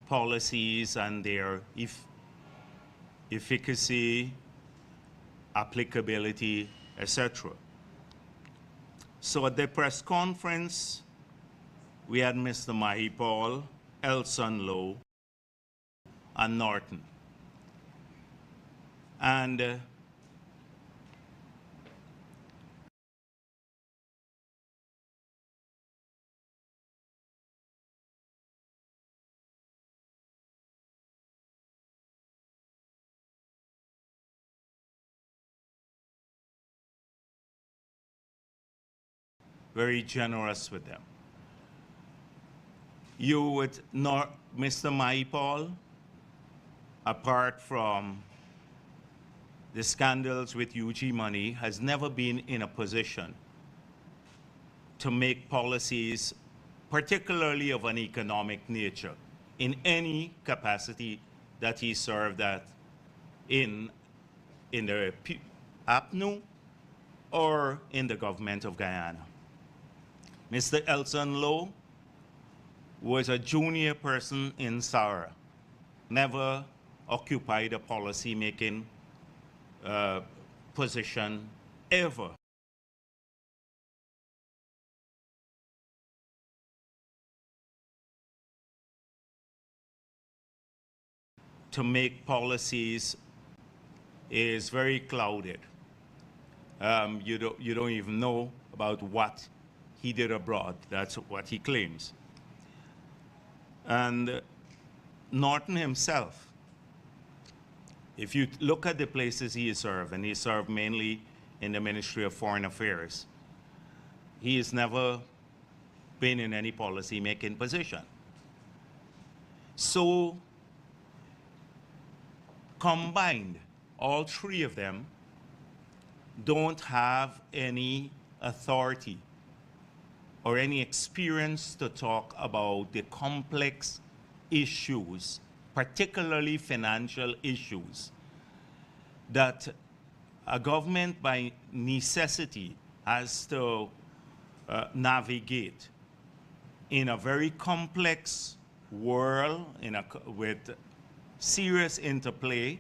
policies and their efficacy, applicability, etc. So at the press conference, we had Mr. Mahipal, Elson Lowe, and Norton. And very generous with them. You would not, Mr. Mahipal, apart from the scandals with UG money, has never been in a position to make policies, particularly of an economic nature, in any capacity that he served at in the APNU or in the government of Guyana. Mr. Elson Lowe was a junior person in SARA, never occupied a policy-making position ever. To make policies is very clouded. You don't even know about what he did abroad. That's what he claims. And Norton himself, if you look at the places he served, and he served mainly in the Ministry of Foreign Affairs, he has never been in any policy-making position. So combined, all three of them don't have any authority or any experience to talk about the complex issues, particularly financial issues, that a government by necessity has to navigate in a very complex world with serious interplay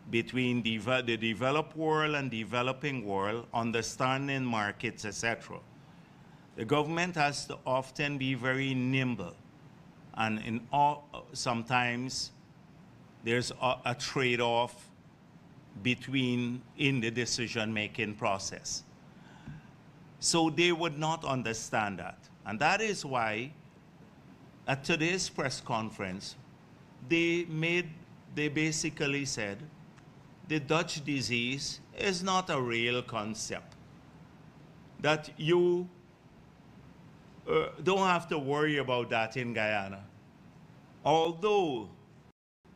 between the developed world and developing world, understanding markets, etc. The government has to often be very nimble, and sometimes there's a trade-off in the decision-making process. So they would not understand that. And that is why at today's press conference, they basically said the Dutch disease is not a real concept, that you don't have to worry about that in Guyana. Although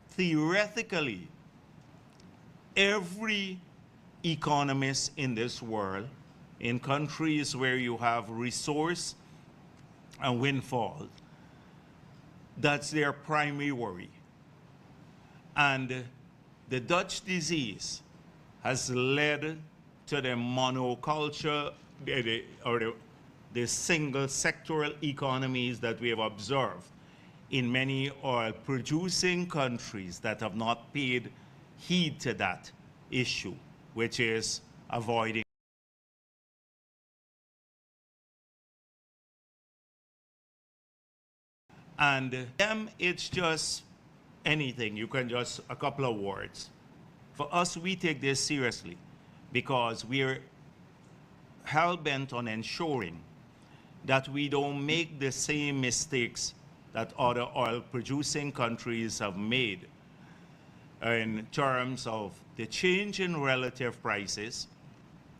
theoretically, every economist in this world, in countries where you have resource and windfall, that's their primary worry. And the Dutch disease has led to the monoculture, the single sectoral economies that we have observed in many oil-producing countries that have not paid heed to that issue, which is avoiding. And them, it's just anything. You can just a couple of words. For us, we take this seriously because we're hell-bent on ensuring that we don't make the same mistakes that other oil-producing countries have made in terms of the change in relative prices,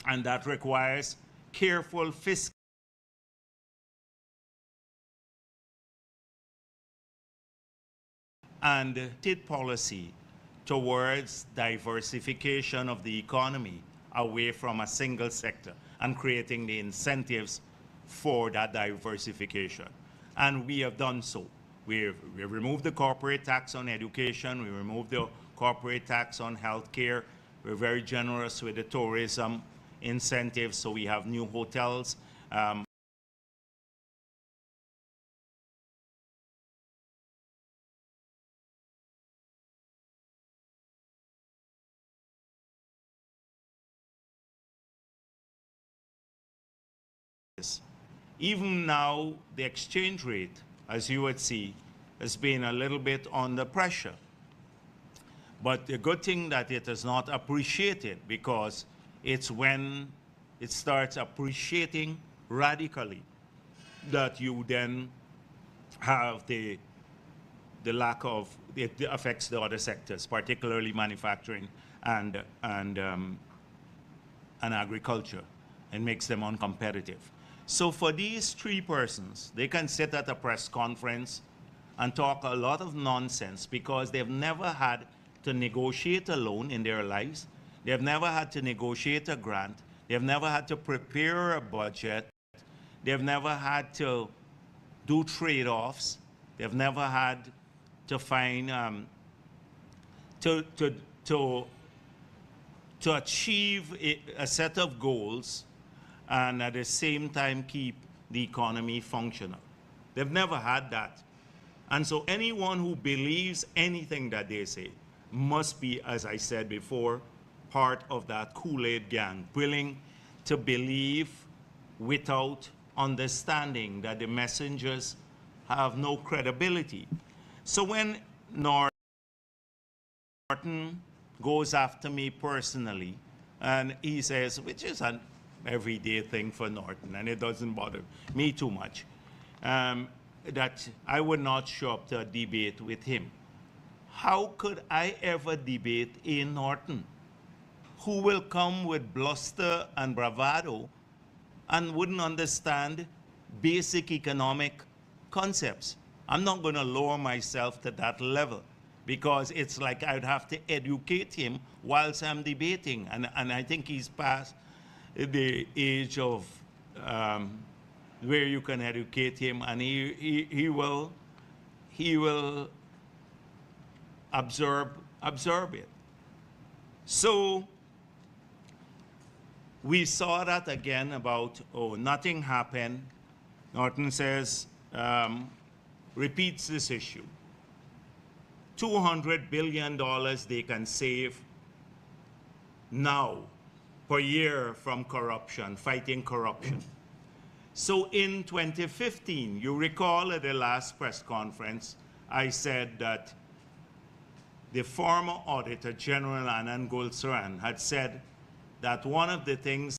and that requires careful fiscal and state policy towards diversification of the economy away from a single sector and creating the incentives for that diversification. And we have done so. We've removed the corporate tax on education. We removed the corporate tax on healthcare. We're very generous with the tourism incentives, so we have new hotels. Even now, the exchange rate, as you would see, has been a little bit under pressure. But the good thing that it is not appreciated, because it's when it starts appreciating radically that you then have the lack of, it affects the other sectors, particularly manufacturing and agriculture, and makes them uncompetitive. So for these three persons, they can sit at a press conference and talk a lot of nonsense because they've never had to negotiate a loan in their lives. They've never had to negotiate a grant. They've never had to prepare a budget. They've never had to do trade-offs. They've never had to find, to achieve a set of goals and at the same time keep the economy functional. They've never had that. And so anyone who believes anything that they say must be, as I said before, part of that Kool-Aid gang, willing to believe without understanding that the messengers have no credibility. So when Norton goes after me personally, and he says, which is an everyday thing for Norton, and it doesn't bother me too much, that I would not show up to a debate with him. How could I ever debate A. Norton, who will come with bluster and bravado and wouldn't understand basic economic concepts? I'm not going to lower myself to that level, because it's like I'd have to educate him whilst I'm debating. And I think he's past the age of where you can educate him, and he will absorb it. So we saw that again about, oh, nothing happened. Norton says, repeats this issue. $200 billion they can save now per year from corruption, fighting corruption. So in 2015, you recall at the last press conference, I said that the former Auditor General Anand Gulsaran had said that one of the things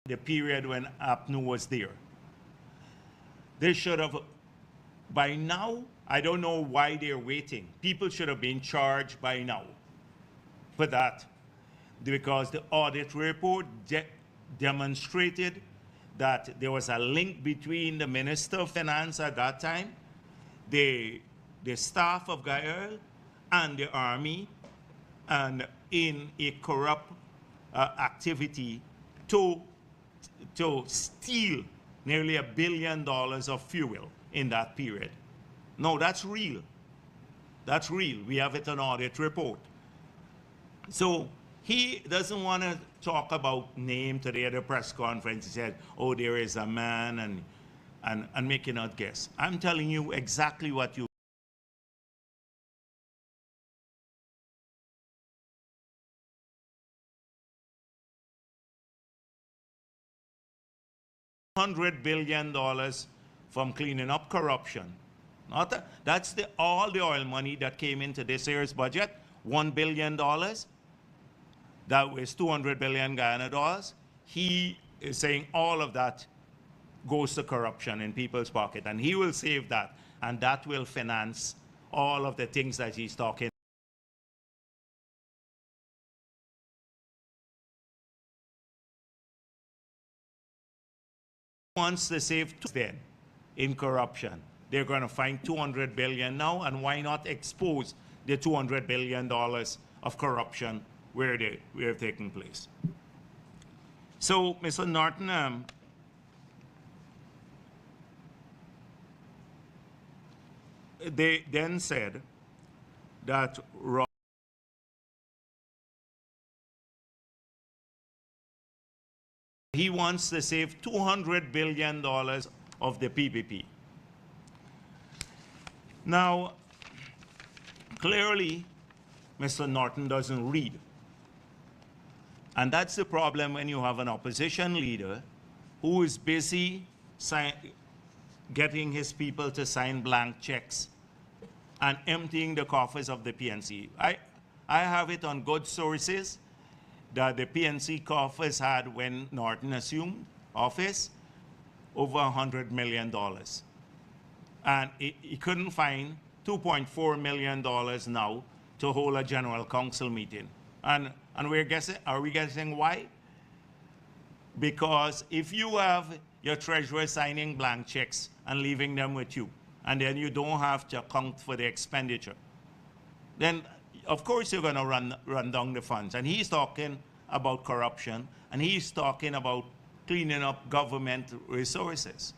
the period when APNU was there. They should have By now, I don't know why they're waiting. People should have been charged by now for that, because the audit report demonstrated that there was a link between the Minister of Finance at that time, the staff of Gael, and the army, and in a corrupt activity to steal nearly $1 billion of fuel in that period. No, that's real. That's real. We have it on audit report. So he doesn't want to talk about name today at the press conference. He said, oh, there is a man, and making out guess. I'm telling you exactly what you $100 billion from cleaning up corruption. That's all the oil money that came into this year's budget, $1 billion. That was 200 billion Guyana dollars. He is saying all of that goes to corruption in people's pocket, and he will save that, and that will finance all of the things that he's talking. Wants to save then in corruption. They're going to find 200 billion now, and why not expose the $200 billion of corruption where they're taking place? So, Mr. Norton, they then said that he wants to save $200 billion of the PPP. Now, clearly, Mr. Norton doesn't read. And that's the problem when you have an opposition leader who is busy getting his people to sign blank checks and emptying the coffers of the PNC. I have it on good sources that the PNC coffers had, when Norton assumed office, over $100 million. And he couldn't find $2.4 million now to hold a general council meeting. And we're guessing, are we guessing why? Because if you have your treasurer signing blank checks and leaving them with you, and then you don't have to account for the expenditure, then of course you're going to run down the funds. And he's talking about corruption, and he's talking about cleaning up government resources.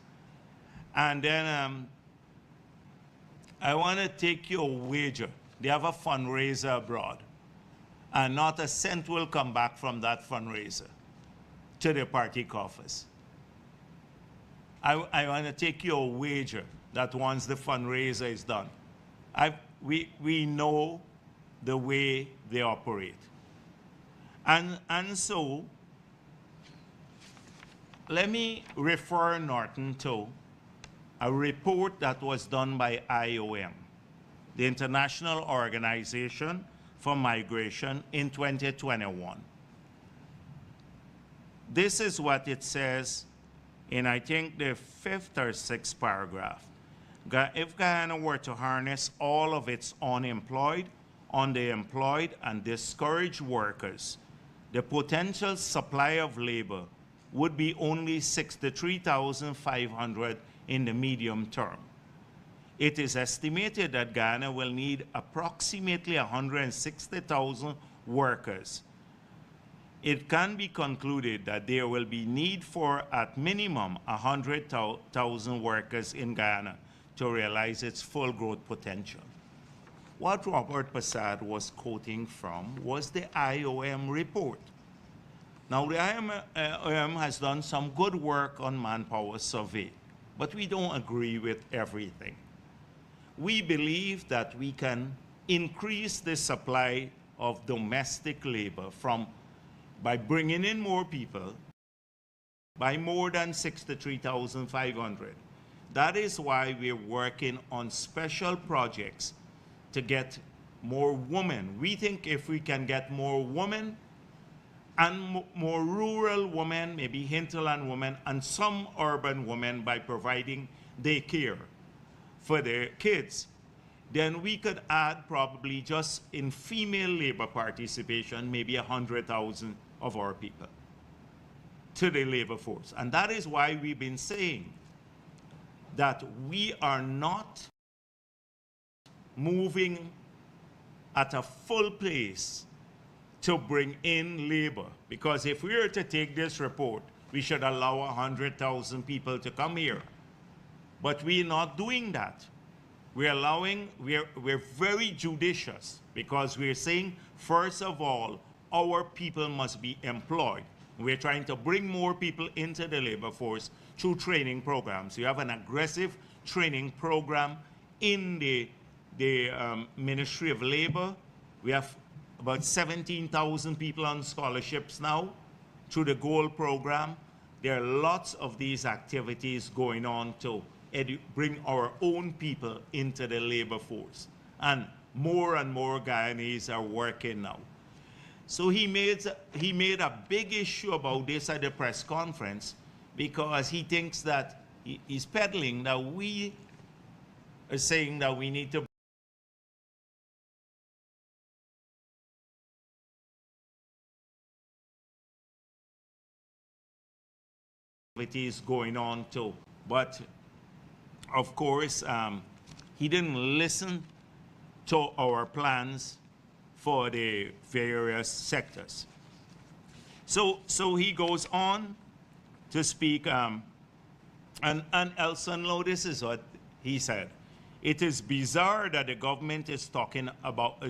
And then I want to take you a wager. They have a fundraiser abroad, and not a cent will come back from that fundraiser to the party coffers. I want to take you a wager that once the fundraiser is done, we know the way they operate. And so, let me refer Norton to a report that was done by IOM, the International Organization for Migration, in 2021. This is what it says in, I think, the 5th or 6th paragraph. If Guyana were to harness all of its unemployed, underemployed, and discouraged workers, the potential supply of labor would be only 63,500 in the medium term. It is estimated that Guyana will need approximately 160,000 workers. It can be concluded that there will be need for at minimum 100,000 workers in Guyana to realize its full growth potential. What Robert Passad was quoting from was the IOM report. Now, the IOM has done some good work on manpower survey, but we don't agree with everything. We believe that we can increase the supply of domestic labor by bringing in more people by more than 63,500. That is why we're working on special projects to get more women. We think if we can get more women and more rural women, maybe hinterland women, and some urban women by providing daycare for the kids, then we could add probably just in female labor participation, maybe 100,000 of our people to the labor force. And that is why we've been saying that we are not moving at a full pace to bring in labor. Because if we were to take this report, we should allow 100,000 people to come here. But we're not doing that. We're very judicious because we're saying, first of all, our people must be employed. We're trying to bring more people into the labor force through training programs. We have an aggressive training program in the Ministry of Labor. We have about 17,000 people on scholarships now through the GOAL program. There are lots of these activities going on to bring our own people into the labor force. And more Guyanese are working now. So he made a big issue about this at the press conference because he thinks that he's peddling that we are saying that we need to activities going on too. But of course, he didn't listen to our plans for the various sectors. So he goes on to speak, and Elson Lowe, this is what he said. It is bizarre that the government is talking about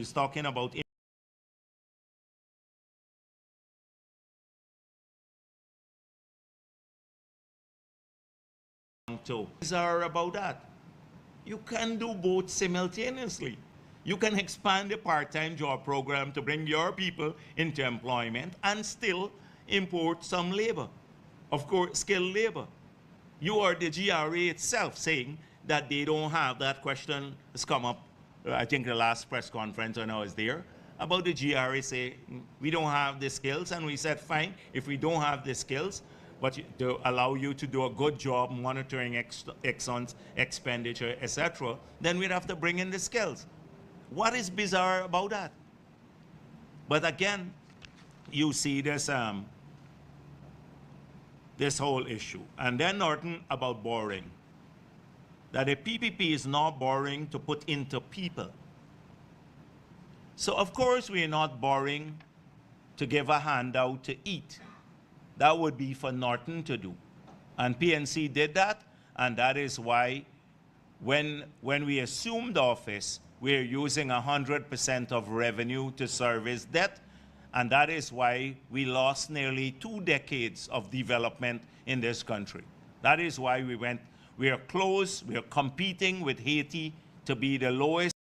bizarre about that. You can do both simultaneously. You can expand the part-time job program to bring your people into employment and still import some labor. Of course, skilled labor. You are the GRA itself saying that they don't have that question has come up, I think the last press conference when I was there, about the GRA say, we don't have the skills, and we said, fine, if we don't have the skills, but to allow you to do a good job monitoring Exxon's expenditure, etc., then we'd have to bring in the skills. What is bizarre about that? But again, you see this, this whole issue. And then Norton about borrowing. That the PPP is not borrowing to put into people. So of course we're not borrowing to give a handout to eat. That would be for Norton to do. And PNC did that, and that is why when we assumed office, we're using 100% of revenue to service debt, and that is why we lost nearly 2 decades of development in this country. That is why we are close, we are competing with Haiti to be the lowest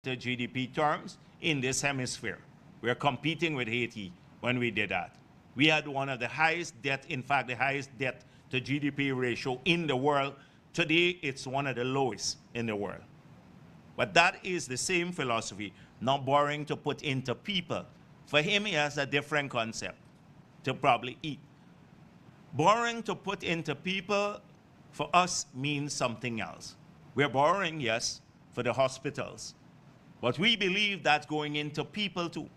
GDP terms in this hemisphere. We are competing with Haiti when we did that. We had one of the highest debt, in fact, the highest debt to GDP ratio in the world. Today, it's one of the lowest in the world. But that is the same philosophy, not borrowing to put into people. For him, he has a different concept to probably eat. Borrowing to put into people, for us, means something else. We're borrowing, yes, for the hospitals. But we believe that's going into people too.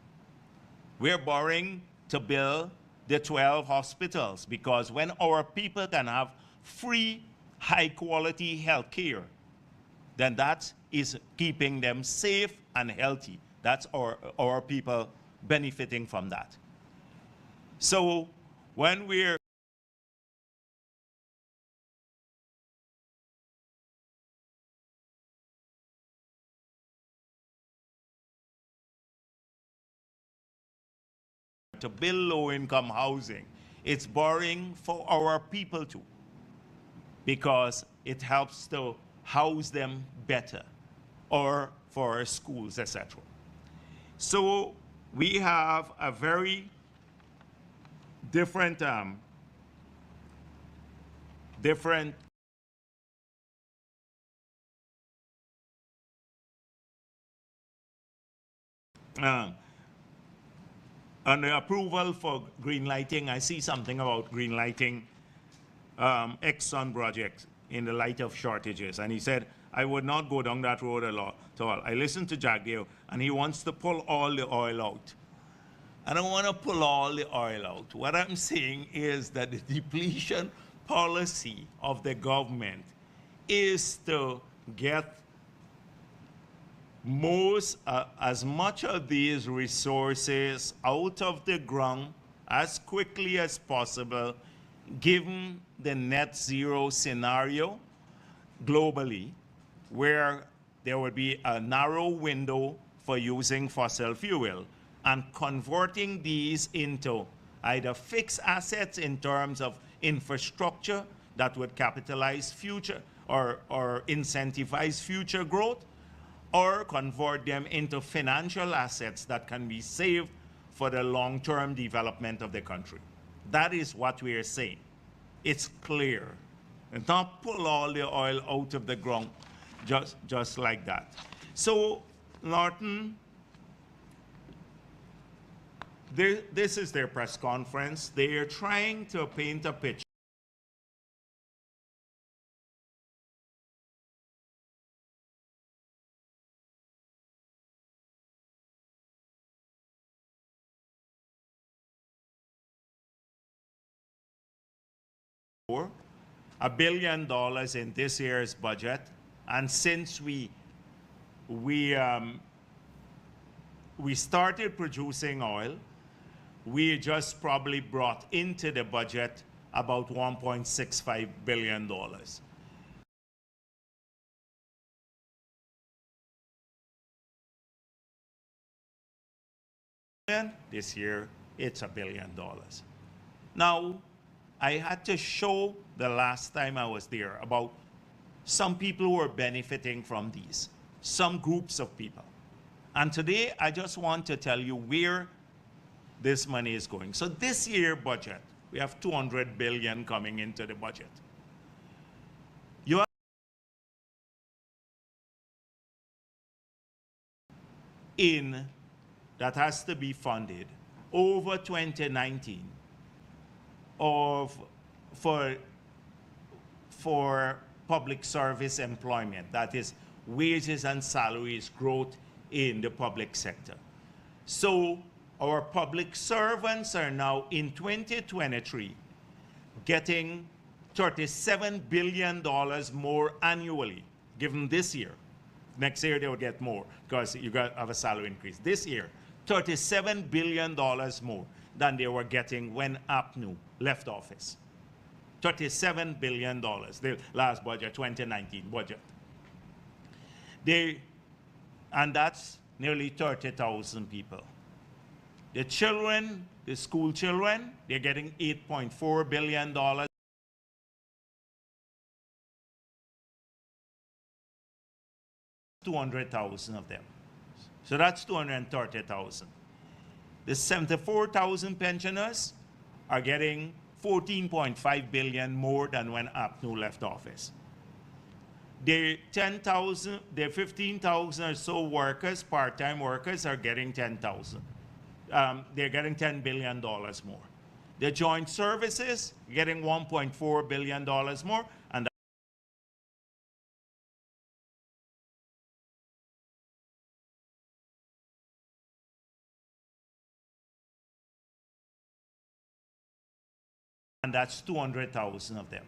We're borrowing to build the 12 hospitals, because when our people can have free, high-quality health care, then that is keeping them safe and healthy. That's our people benefiting from that. So when we're to build low-income housing, it's borrowing for our people too, because it helps to house them better, or for our schools, etc. So we have a very different On the approval for green lighting, I see something about green lighting Exxon project in the light of shortages. And he said, I would not go down that road at all. I listened to Jagdeo, and he wants to pull all the oil out. I don't want to pull all the oil out. What I'm saying is that the depletion policy of the government is to get as much of these resources out of the ground as quickly as possible, given the net zero scenario globally, where there would be a narrow window for using fossil fuel, and converting these into either fixed assets in terms of infrastructure that would capitalize future or incentivize future growth, or convert them into financial assets that can be saved for the long-term development of the country. That is what we are saying. It's clear. And not pull all the oil out of the ground just like that. So, Norton, this is their press conference. They are trying to paint a picture $1 billion in this year's budget, and since we started producing oil, we just probably brought into the budget about $1.65 billion. This year, it's $1 billion. Now, I had to show the last time I was there about some people who are benefiting from these, some groups of people. And today, I just want to tell you where this money is going. So this year budget, we have $200 billion coming into the budget. You have that has to be funded over 2019 for public service employment, that is wages and salaries growth in the public sector. So our public servants are now in 2023 getting $37 billion more annually, given this year. Next year they will get more because you got to have a salary increase. This year, $37 billion more than they were getting when APNU left office. $37 billion, the last budget, 2019 budget. And that's nearly 30,000 people. The children, the school children, they're getting $8.4 billion. 200,000 of them. So that's 230,000. The 74,000 pensioners are getting 14.5 billion more than when APNU left office. The 15,000 or so workers, part-time workers, are getting 10,000. They're getting $10 billion more. The joint services getting $1.4 billion more, and that's 200,000 of them.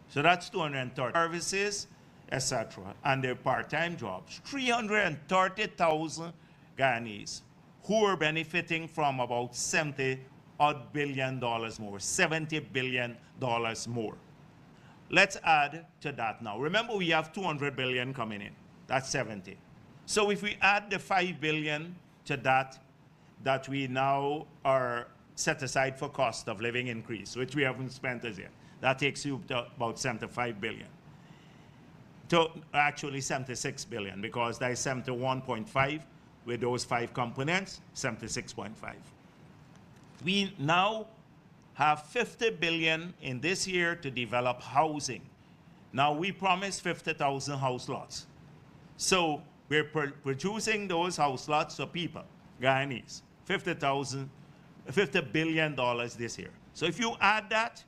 So that's 230 services, etc. And their part-time jobs. 330,000 Guyanese who are benefiting from about $70 billion more, $70 billion more. Let's add to that now. Remember, we have 200 billion coming in. That's 70. So if we add the 5 billion to that we now are set aside for cost of living increase, which we haven't spent as yet. That takes you to about 75 billion. To actually 76 billion, because there's 71.5 with those 5 components, 76.5. We now have 50 billion in this year to develop housing. Now we promised 50,000 house lots. So we're producing those house lots for people, Guyanese, 50,000 $50 billion this year. So if you add that,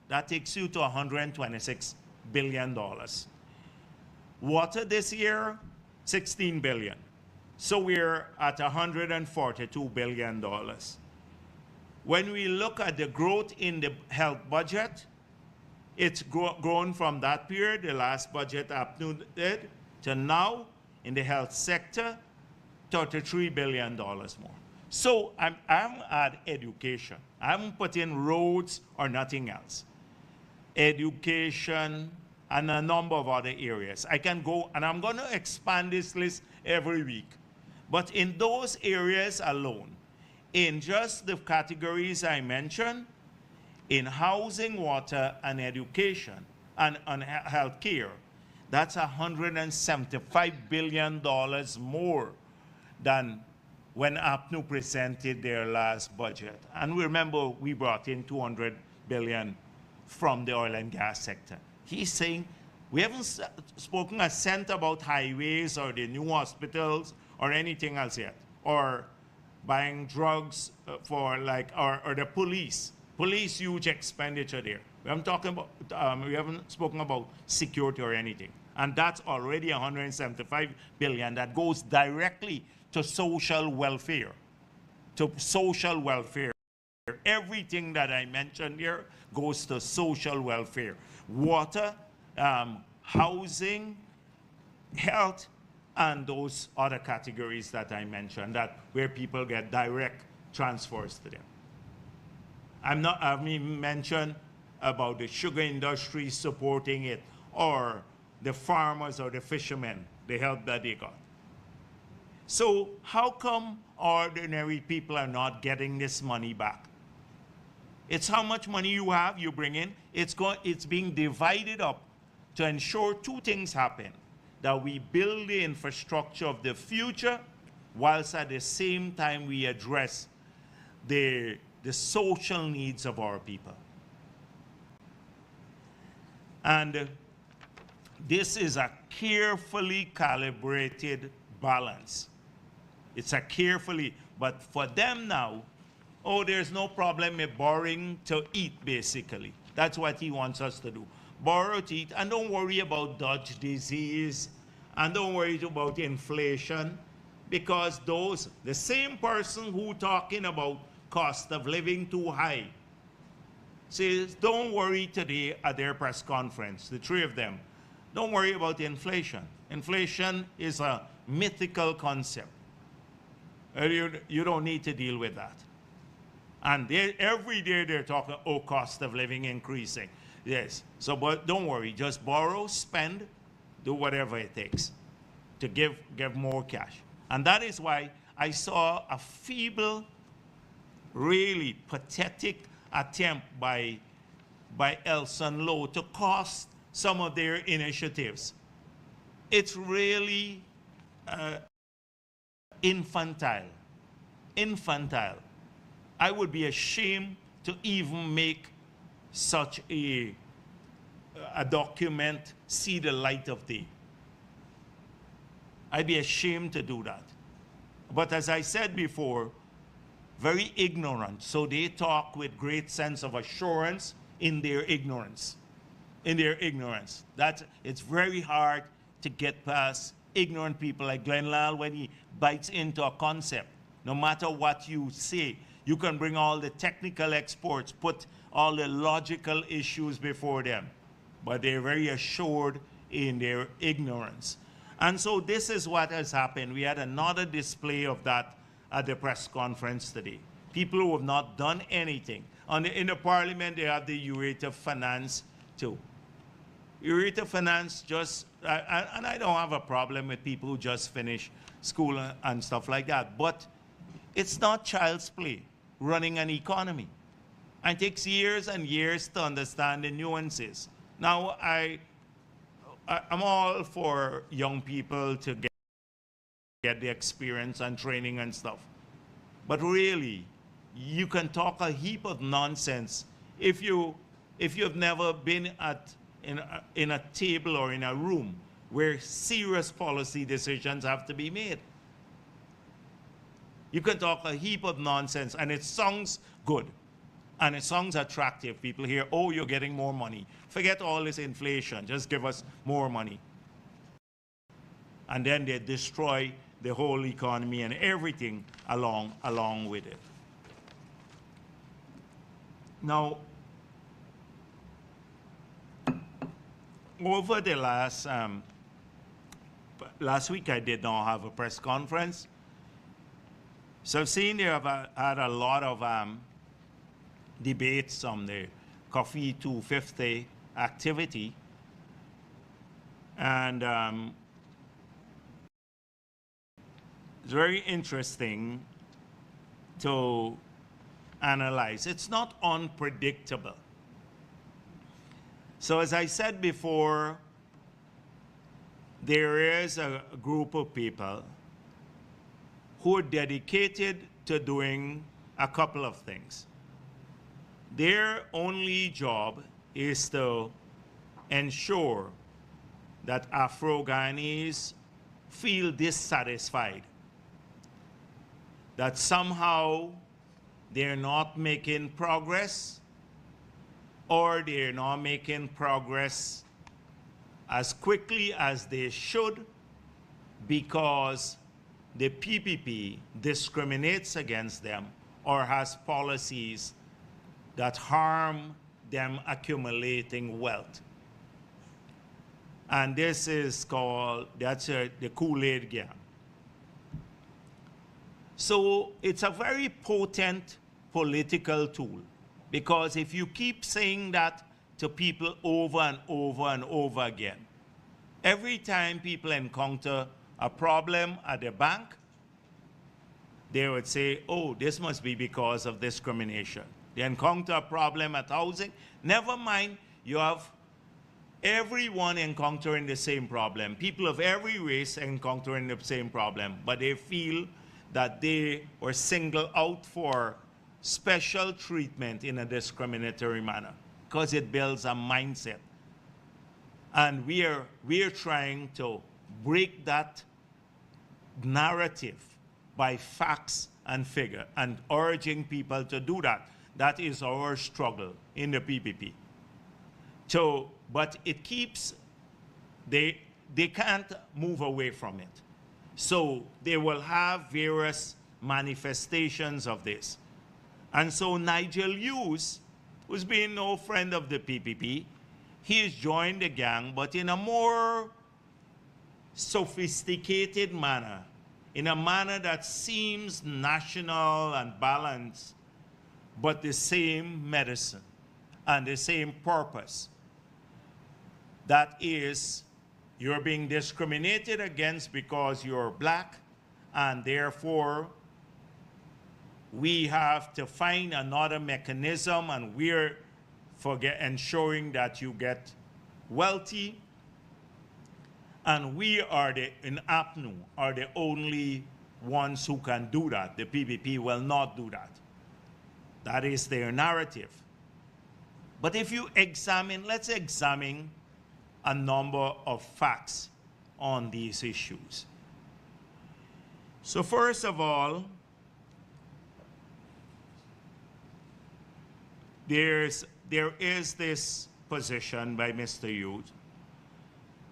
that takes you to $126 billion. Water this year, $16 billion. So we're at $142 billion. When we look at the growth in the health budget, it's grown from that period, the last budget APNU did, to now in the health sector, $33 billion more. So I'm at education. I haven't put in roads or nothing else. Education and a number of other areas. I can go, and I'm going to expand this list every week. But in those areas alone, in just the categories I mentioned, in housing, water, and education, and health care, that's $175 billion more than when APNU presented their last budget. And remember, we brought in $200 billion from the oil and gas sector. He's saying, we haven't spoken a cent about highways or the new hospitals or anything else yet, or buying drugs for like, or the police. Police, huge expenditure there. We haven't spoken about security or anything. And that's already $175 billion that goes directly to social welfare. To social welfare. Everything that I mentioned here goes to social welfare. Water, housing, health, and those other categories that I mentioned, that where people get direct transfers to them. I haven't even mentioned about the sugar industry supporting it, or the farmers or the fishermen, the help that they got. So how come ordinary people are not getting this money back? It's how much money you have, you bring in. It's being divided up to ensure two things happen: that we build the infrastructure of the future, whilst at the same time we address the social needs of our people. And this is a carefully calibrated balance. It's a carefully, but for them now, oh, there's no problem with borrowing to eat, basically. That's what he wants us to do. Borrow to eat, and don't worry about Dutch disease, and don't worry about inflation, because the same person who talking about cost of living too high says, don't worry today at their press conference, the three of them, don't worry about inflation. Inflation is a mythical concept. You don't need to deal with that. And every day they're talking, oh, cost of living increasing. Yes, so but don't worry, just borrow, spend, do whatever it takes to give more cash. And that is why I saw a feeble, really pathetic attempt by Elson Lowe to cost some of their initiatives. It's really infantile. Infantile. I would be ashamed to even make such a document see the light of day. I'd be ashamed to do that. But as I said before, very ignorant. So they talk with great sense of assurance in their ignorance. In their ignorance. It's very hard to get past ignorant people like Glenn Lal when he bites into a concept. No matter what you say, you can bring all the technical experts, put all the logical issues before them, but they're very assured in their ignorance. And so this is what has happened. We had another display of that at the press conference today. People who have not done anything. In the parliament, they have the Ureta Finance too. Ureta Finance just, and I don't have a problem with people who just finish school and stuff like that, but it's not child's play running an economy. And it takes years and years to understand the nuances. Now, I'm all for young people to get the experience and training and stuff. But really, you can talk a heap of nonsense if you've never been in a table or in a room where serious policy decisions have to be made. You can talk a heap of nonsense, and it sounds good. And it sounds attractive. People hear, oh, you're getting more money. Forget all this inflation. Just give us more money. And then they destroy the whole economy and everything along with it. Now, over the last week I did not have a press conference. So I've seen they have had a lot of debates on the Coffee 250 activity. And it's very interesting to analyze. It's not unpredictable. So as I said before, there is a group of people who are dedicated to doing a couple of things. Their only job is to ensure that Afro-Guyanese feel dissatisfied, that somehow they're not making progress, or they're not making progress as quickly as they should because the PPP discriminates against them or has policies that harm them accumulating wealth. And this is called, the Kool-Aid gang. So it's a very potent political tool, because if you keep saying that to people over and over and over again, every time people encounter a problem at the bank, they would say, oh, this must be because of discrimination. They encounter a problem at housing, never mind, you have everyone encountering the same problem. People of every race encountering the same problem, but they feel that they were singled out for special treatment in a discriminatory manner, because it builds a mindset. And we're trying to break that narrative by facts and figure, and urging people to do that. That is our struggle in the PPP. So, but it keeps, they can't move away from it. So they will have various manifestations of this. And so Nigel Hughes, who's been no friend of the PPP, he has joined the gang, but in a more sophisticated manner, in a manner that seems national and balanced, but the same medicine and the same purpose. That is, you're being discriminated against because you're black, and therefore we have to find another mechanism, and we're ensuring that you get wealthy. And we are in APNU, are the only ones who can do that. The PPP will not do that. That is their narrative. But if you examine, let's examine a number of facts on these issues. So first of all, there is this position by Mr. Hughes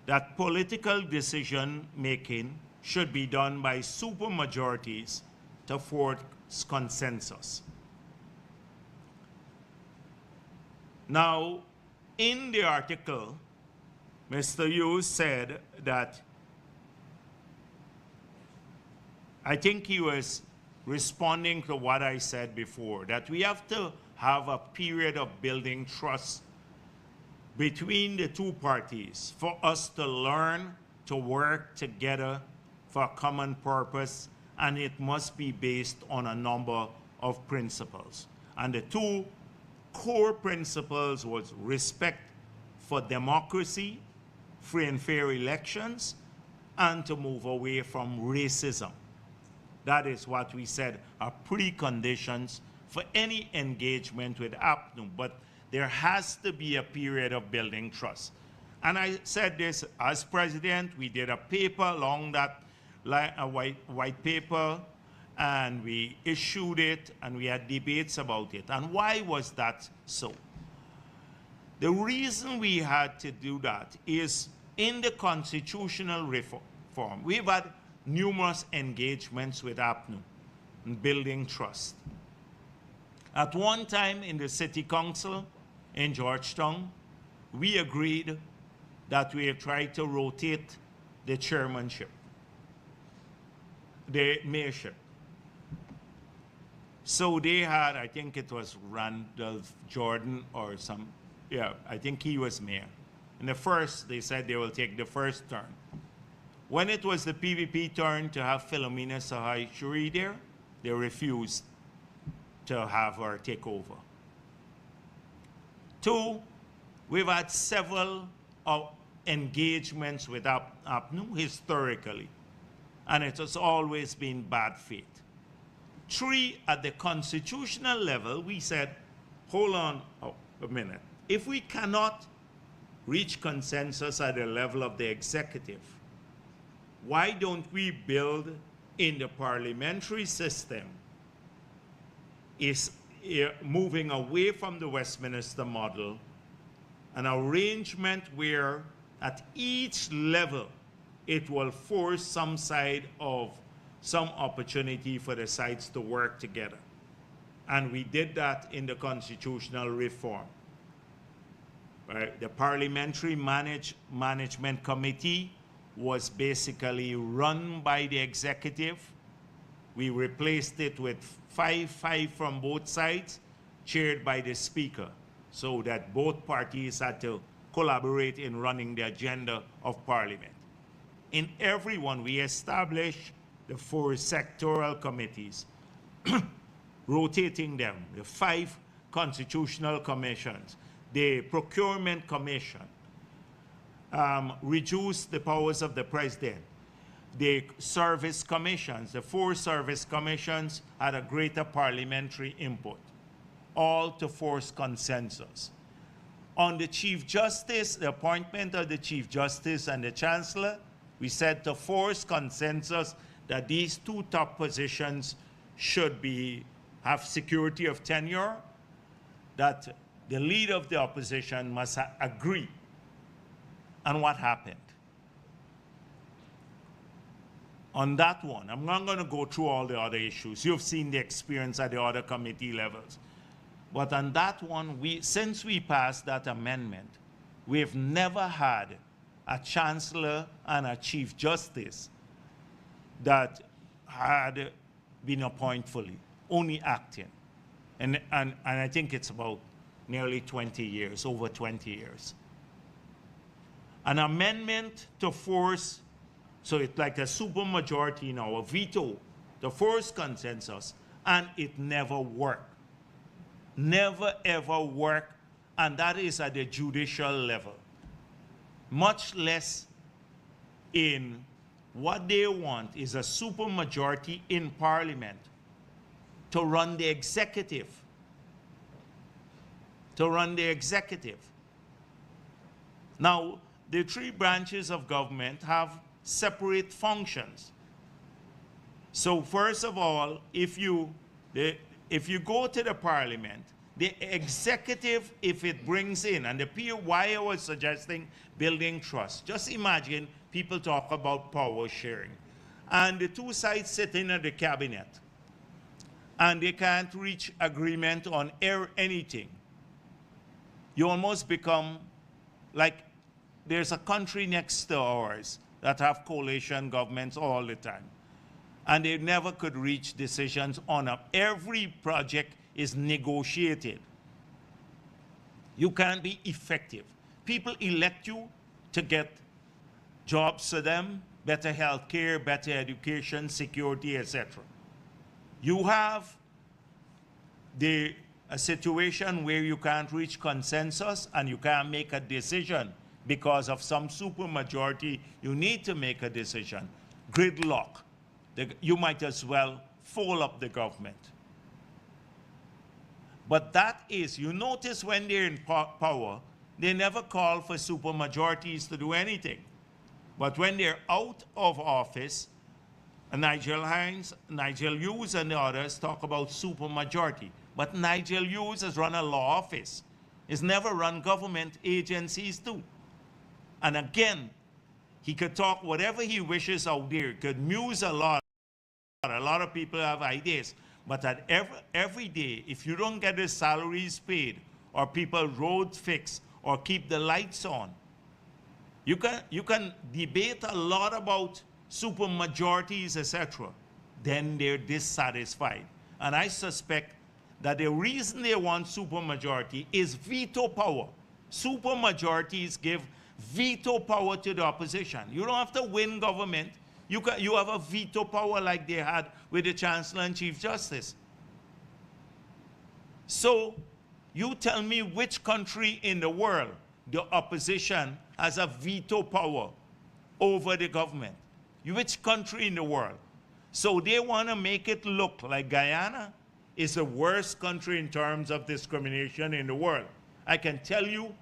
that political decision-making should be done by supermajorities to force consensus. Now, in the article, Mr. Hughes said that, I think he was responding to what I said before, that we have to have a period of building trust between the two parties for us to learn to work together for a common purpose, and it must be based on a number of principles. And the two core principles was respect for democracy, free and fair elections, and to move away from racism. That is what we said are preconditions for any engagement with APNU, but there has to be a period of building trust. And I said this as president, we did a paper along that line, a white paper, and we issued it, and we had debates about it. And why was that so? The reason we had to do that is in the constitutional reform, we've had numerous engagements with APNU in building trust. At one time in the city council in Georgetown, we agreed that we had tried to rotate the chairmanship, the mayorship. So they had, I think it was Randolph Jordan or some, yeah, I think he was mayor. In the first, they said they will take the first turn. When it was the PVP turn to have Philomena Sahai Shuri there, they refused to have her take over. Two, we've had several engagements with APNU historically, and it has always been bad faith. Three, at the constitutional level, we said, hold on a minute. If we cannot reach consensus at the level of the executive, why don't we build in the parliamentary system is moving away from the Westminster model, an arrangement where at each level it will force some side of some opportunity for the sides to work together. And we did that in the constitutional reform. Right? The Parliamentary Management Committee was basically run by the executive. We replaced it with 5-5 from both sides, chaired by the speaker, so that both parties had to collaborate in running the agenda of Parliament. In every one, we established the 4 sectoral committees, rotating them, the 5 constitutional commissions, the procurement commission, reduced the powers of the president. The service commissions, the 4 service commissions had a greater parliamentary input, all to force consensus. On the Chief Justice, the appointment of the Chief Justice and the Chancellor, we said to force consensus that these 2 top positions should have security of tenure, that the leader of the opposition must agree. And what happened? On that one, I'm not going to go through all the other issues. You've seen the experience at the other committee levels. But on that one, since we passed that amendment, we've never had a chancellor and a chief justice that had been appointed fully, only acting. And I think it's about nearly 20 years, over 20 years. An amendment to force, so it's like a supermajority now, a veto, to force consensus, and it never worked. Never ever worked, and that is at the judicial level. Much less in what they want is a supermajority in Parliament to run the executive. To run the executive. Now, the 3 branches of government have separate functions. So first of all, if you go to the Parliament, the executive, if it brings in, and why I was suggesting building trust, just imagine people talk about power sharing, and the 2 sides sitting at the cabinet, and they can't reach agreement on anything. You almost become like there's a country next to ours that have coalition governments all the time, and they never could reach decisions on every project is negotiated. You can't be effective. People elect you to get jobs for them, better health care, better education, security, etc. You have a situation where you can't reach consensus and you can't make a decision because of some supermajority. You need to make a decision. Gridlock. You might as well fold up the government. But that is, you notice when they're in power, they never call for supermajorities to do anything. But when they're out of office, Nigel Hughes and the others talk about supermajority. But Nigel Hughes has run a law office. He's never run government agencies too. And again, he could talk whatever he wishes out there. He could muse a lot. A lot of people have ideas. But at every day, if you don't get the salaries paid, or people roads fixed, or keep the lights on, you can debate a lot about super majorities, etc. Then they're dissatisfied. And I suspect that the reason they want super majority is veto power. Super majorities give veto power to the opposition. You don't have to win government. You have a veto power like they had with the Chancellor and Chief Justice. So you tell me which country in the world the opposition has a veto power over the government. Which country in the world? So they want to make it look like Guyana is the worst country in terms of discrimination in the world. I can tell you,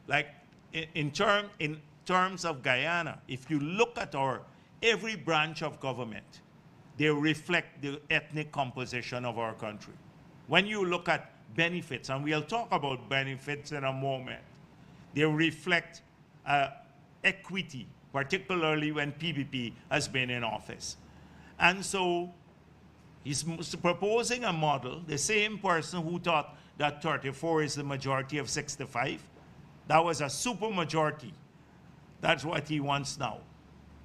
like in terms of Guyana, if you look at every branch of government, they reflect the ethnic composition of our country. When you look at benefits, and we'll talk about benefits in a moment, they reflect equity, particularly when PPP has been in office. And so he's proposing a model, the same person who thought that 34 is the majority of 65. That was a super majority. That's what he wants now.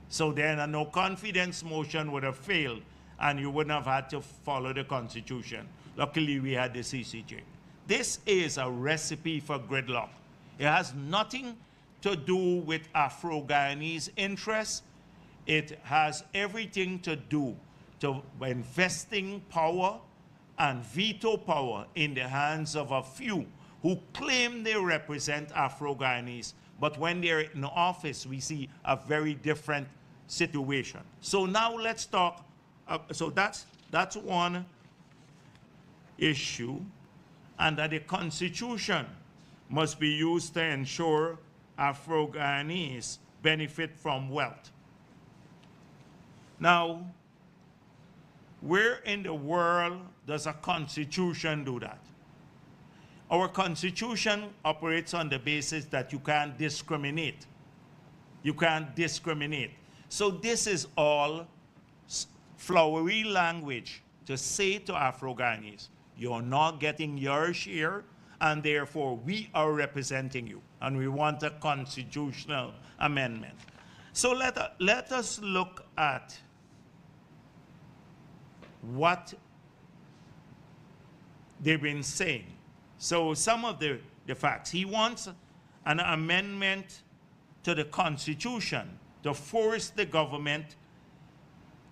So then a no confidence motion would have failed and you wouldn't have had to follow the Constitution. Luckily, we had the CCJ. This is a recipe for gridlock. It has nothing to do with Afro-Guyanese interests. It has everything to do with investing power and veto power in the hands of a few who claim they represent Afro-Guyanese. But when they're in office, we see a very different situation. So now let's talk. So that's one issue, and that the Constitution must be used to ensure Afro-Guyanese benefit from wealth. Now, where in the world does a Constitution do that? Our Constitution operates on the basis that you can't discriminate. You can't discriminate. So this is all flowery language to say to Afro-Guyanese, you're not getting your share, and therefore we are representing you, and we want a constitutional amendment. So let us look at what they've been saying. So some of the facts. He wants an amendment to the Constitution to force the government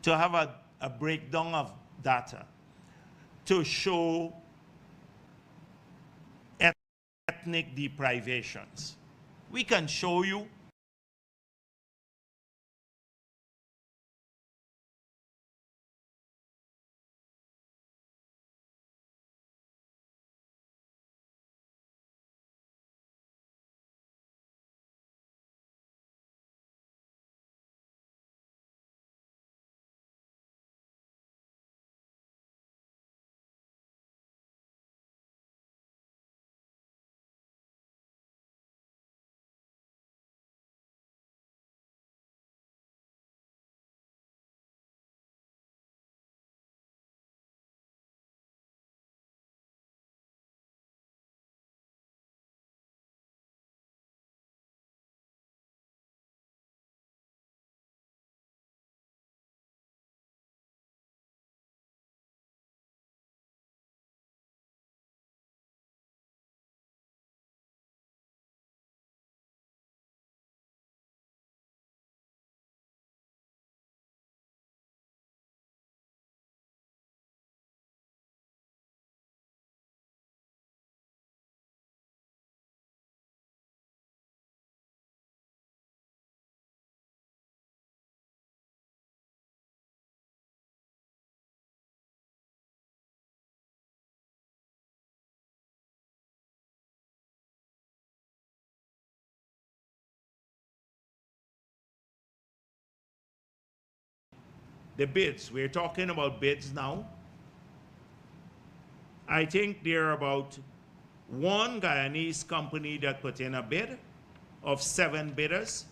to have a breakdown of data to show ethnic deprivations. We can show you the bids, we're talking about bids now. I think there are about one Guyanese company that put in a bid of 7 bidders.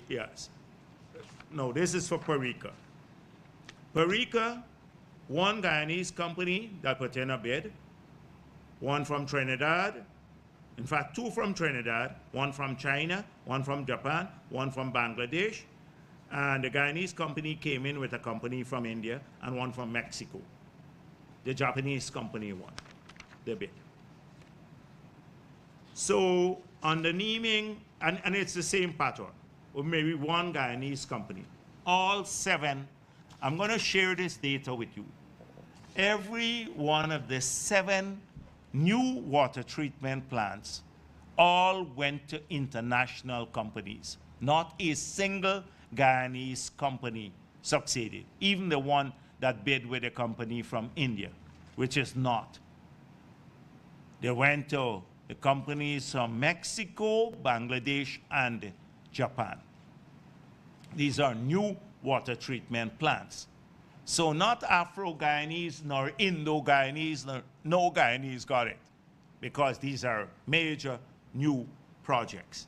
Yes. No, this is for Parika. Parika, one Guyanese company that put in a bid, one from Trinidad, in fact, 2 from Trinidad, 1 from China, 1 from Japan, 1 from Bangladesh, and the Guyanese company came in with a company from India and 1 from Mexico. The Japanese company won the bid. So on the naming, and it's the same pattern, or maybe one Guyanese company. All 7, I'm going to share this data with you. Every one of the 7 new water treatment plants all went to international companies. Not a single Guyanese company succeeded, even the one that bid with a company from India, which is not. They went to the companies from Mexico, Bangladesh, and Japan. These are new water treatment plants. So not Afro-Guyanese nor Indo-Guyanese, nor no Guyanese got it, because these are major new projects.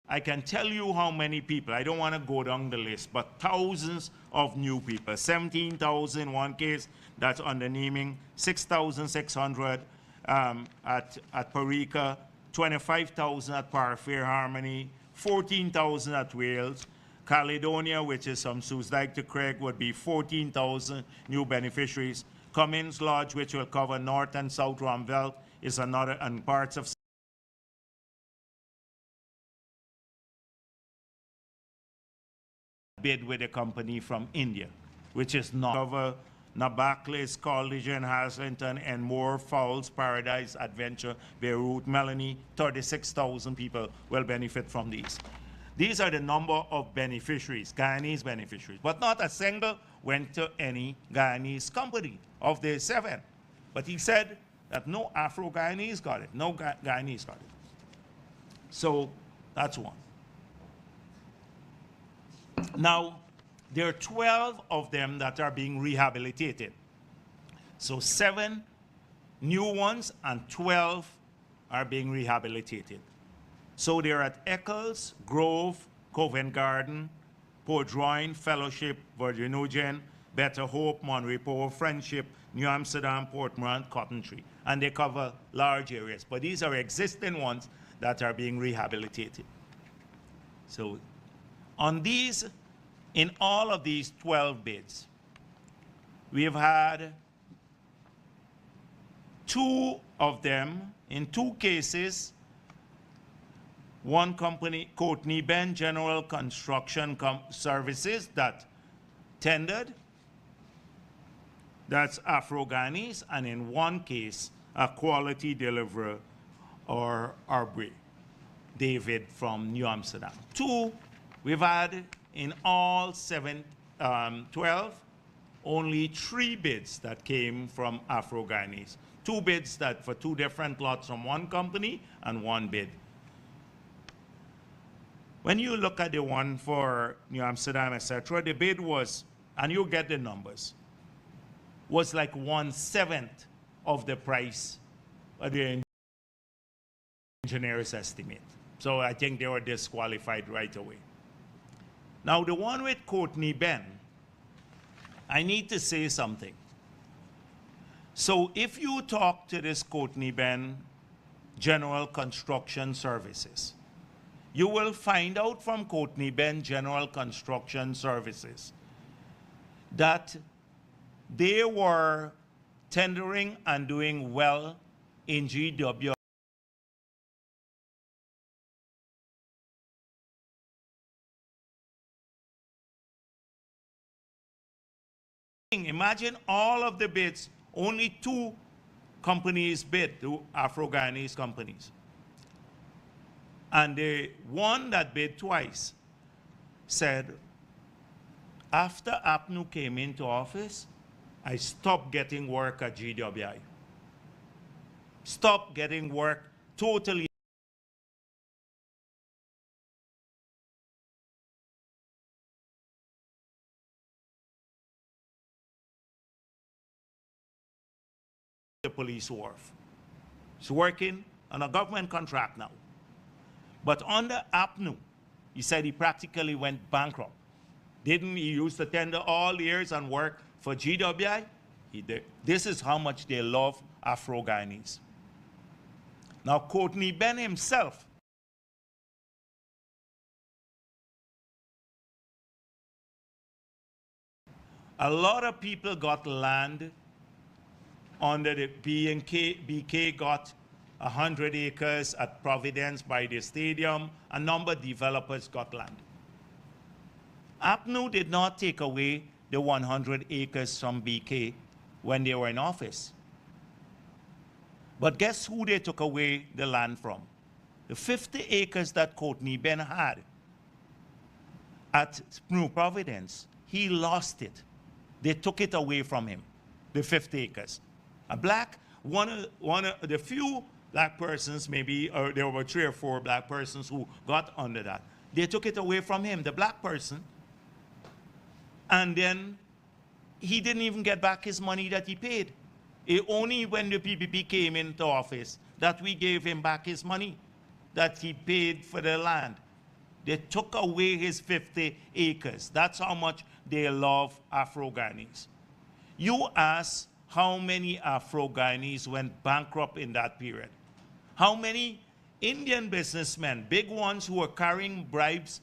I can tell you how many people, I don't want to go down the list, but thousands of new people. 17,000 one case, that's under naming, 6,600 at Parika, 25,000 at Parfair Harmony, 14,000 at Wales. Caledonia, which is from Susdyke to Craig, would be 14,000 new beneficiaries. Cummins Lodge, which will cover North and South Romvelt, is another, and parts of bid with a company from India, which is not cover Nabaklis, Collision, Haslington, and more, Fowles, Paradise, Adventure, Beirut, Melanie. 36,000 people will benefit from these. These are the number of beneficiaries, Guyanese beneficiaries, but not a single went to any Guyanese company of the 7. But he said that no Afro-Guyanese got it, no Guyanese got it. So that's one. Now, there are 12 of them that are being rehabilitated. So 7 new ones and 12 are being rehabilitated. So they're at Eccles, Grove, Covent Garden, Port Royal, Fellowship, Virgin Eugene, Better Hope, Monrepo, Friendship, New Amsterdam, Portmore, Coventry. And they cover large areas. But these are existing ones that are being rehabilitated. So on these, in all of these 12 bids, we have had 2 of them, in 2 cases, one company, Courtney Ben General Construction Services, that tendered. That's Afro-Guyanese, and in one case, a quality deliverer, or Arbery, David from New Amsterdam. 2, we've had in all 12, only 3 bids that came from Afro-Guyanese. 2 bids that for 2 different lots from one company, and 1 bid. When you look at the one for New Amsterdam, etc., the bid was, and you get the numbers, was like 1/7 of the price of the engineer's estimate. So I think they were disqualified right away. Now the one with Courtney Ben, I need to say something. So if you talk to this Courtney Ben General Construction Services, you will find out from Courtney Ben General Construction Services that they were tendering and doing well in GW. Imagine all of the bids, only 2 companies bid, 2 Afro-Guyanese companies. And the one that bid twice said, after APNU came into office, I stopped getting work at GWI. Stopped getting work totally. the police wharf. He's working on a government contract now. But under APNU, he said he practically went bankrupt. Didn't he used to tender all years and work for GWI? He did. This is how much they love Afro-Guyanese. Now, Courtney Ben himself, a lot of people got land under the BK got 100 acres at Providence by the stadium. A number of developers got land. APNU did not take away the 100 acres from BK when they were in office. But guess who they took away the land from? The 50 acres that Courtney Ben had at New Providence, he lost it. They took it away from him, the 50 acres. A black, one of the few black persons, maybe, or there were 3 or 4 black persons who got under that. They took it away from him, the black person, and then he didn't even get back his money that he paid. Only when the PPP came into office that we gave him back his money that he paid for the land. They took away his 50 acres. That's how much they love Afro-Guyanese. You ask how many Afro-Guyanese went bankrupt in that period. How many Indian businessmen, big ones who were carrying bribes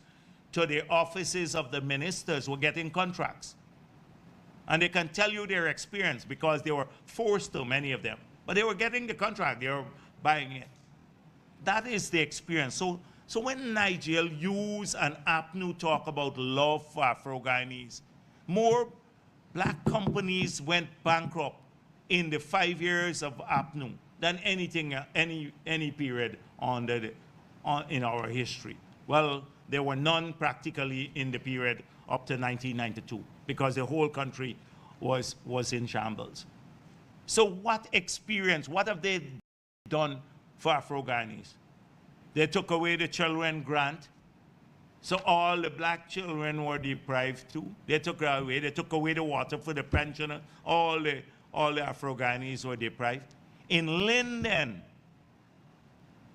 to the offices of the ministers, were getting contracts. And they can tell you their experience because they were forced to, many of them. But they were getting the contract, they were buying it. That is the experience. So when Nigel use and APNU talk about love for Afro-Guyanese, more black companies went bankrupt in the 5 years of APNU than anything, any period in our history. Well, there were none practically in the period up to 1992 because the whole country was in shambles. So what experience, what have they done for Afro-Guyanese? They took away the children grant, so all the black children were deprived too. They took away the water for the pensioner, all the Afro-Guyanese were deprived. In Linden,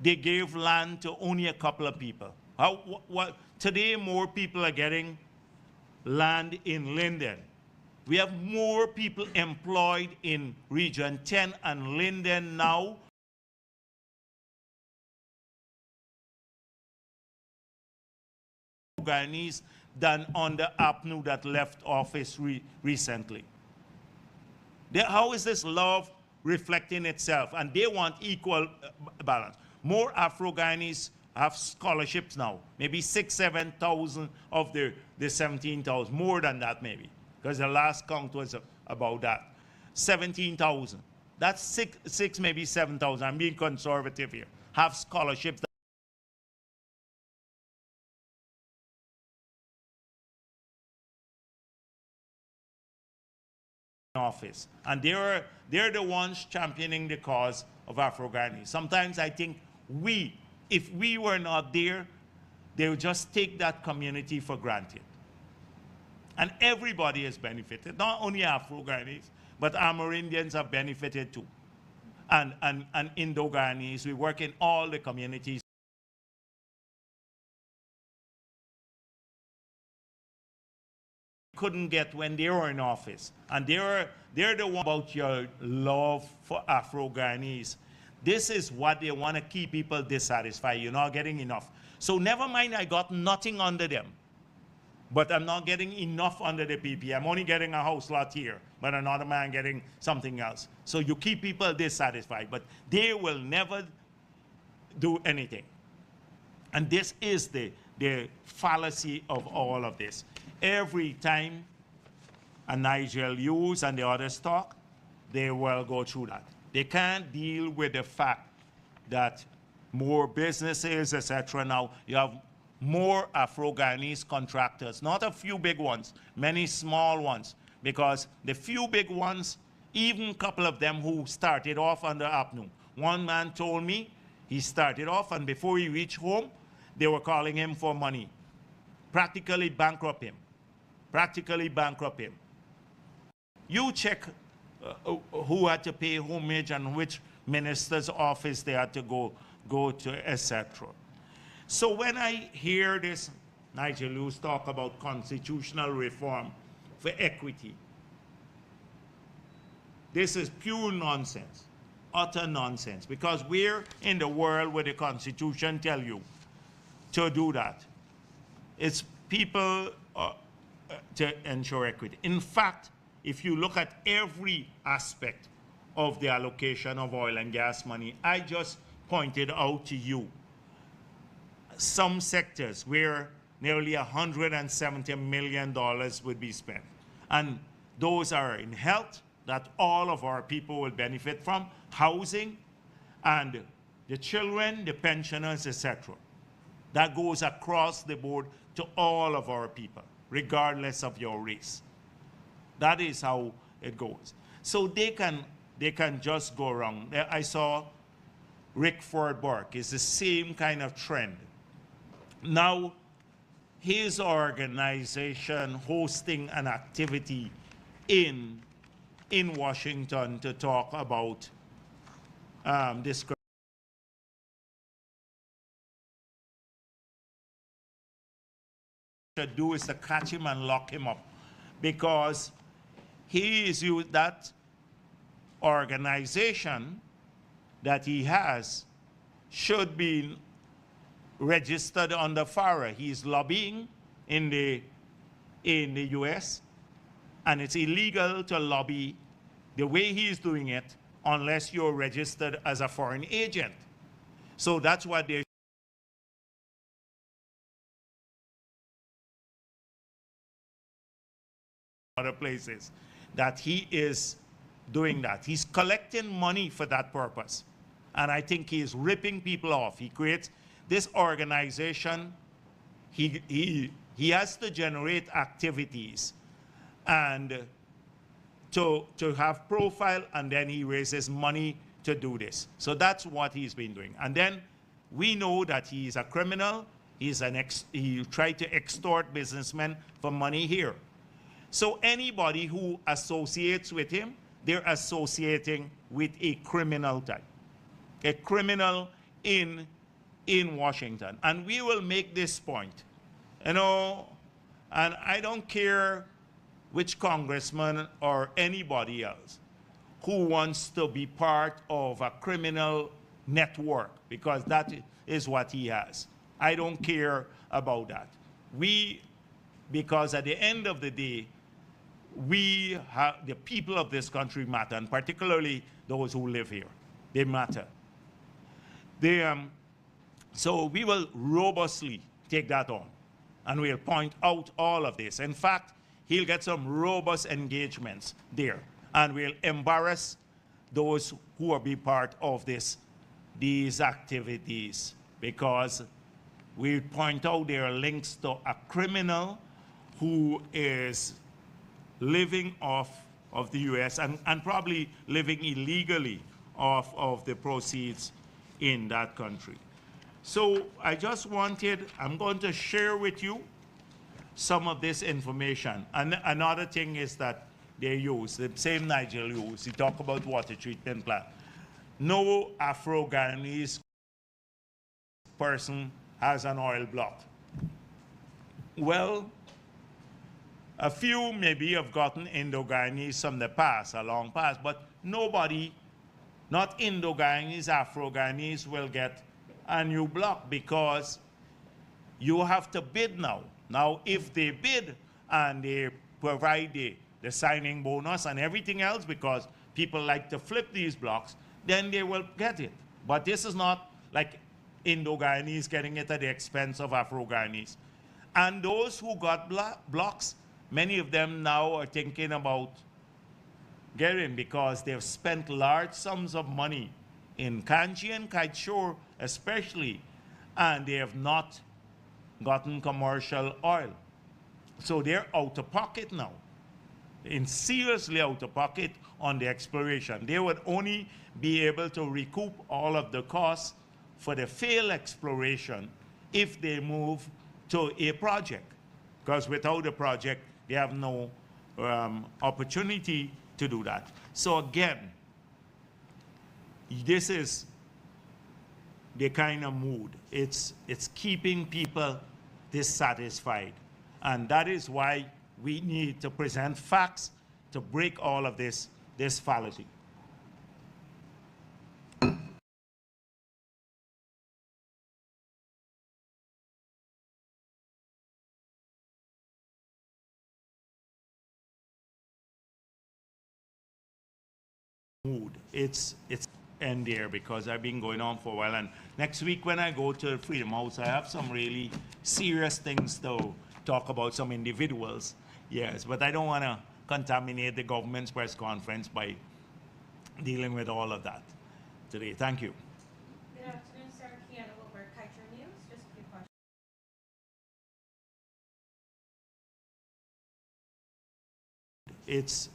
they gave land to only a couple of people. Today, more people are getting land in Linden. We have more people employed in Region 10 and Linden now Guyanese than under APNU that left office recently. How is this love reflecting itself? And they want equal balance. More Afro-Guyanese have scholarships now, maybe 6,000, 7,000 of the 17,000, more than that maybe, because the last count was about that. 17,000. That's six, maybe 7,000. I'm being conservative here. Have scholarships. Office, and they're the ones championing the cause of Afro-Guyanese. Sometimes I think if we were not there, they would just take that community for granted. And everybody has benefited, not only Afro-Guyanese, but Amerindians have benefited too. And Indo-Guyanese, we work in all the communities. Couldn't get when they were in office. And they're the one about your love for Afro-Guyanese. This is what they want to keep people dissatisfied. You're not getting enough. So never mind, I got nothing under them. But I'm not getting enough under the PP. I'm only getting a house lot here, but another man getting something else. So you keep people dissatisfied, but they will never do anything. And this is the fallacy of all of this. Every time a Nigel Hughes and the others talk, they will go through that. They can't deal with the fact that more businesses, etc. Now you have more Afro-Guyanese contractors, not a few big ones, many small ones, because the few big ones, even a couple of them who started off under APNU. One man told me he started off, and before he reached home, they were calling him for money. Practically bankrupt him. Practically bankrupt him. You check who had to pay homage and which minister's office they had to go to, etc. So when I hear this Nigel Lewis talk about constitutional reform for equity, this is pure nonsense, utter nonsense, because we're in the world where the Constitution tell you to do that. It's people to ensure equity. In fact, if you look at every aspect of the allocation of oil and gas money, I just pointed out to you some sectors where nearly $170 million would be spent. And those are in health, that all of our people will benefit from, housing, and the children, the pensioners, etc. That goes across the board to all of our people, regardless of your race. That is how it goes. So they can just go around. I saw Rick Ford Burke. It's the same kind of trend. Now, his organization hosting an activity in Washington to talk about this. To do is to catch him and lock him up, because he is that organization that he has should be registered under FARA. He's lobbying in the US, and it's illegal to lobby the way he's doing it unless you're registered as a foreign agent. So that's what they other places, that he is doing that. He's collecting money for that purpose. And I think he is ripping people off. He creates this organization. He has to generate activities and to have profile, and then he raises money to do this. So that's what he's been doing. And then we know that he's a criminal. He tried to extort businessmen for money here. So anybody who associates with him, they're associating with a criminal type, a criminal in Washington. And we will make this point, you know, and I don't care which congressman or anybody else who wants to be part of a criminal network, because that is what he has. I don't care about that. Because at the end of the day, the people of this country matter, and particularly those who live here. They matter. So we will robustly take that on, and we'll point out all of this. In fact, he'll get some robust engagements there, and we'll embarrass those who will be part of these activities, because we point out there are links to a criminal who is living off of the US and probably living illegally off of the proceeds in that country. So I just wanted, I'm going to share with you some of this information. And another thing is that they use, the same Nigel use, he talk about water treatment plant. No Afro-Guyanese person has an oil block. Well, a few maybe have gotten Indo-Guyanese from the past, a long past, but nobody, not Indo-Guyanese, Afro-Guyanese will get a new block, because you have to bid now. Now, if they bid and they provide the signing bonus and everything else, because people like to flip these blocks, then they will get it. But this is not like Indo-Guyanese getting it at the expense of Afro-Guyanese. And those who got blocks, many of them now are thinking about getting, because they've spent large sums of money in Kanji and Kaitshore especially, and they have not gotten commercial oil. So they're out of pocket now, seriously out of pocket on the exploration. They would only be able to recoup all of the costs for the failed exploration if they move to a project, because without a project, they have no opportunity to do that. So again, this is the kind of mood. It's keeping people dissatisfied. And that is why we need to present facts to break all of this fallacy. Mood. It's end there because I've been going on for a while, and next week when I go to Freedom House, I have some really serious things to talk about, some individuals. Yes, but I don't want to contaminate the government's press conference by dealing with all of that today. Thank you. Good afternoon, sir. Kiana Wilbur, Kaiser News. Just a few questions.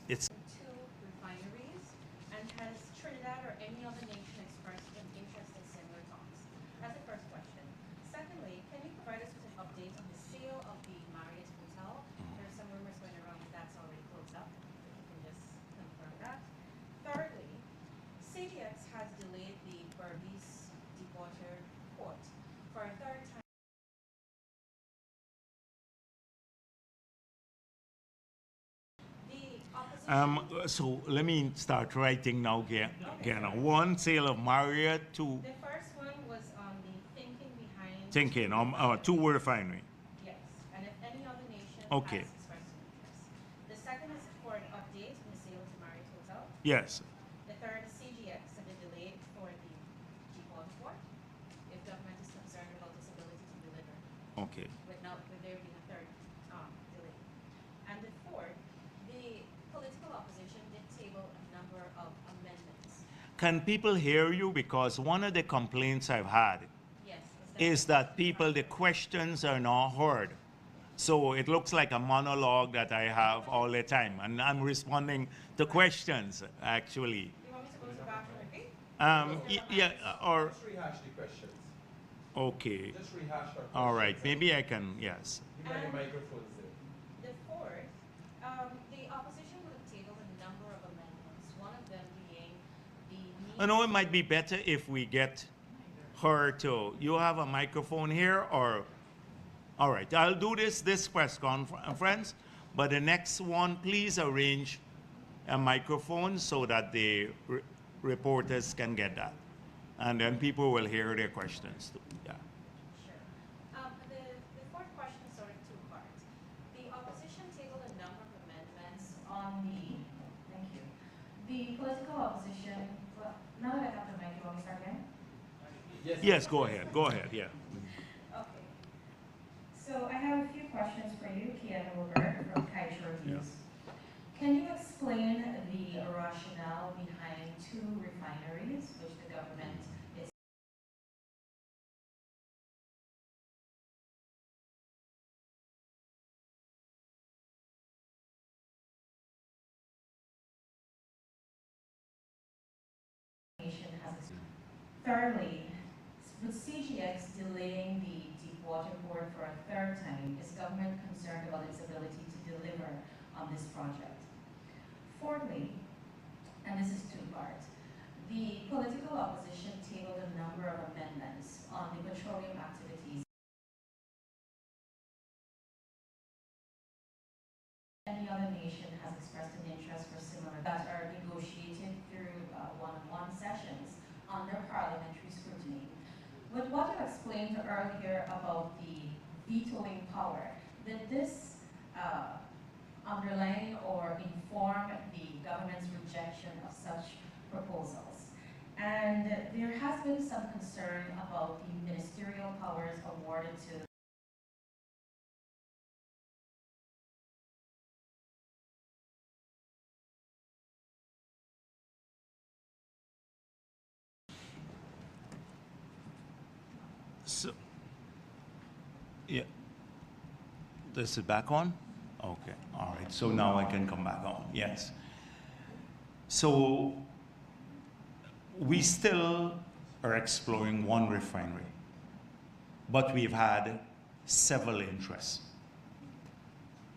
It's Two refineries, and has Trinidad or any other nation expressed an interest in similar talks? That's the first question. Secondly, can you provide us with an update on the sale of the Marriott Hotel? There's some rumors going around that that's already closed up. If you can just confirm that. Thirdly, CGX has delayed the Berbice Deepwater Port for a third time. so let me start writing now, Gana. One, sale of Marriott, two. The first one was on the thinking behind. Thinking, two refinery. Yes, and if any other nation Okay. has expressed an interest. The second is for an update on the sale to Marriott Hotel. Yes. The third is CGX and the delay for the Deepwater Port. If government is concerned about its ability to deliver, Okay. with there being a third delay. And the fourth, the political opposition did table a number of amendments. Can people hear you? Because one of the complaints I've had Yes, is that people, the questions are not heard. So it looks like a monologue that I have all the time, and I'm responding to questions, actually. You want me to go to the bathroom and repeat? Yeah, or, Just rehash the questions. okay. Just rehash our questions. All right, maybe I can, yes. You got your microphones there. The fourth, the opposition would have tabled a number of amendments, one of them being the need. I know it might be better if we get her to, you have a microphone here, or, all right, I'll do this press conference, but the next one, please arrange a microphone so that the reporters can get that. And then people will hear their questions too, yeah. Sure. The fourth question is sort of two parts. The opposition tabled a number of amendments on thank you. The political opposition, well, now that I have the mic, you want me to start again? Yes, go ahead, yeah. Okay. So I have a few questions for you, Kiana Wilbur from Kaiser News. Can you explain the rationale behind two refineries, which the government is nation has? Thirdly, with CGX delaying the Deepwater Port for a third time, is government concerned about its ability to deliver on this project? Fourthly, and this is two parts, the political opposition tabled a number of amendments on the petroleum activities. Any other nation has expressed an interest for similar that are negotiated through one-on-one sessions under parliamentary scrutiny. With what you explained earlier about the vetoing power, did this underline or inform the government's rejection of such proposals? And there has been some concern about the ministerial powers awarded to So, yeah. This is back on? Okay, all right, so now I can come back on, yes. So, we still are exploring one refinery, but we've had several interests.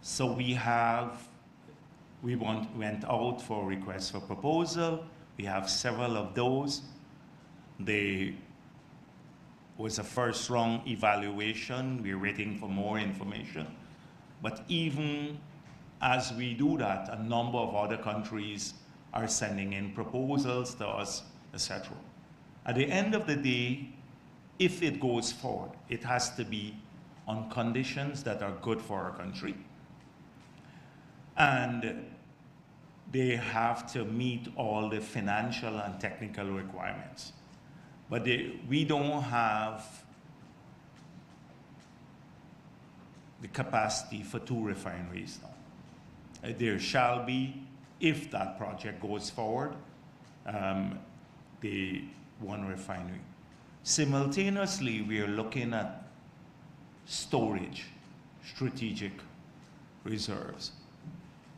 So we have we went out for requests for proposal. We have several of those. There was a first round evaluation. We're waiting for more information. But even as we do that, a number of other countries are sending in proposals to us, etc. At the end of the day, if it goes forward, it has to be on conditions that are good for our country. And they have to meet all the financial and technical requirements. But we don't have the capacity for 2 refineries now. There shall be, if that project goes forward, the 1 refinery. Simultaneously, we are looking at storage, strategic reserves.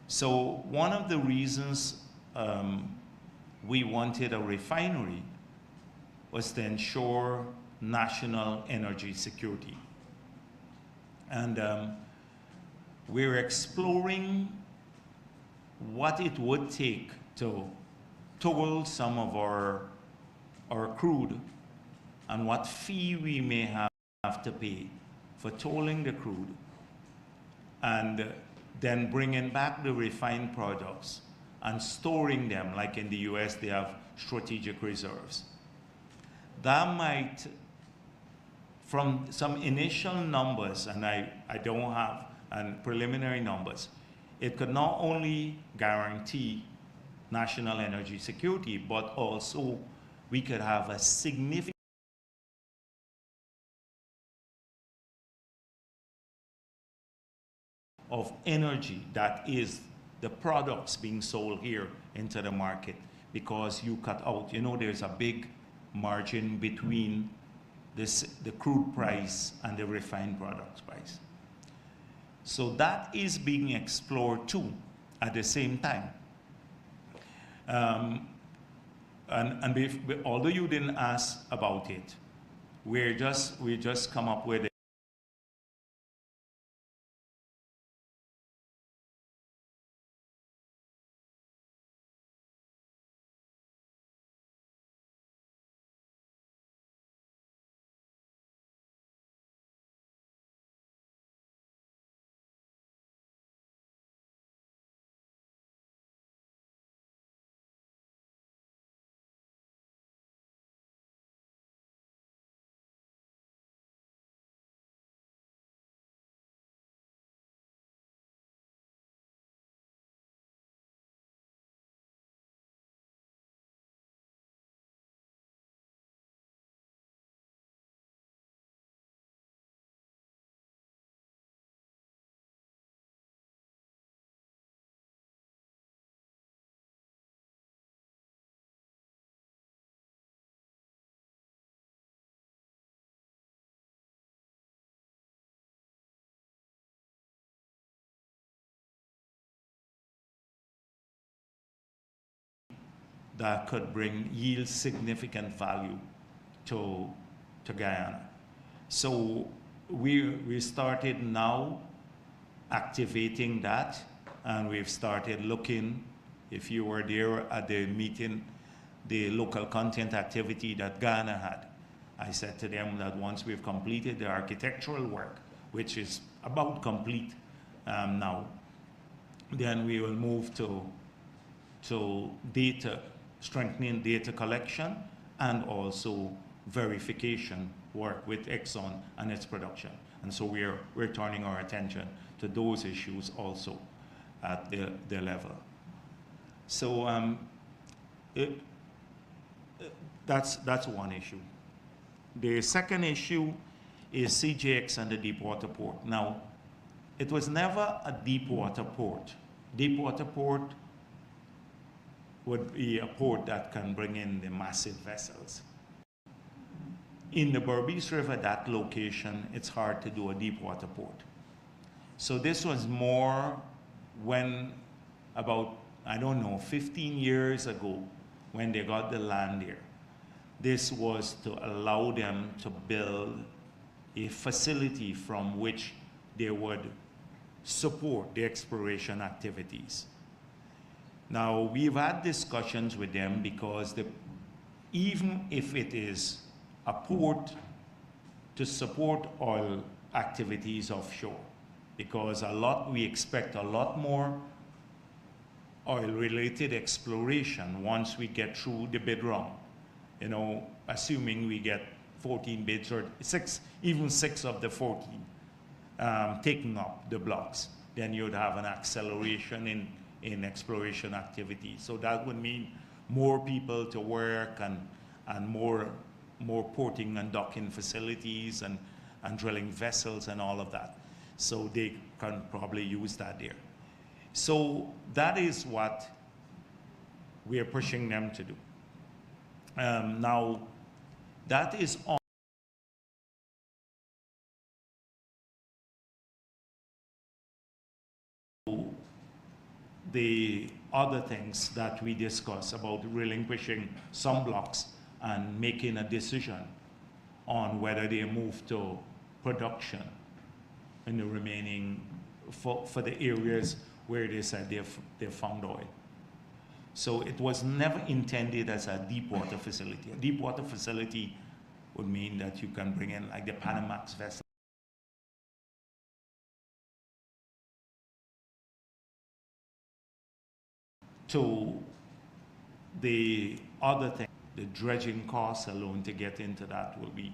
So one of the reasons we wanted a refinery was to ensure national energy security. And we're exploring what it would take to toll some of our crude and what fee we may have to pay for tolling the crude, and then bringing back the refined products and storing them, like in the US they have strategic reserves. That might, from some initial numbers, and I don't have preliminary numbers, it could not only guarantee national energy security, but also we could have a significant of energy that is the products being sold here into the market, because you cut out, there's a big margin between the crude price and the refined products price. So that is being explored too at the same time. Although you didn't ask about it, we just come up with that could yield significant value to Guyana. So we started now activating that, and we've started looking. If you were there at the meeting, the local content activity that Ghana had, I said to them that once we've completed the architectural work, which is about complete now, then we will move to strengthening data collection and also verification work with Exxon and its production. And so we're turning our attention to those issues also at the level. So that's one issue. The second issue is CJX and the deepwater port. Now, it was never a deepwater port. Deepwater port would be a port that can bring in the massive vessels. In the Berbice River, that location, it's hard to do a deepwater port. So this was more when about, 15 years ago, when they got the land there. This was to allow them to build a facility from which they would support the exploration activities. Now, we've had discussions with them because even if it is a port to support oil activities offshore, because we expect a lot more oil-related exploration once we get through the bid round. You know, assuming we get 14 bids or even six of the 14 taking up the blocks, then you'd have an acceleration in exploration activity. So that would mean more people to work and more porting and docking facilities and drilling vessels and all of that. So they can probably use that there. So that is what we are pushing them to do. Now, that is on the other things that we discuss about relinquishing some blocks and making a decision on whether they move to production in the remaining, for the areas where they said they've found oil. So it was never intended as a deep water facility. A deep water facility would mean that you can bring in like the Panamax vessel. To the other thing, the dredging costs alone to get into that will be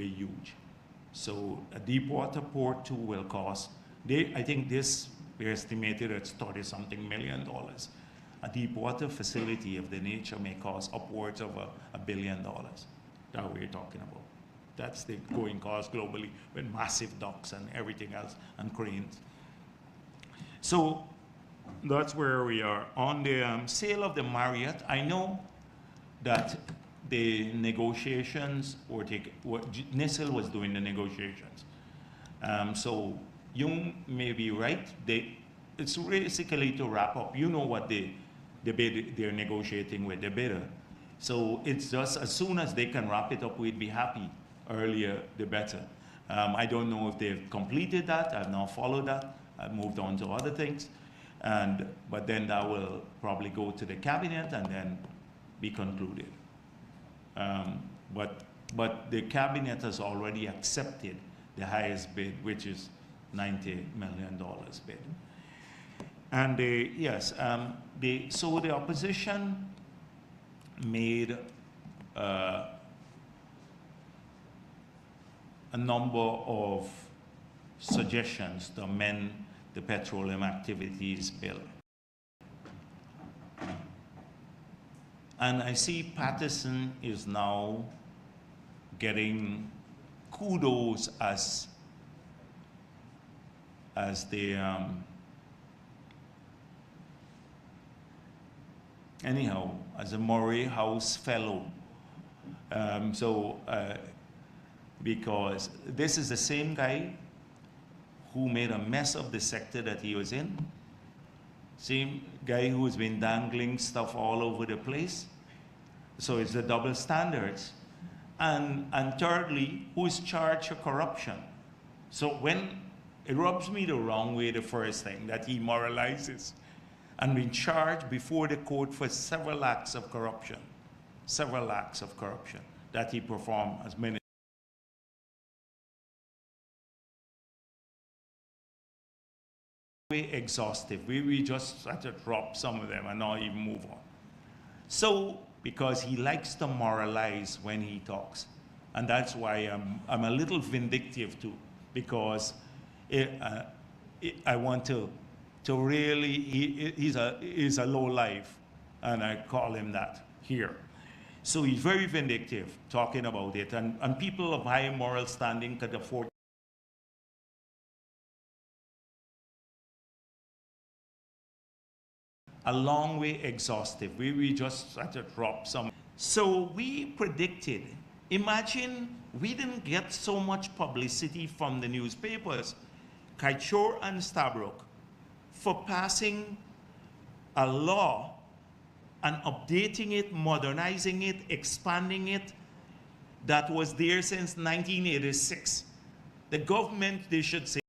huge. So a deep water port too will cost, I think this, we estimated it's $30-something million. A deep water facility of the nature may cost upwards of $1 billion that we're talking about. That's the going cost globally with massive docks and everything else and cranes. So that's where we are. On the sale of the Marriott, I know that the negotiations NISIL was doing the negotiations. So you may be right. It's basically to wrap up. You know what the bid they're negotiating with the bidder. So it's just as soon as they can wrap it up, we'd be happy. Earlier, the better. I don't know if they've completed that. I've not followed that. I've moved on to other things. But then that will probably go to the cabinet and then be concluded. But the cabinet has already accepted the highest bid, which is $90 million bid. And yes, so the opposition made a number of suggestions to amend the Petroleum Activities Bill. And I see Patterson is now getting kudos as the anyhow, as a Murray House Fellow. Because this is the same guy who made a mess of the sector that he was in. Same guy who's been dangling stuff all over the place. So it's the double standards. And thirdly, who is charged of corruption? So when it rubs me the wrong way, the first thing, that he moralizes and been charged before the court for several acts of corruption that he performed as minister. Exhaustive. We just had to drop some of them and not even move on. So, because he likes to moralize when he talks. And that's why I'm a little vindictive too, because I want to really, he's a low life, and I call him that here. So he's very vindictive talking about it, and people of high moral standing could afford a long way exhaustive. We just had to drop some. So we predicted, imagine we didn't get so much publicity from the newspapers, Kaichor and Stabroek, for passing a law and updating it, modernizing it, expanding it, that was there since 1986. The government, they should say,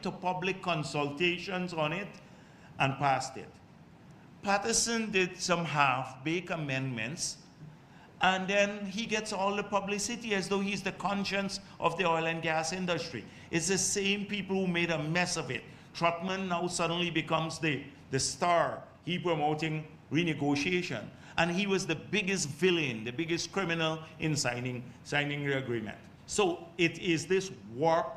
to public consultations on it and passed it. Patterson did some half-baked amendments, and then he gets all the publicity as though he's the conscience of the oil and gas industry. It's the same people who made a mess of it. Trotman now suddenly becomes the star. He promoting renegotiation. And he was the biggest villain, the biggest criminal in signing the agreement. So it is this warp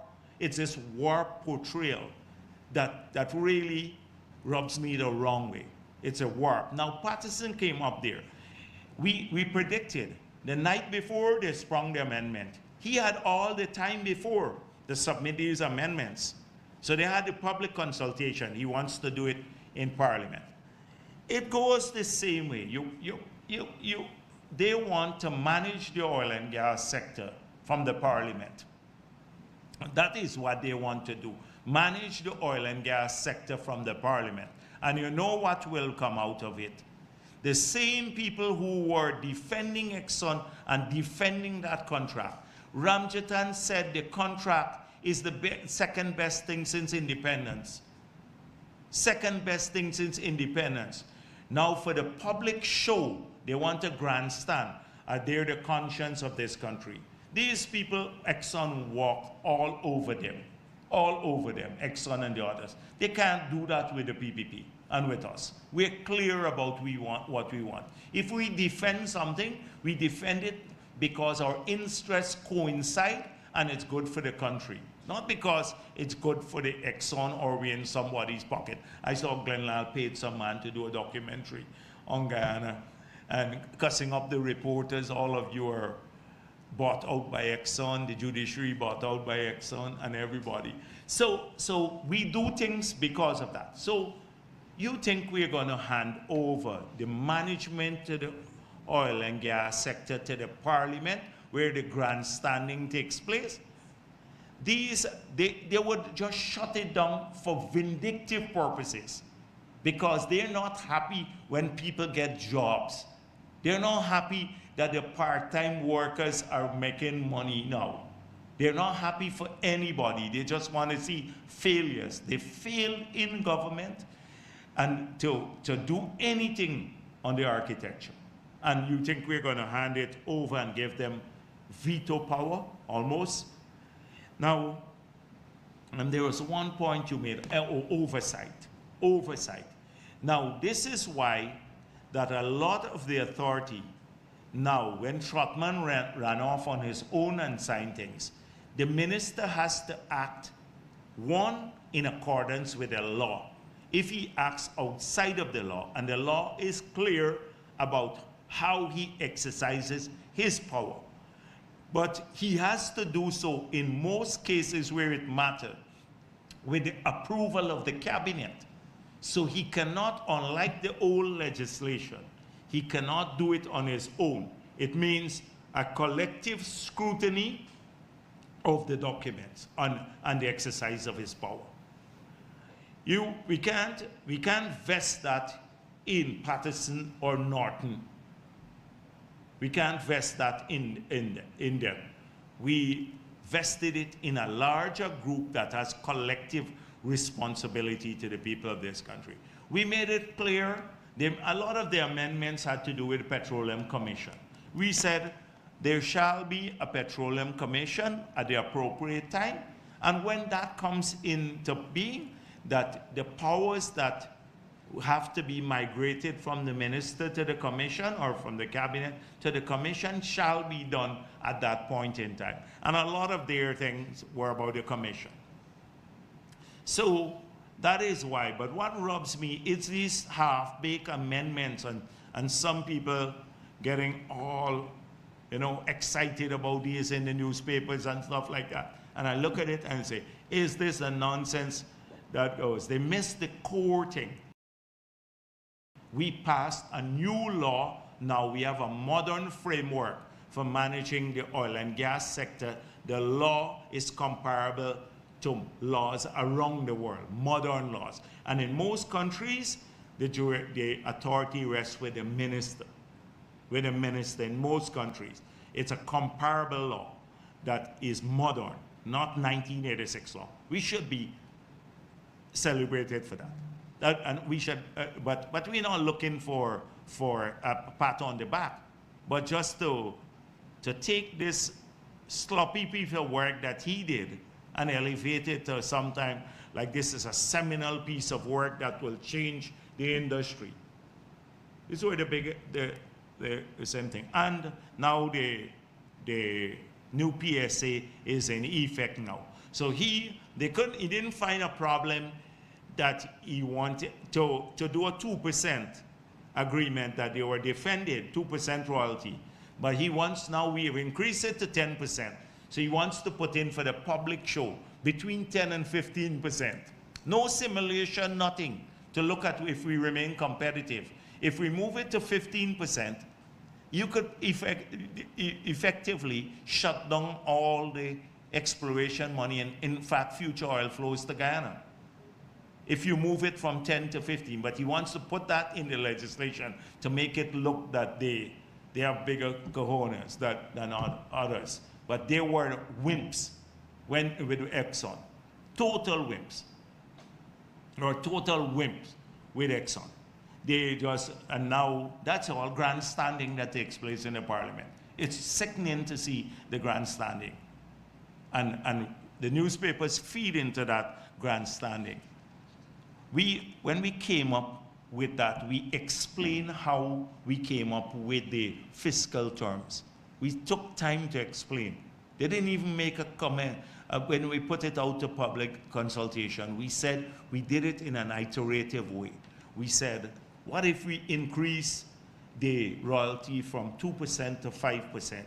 portrayal that really rubs me the wrong way. It's a warp. Now Patterson came up there. We predicted the night before they sprung the amendment. He had all the time before to submit these amendments. So they had the public consultation. He wants to do it in Parliament. It goes the same way. They want to manage the oil and gas sector from the Parliament. That is what they want to do. Manage the oil and gas sector from the Parliament. And you know what will come out of it? The same people who were defending Exxon and defending that contract. Ramjatan said the contract is the second best thing since independence. Second best thing since independence. Now for the public show, they want a grandstand. They're the conscience of this country. These people, Exxon walk all over them. All over them, Exxon and the others. They can't do that with the PPP and with us. We're clear about what we want. If we defend something, we defend it because our interests coincide and it's good for the country. Not because it's good for the Exxon or we're in somebody's pocket. I saw Glenn Lal paid some man to do a documentary on Guyana and cussing up the reporters. All of you are bought out by Exxon, the judiciary bought out by Exxon, and everybody. So we do things because of that. So you think we're going to hand over the management to the oil and gas sector to the Parliament, where the grandstanding takes place? They would just shut it down for vindictive purposes, because they're not happy when people get jobs. They're not happy that the part-time workers are making money now. They're not happy for anybody. They just want to see failures. They failed in government and to do anything on the architecture. And you think we're going to hand it over and give them veto power, almost? Now, and there was one point you made, oversight. Oversight. Now, this is why that a lot of the authority now, when Trotman ran off on his own and signed things, the minister has to act, one, in accordance with the law. If he acts outside of the law, and the law is clear about how he exercises his power, but he has to do so in most cases where it matters, with the approval of the cabinet. So he cannot, unlike the old legislation, he cannot do it on his own. It means a collective scrutiny of the documents and the exercise of his power. We can't vest that in Patterson or Norton. We can't vest that in them. We vested it in a larger group that has collective responsibility to the people of this country. We made it clear. A lot of the amendments had to do with the Petroleum Commission. We said there shall be a Petroleum Commission at the appropriate time, and when that comes into being, that the powers that have to be migrated from the minister to the commission or from the cabinet to the commission shall be done at that point in time. And a lot of their things were about the commission. So that is why. But what rubs me is these half-baked amendments and some people getting all, excited about these in the newspapers and stuff like that. And I look at it and say, is this a nonsense that goes? They missed the core thing. We passed a new law. Now we have a modern framework for managing the oil and gas sector. The law is comparable to laws around the world, modern laws. And in most countries, the authority rests with the minister. With the minister in most countries. It's a comparable law that is modern, not 1986 law. We should be celebrated for that. And we should, but we're not looking for a pat on the back, but just to take this sloppy piece of work that he did and elevate it to sometime like this is a seminal piece of work that will change the industry. This was the same thing. And now the new PSA is in effect now. So he didn't find a problem that he wanted to do a 2% agreement that they were defended, 2% royalty. But he wants now, we have increased it to 10%. So he wants to put in for the public show between 10 and 15%. No simulation, nothing, to look at if we remain competitive. If we move it to 15%, you could effectively shut down all the exploration money and, in fact, future oil flows to Guyana. If you move it from 10 to 15, but he wants to put that in the legislation to make it look that they have bigger cojones than others. But they were wimps with Exxon. Total wimps. Or total wimps with Exxon. They just, and now that's all grandstanding that takes place in the parliament. It's sickening to see the grandstanding. And the newspapers feed into that grandstanding. When we came up with that, we explained how we came up with the fiscal terms. We took time to explain. They didn't even make a comment. When we put it out to public consultation, we said we did it in an iterative way. We said, what if we increase the royalty from 2% to 5%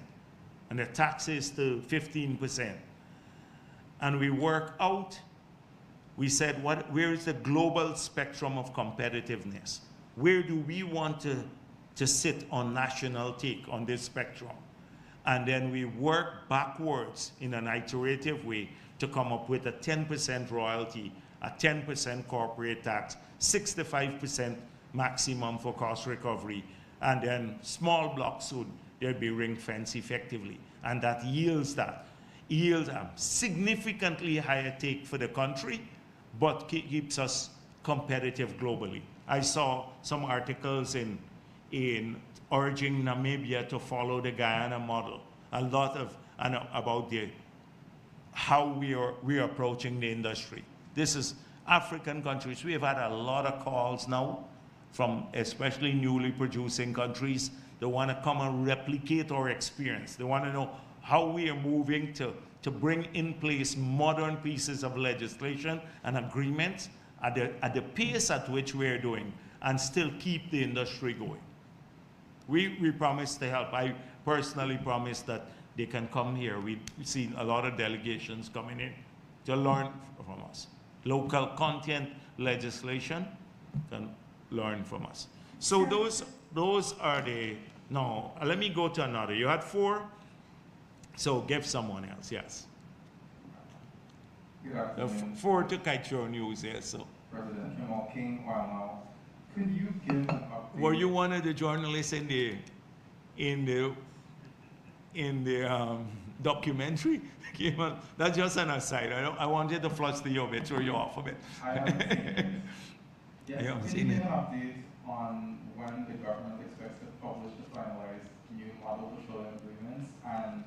and the taxes to 15%? And we work out, we said, where is the global spectrum of competitiveness? Where do we want to sit on national take on this spectrum? And then we work backwards in an iterative way to come up with a 10% royalty, a 10% corporate tax, 65% maximum for cost recovery, and then small blocks, so they'll be ring fence effectively. And that yields a significantly higher take for the country, but keeps us competitive globally. I saw some articles in urging Namibia to follow the Guyana model. A lot of, about how we are approaching the industry. This is African countries. We have had a lot of calls now from especially newly producing countries. They want to come and replicate our experience. They want to know how we are moving to bring in place modern pieces of legislation and agreements at the pace at which we are doing and still keep the industry going. We promise to help. I personally promise that they can come here. We've seen a lot of delegations coming in to learn from us. Local content legislation can learn from us. So those are the, no, let me go to another. You had 4, so give someone else, yes. Good afternoon. 4 to Kaitro News, yes. So. President Jamal King, now, could you give an update? Were you one of the journalists in the documentary? That's just an aside. I wanted to flush the obit, throw you off a bit. I haven't seen it. Yes, You haven't can seen you it? give an update on when the government expects to publish the finalized new model petroleum agreements? And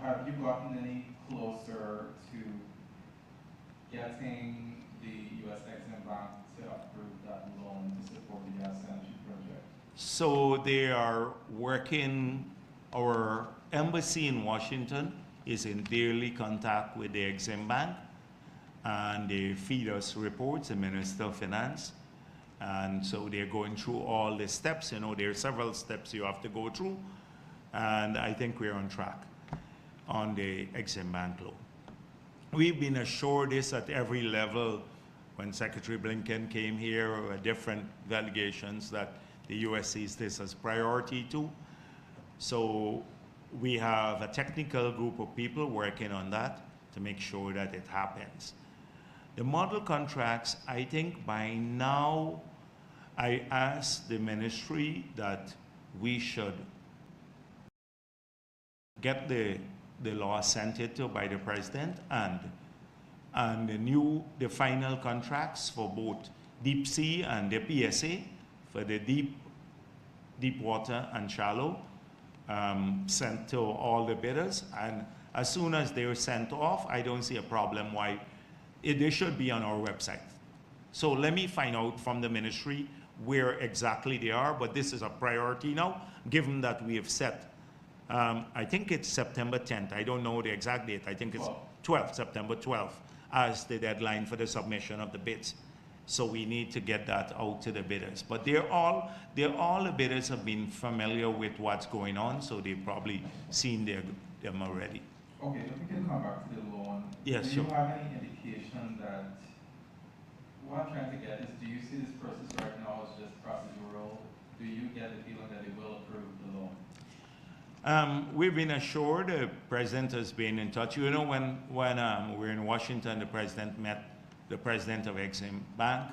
have you gotten any closer to getting the U.S. Exim Bank to approve that loan to support the gas energy project? So they are working, our embassy in Washington is in daily contact with the Exim Bank, and they feed us reports, the Minister of Finance. And so they're going through all the steps. You know, there are several steps you have to go through. And I think we're on track on the Exim Bank loan. We've been assured this at every level when Secretary Blinken came here, or different delegations, that the U.S. sees this as priority too. So we have a technical group of people working on that to make sure that it happens. The model contracts, I think by now, I asked the ministry that we should get the law sent it to by the president, and And the final contracts for both deep sea and the PSA for the deep water and shallow sent to all the bidders. And as soon as they were sent off, I don't see a problem why they should be on our website. So let me find out from the ministry where exactly they are, but this is a priority now, given that we have set, I think it's September 10th. I don't know the exact date. I think it's 12th, September 12th, as the deadline for the submission of the bids. So we need to get that out to the bidders. But all the bidders have been familiar with what's going on, so they've probably seen them already. Okay, if we can come back to the loan. Yes, do sure. you have any indication that, what I'm trying to get is, do you see this process right now as just procedural? Do you get the feeling that they will approve the loan? We've been assured, the president has been in touch. You know, when we're in Washington, the president met the president of Exim Bank,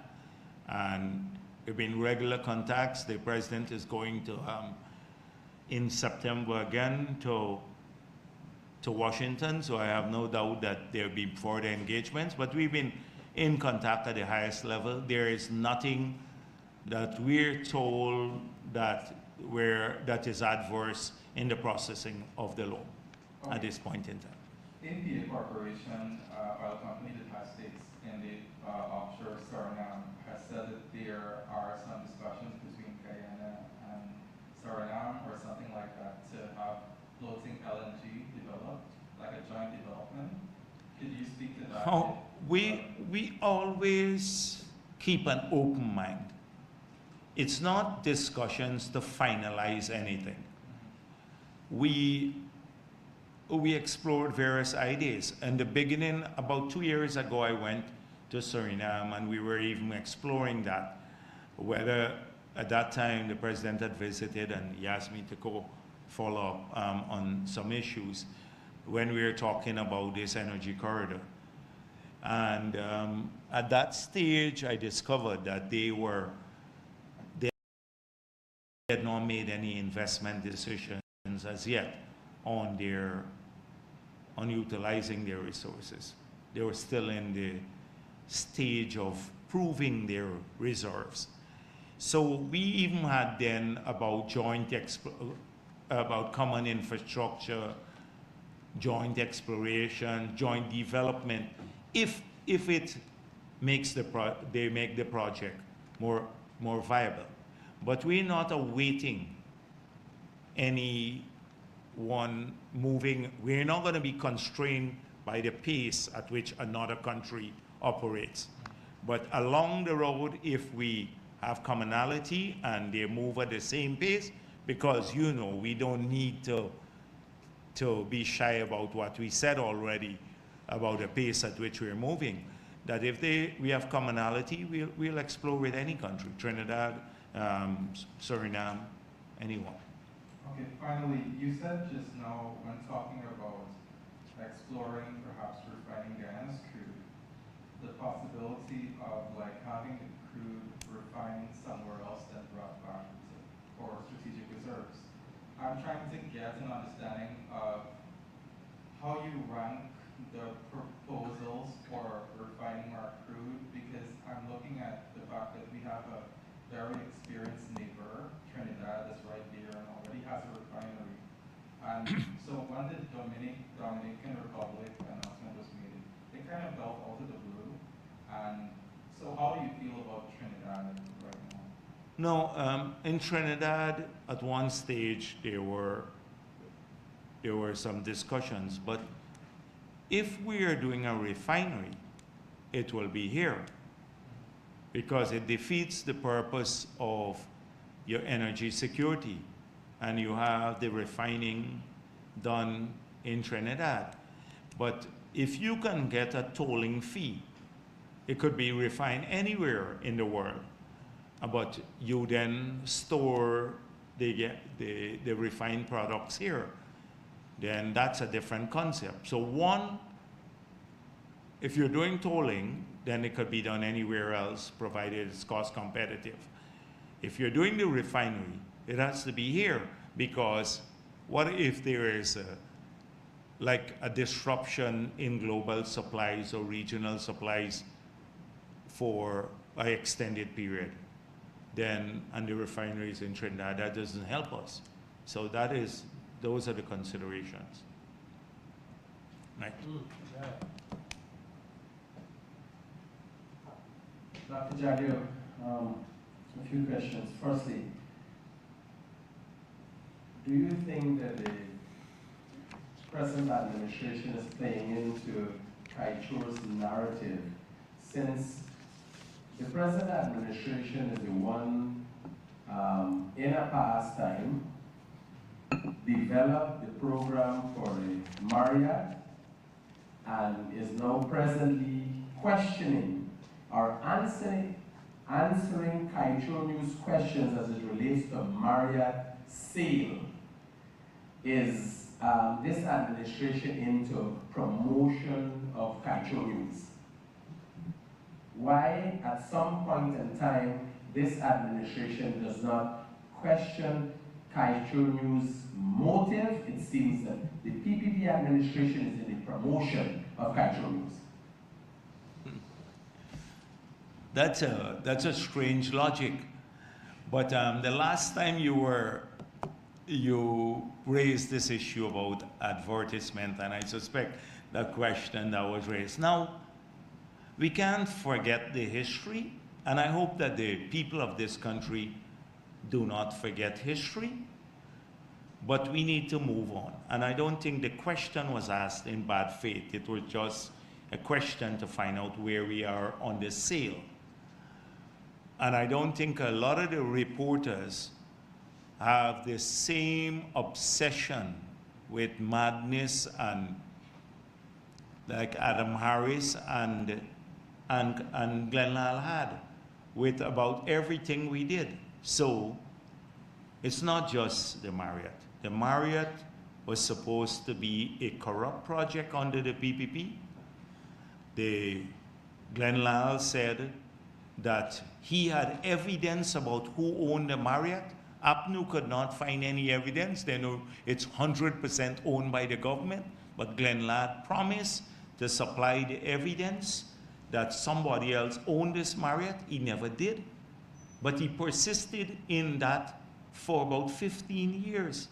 and we've been regular contacts. The president is going to, in September again, to Washington, so I have no doubt that there'll be further engagements, but we've been in contact at the highest level. There is nothing that we're told that is adverse in the processing of the loan at this point in time. APA Corporation, oil company that has stakes in the offshore Suriname, has said that there are some discussions between Guyana and Suriname or something like that to have floating LNG developed, like a joint development. Could you speak to that? Oh, we always keep an open mind. It's not discussions to finalize anything. We explored various ideas. In the beginning, about 2 years ago, I went to Suriname, and we were even exploring that, whether at that time the president had visited and he asked me to go follow up on some issues when we were talking about this energy corridor. And at that stage, I discovered that they had not made any investment decisions as yet on utilizing their resources. They were still in the stage of proving their reserves. So we even had then about about common infrastructure, joint exploration, joint development, if it makes they make the project more viable. But we're not awaiting anyone moving. We're not going to be constrained by the pace at which another country operates. But along the road, if we have commonality and they move at the same pace, because we don't need to be shy about what we said already about the pace at which we're moving, that if we have commonality, we'll explore with any country, Trinidad, Suriname, anyone. Okay, finally, you said just now when talking about exploring perhaps refining Guyana's crude, the possibility of having the crude refined somewhere else than brought back for strategic reserves. I'm trying to get an understanding of how you rank the proposals for refining our crude, because I'm looking at the fact that we have a very experienced neighbor, Trinidad, that's right there and already has a refinery. And so when the Dominican Republic announcement was made, it kind of felt out of the blue. And so how do you feel about Trinidad right now? No, in Trinidad, at one stage, there were some discussions, but if we are doing a refinery, it will be here, because it defeats the purpose of your energy security, and you have the refining done in Trinidad. But if you can get a tolling fee, it could be refined anywhere in the world, but you then store the refined products here, then that's a different concept. So one, if you're doing tolling, then it could be done anywhere else, provided it's cost competitive. If you're doing the refinery, it has to be here, because what if there is like a disruption in global supplies or regional supplies for an extended period, then, and the refineries in Trinidad, that doesn't help us. So those are the considerations. Right. Yeah. Dr. Jagdeo, a few questions. Firstly, do you think that the present administration is playing into Kaicho's narrative, since the present administration is the one in a past time developed the program for the Marriott and is now presently questioning or answering Kaicho News questions as it relates to Marriott sale? Is this administration into promotion of Kaicho News? Why, at some point in time, this administration does not question Kaicho News' motive? It seems that the PPP administration is in the promotion of Kaicho News. That's a strange logic. But the last time you raised this issue about advertisement, and I suspect the question that was raised. Now, we can't forget the history, and I hope that the people of this country do not forget history, but we need to move on. And I don't think the question was asked in bad faith. It was just a question to find out where we are on the sale. And I don't think a lot of the reporters have the same obsession with madness and like Adam Harris and Glenn Lal had with about everything we did. So it's not just the Marriott. The Marriott was supposed to be a corrupt project under the PPP. Glenn Lal said that he had evidence about who owned the Marriott. APNU could not find any evidence. They know it's 100% owned by the government, but Glenn Ladd promised to supply the evidence that somebody else owned this Marriott. He never did, but he persisted in that for about 15 years.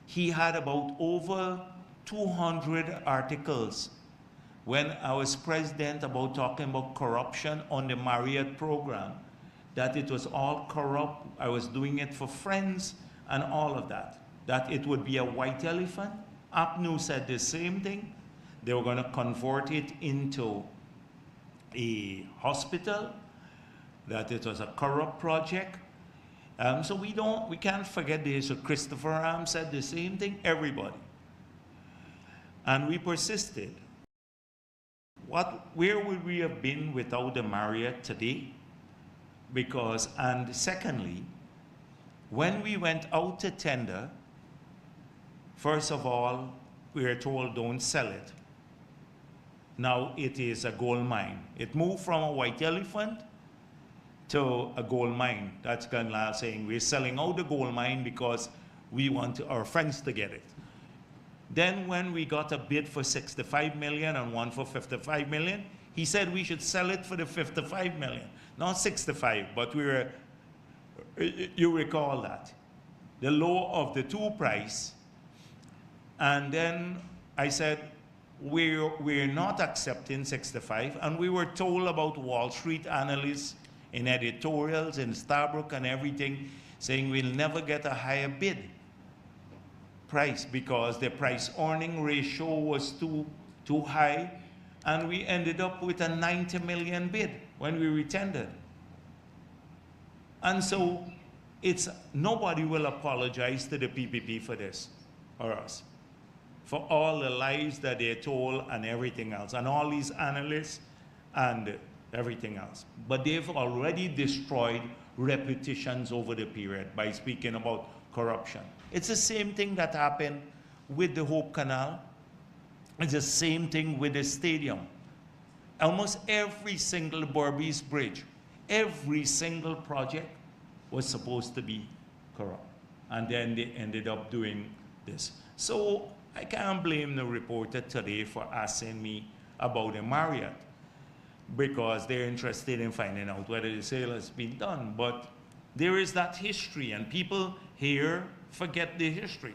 He had about over 200 articles when I was president about talking about corruption on the Marriott program, that it was all corrupt. I was doing it for friends and all of that. That it would be a white elephant. APNU said the same thing. They were going to convert it into a hospital, that it was a corrupt project. So we can't forget this. So Christopher Ram said the same thing, everybody. And we persisted. Where would we have been without the Marriott today? Because, and secondly, when we went out to tender, first of all, we were told don't sell it. Now it is a gold mine. It moved from a white elephant to a gold mine. That's Glenn Lal saying we're selling out the gold mine because we want our friends to get it. Then when we got a bid for 65 million and one for 55 million, he said we should sell it for the 55 million, not 65, but you recall that. The low of the two price. And then I said, we're not accepting 65, and we were told about Wall Street analysts in editorials in Starbrook and everything saying we'll never get a higher bid price because the price earning ratio was too high, and we ended up with a 90 million bid when we retendered. And so nobody will apologize to the PPP for this, or us, for all the lies that they told and everything else, and all these analysts and everything else. But they've already destroyed reputations over the period by speaking about corruption. It's the same thing that happened with the Hope Canal. It's the same thing with the stadium. Almost every single Berbice Bridge, every single project was supposed to be corrupt. And then they ended up doing this. So I can't blame the reporter today for asking me about the Marriott, because they're interested in finding out whether the sale has been done. But there is that history, and people here forget the history.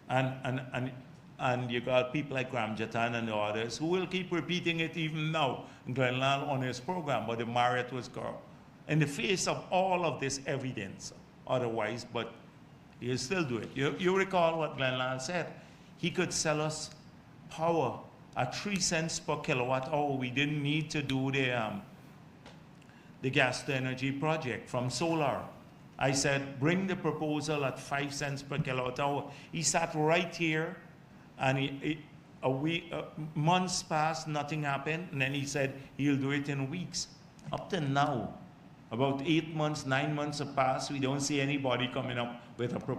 And you got people like Ramjatan and the others who will keep repeating it even now. Glenlal on his program, but the Marriott was corrupt. In the face of all of this evidence, otherwise, but he'll still do it. You recall what Glenlal said? He could sell us power at 3 cents per kilowatt hour. We didn't need to do the gas to energy project from solar. I said, bring the proposal at 5 cents per kilowatt hour. He sat right here, and months passed, nothing happened, and then he said he'll do it in weeks. Up to now, about 8 months, 9 months have passed, we don't see anybody coming up with a proposal.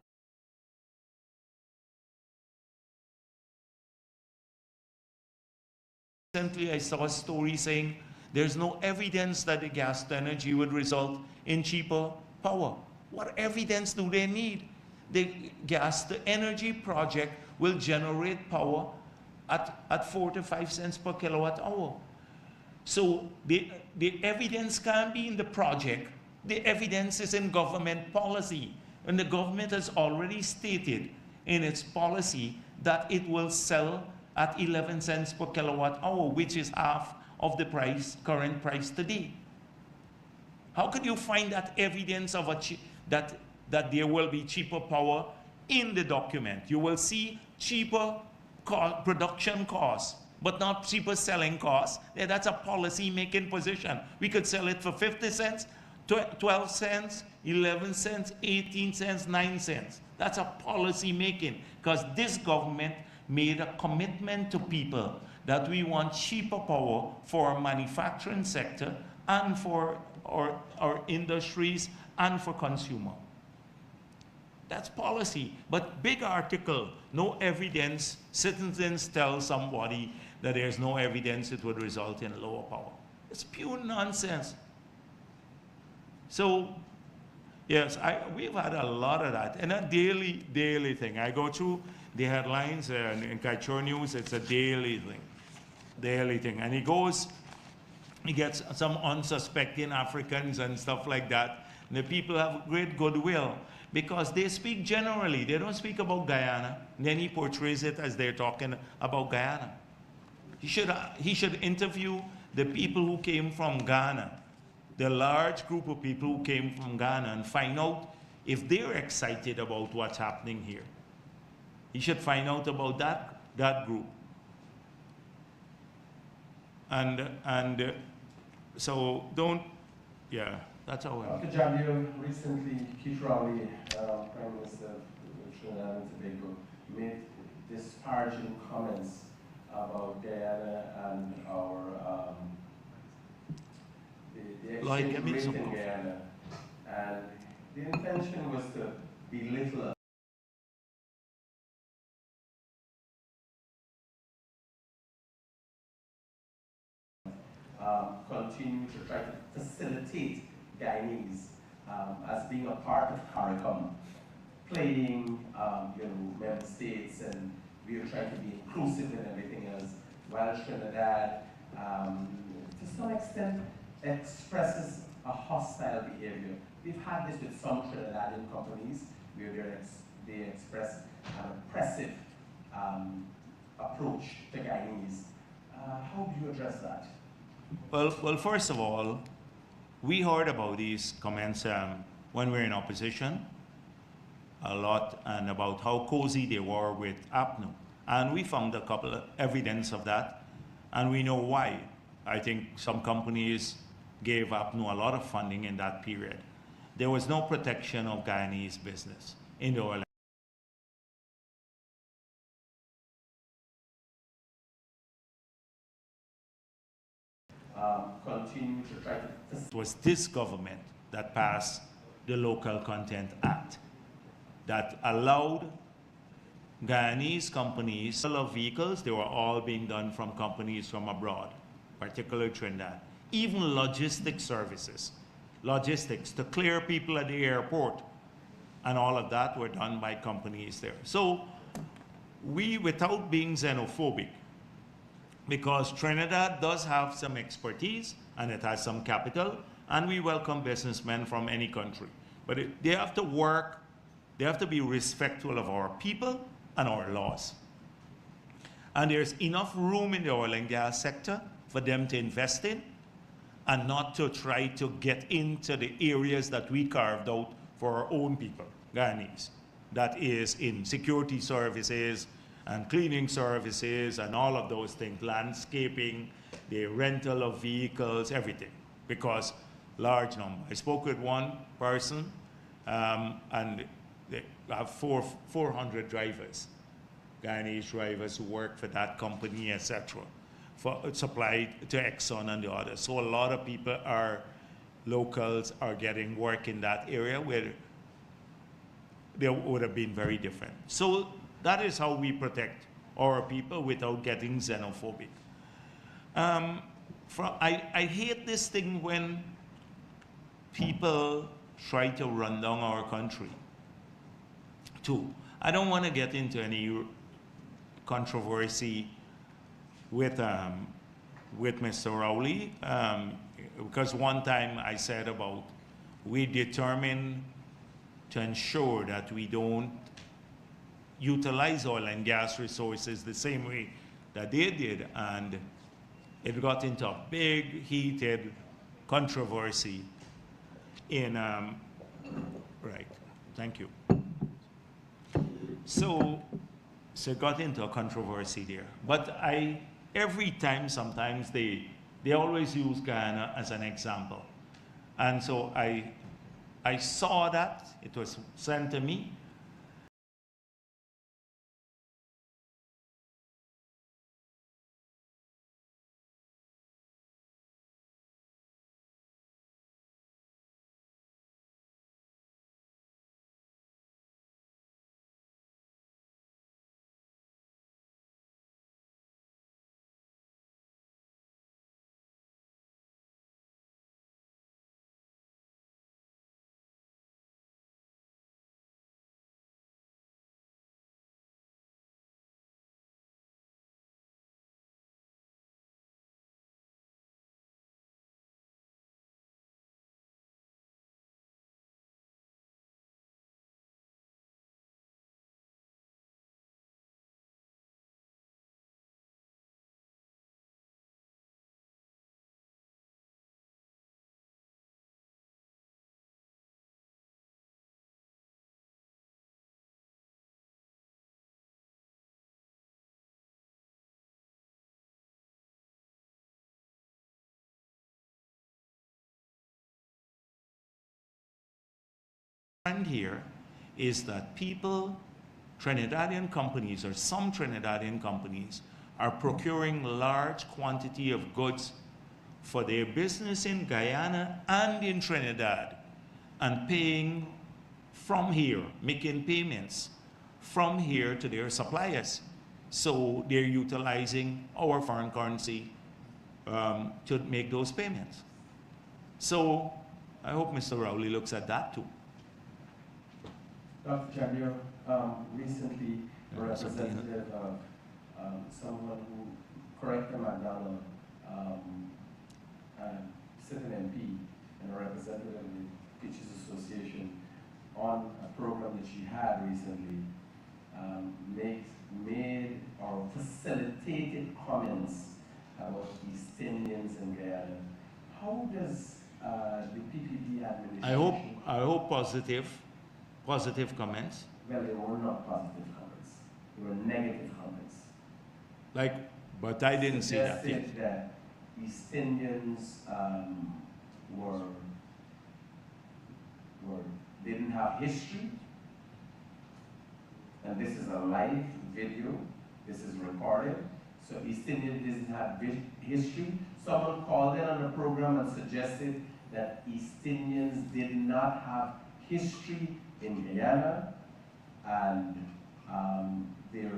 Recently, I saw a story saying there's no evidence that the gas to energy would result in cheaper power. What evidence do they need? The gas to energy project will generate power at 4 to 5 cents per kilowatt hour. So the evidence can't be in the project. The evidence is in government policy. And the government has already stated in its policy that it will sell at 11 cents per kilowatt hour, which is half of the current price today. How could you find that evidence of that there will be cheaper power in the document? You will see cheaper production costs, but not cheaper selling costs. That's a policy-making position. We could sell it for 50 cents, 12 cents, 11 cents, 18 cents, 9 cents. That's a policy-making, because this government made a commitment to people that we want cheaper power for our manufacturing sector and for our industries and for consumer. That's policy. But big article, no evidence. Citizens tell somebody that there's no evidence it would result in lower power. It's pure nonsense. So, yes, we've had a lot of that. And a daily thing. I go through the headlines in Kaichur News, it's a daily thing. And he gets some unsuspecting Africans and stuff like that. And the people have great goodwill because they speak generally. They don't speak about Guyana. And then he portrays it as they're talking about Guyana. He should interview the people who came from Ghana, the large group of people who came from Ghana, and find out if they're excited about what's happening here. He should find out about that group. And so yeah, that's how Dr. Jagdeo, recently Keith Rowley, Prime Minister of Trinidad and Tobago, made disparaging comments about Guyana and our the exchange rate in Guyana. And the intention was to belittle continue to try to facilitate Guyanese as being a part of CARICOM, playing member states, and we are trying to be inclusive and everything else, while Trinidad, to some extent, expresses a hostile behavior. We've had this with some Trinidadian companies where they express an oppressive approach to Guyanese. How do you address that? Well, first of all, we heard about these comments when we were in opposition a lot, and about how cozy they were with APNU. And we found a couple of evidence of that, and we know why. I think some companies gave APNU a lot of funding in that period. There was no protection of Guyanese business in the oil. Continue to try to... It was this government that passed the Local Content Act that allowed Guyanese companies, of vehicles, they were all being done from companies from abroad, particularly Trinidad. Even logistics services, logistics to clear people at the airport, and all of that were done by companies there. So we, without being xenophobic, because Trinidad does have some expertise and it has some capital, and we welcome businessmen from any country. But they have to work, they have to be respectful of our people and our laws. And there's enough room in the oil and gas sector for them to invest in and not to try to get into the areas that we carved out for our own people, Guyanese. That is in security services and cleaning services and all of those things, landscaping, the rental of vehicles, everything, because large number. I spoke with one person and they have 400 drivers, Guyanese drivers who work for that company, etc., for supplied to Exxon and the others. So a lot of people locals are getting work in that area where they would have been very different. So that is how we protect our people without getting xenophobic. I hate this thing when people try to run down our country. Too, I don't want to get into any controversy with Mr. Rowley, because one time I said about we determined to ensure that we don't utilize oil and gas resources the same way that they did, and it got into a big heated controversy in, right, thank you. So it got into a controversy there. But every time, sometimes they always use Guyana as an example. And so I saw that, it was sent to me. Trend here is that people, Trinidadian companies, or some Trinidadian companies, are procuring large quantity of goods for their business in Guyana and in Trinidad, and paying from here, making payments from here to their suppliers. So they're utilizing our foreign currency to make those payments. So I hope Mr. Rowley looks at that too. Dr. Jagdeo, recently a representative of someone who, corrected McDonald, sitting MP and a representative of the Teachers Association on a program that she had recently, made or facilitated comments about East Indians in Guyana. How does the PPP administration... I hope positive comments. Well, they were not positive comments. They were negative comments. But I didn't see that yet. Suggested that East Indians didn't have history, and this is a live video. This is recorded. So East Indians didn't have history. Someone called in on the program and suggested that East Indians did not have history in Guyana, and their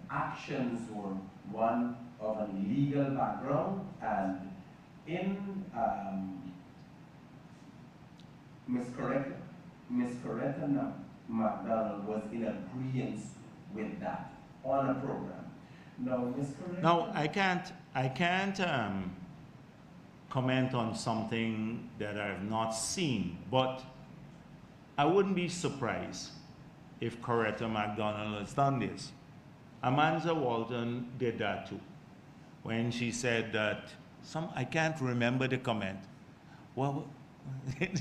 actions were one of an illegal background, and in Ms. Coretta McDonald was in agreement with that. on a program. Now, Ms. Correa? Now, I can't comment on something that I have not seen, but I wouldn't be surprised if Coretta McDonald has done this. Amanda Walton did that too, when she said that I can't remember the comment. Well,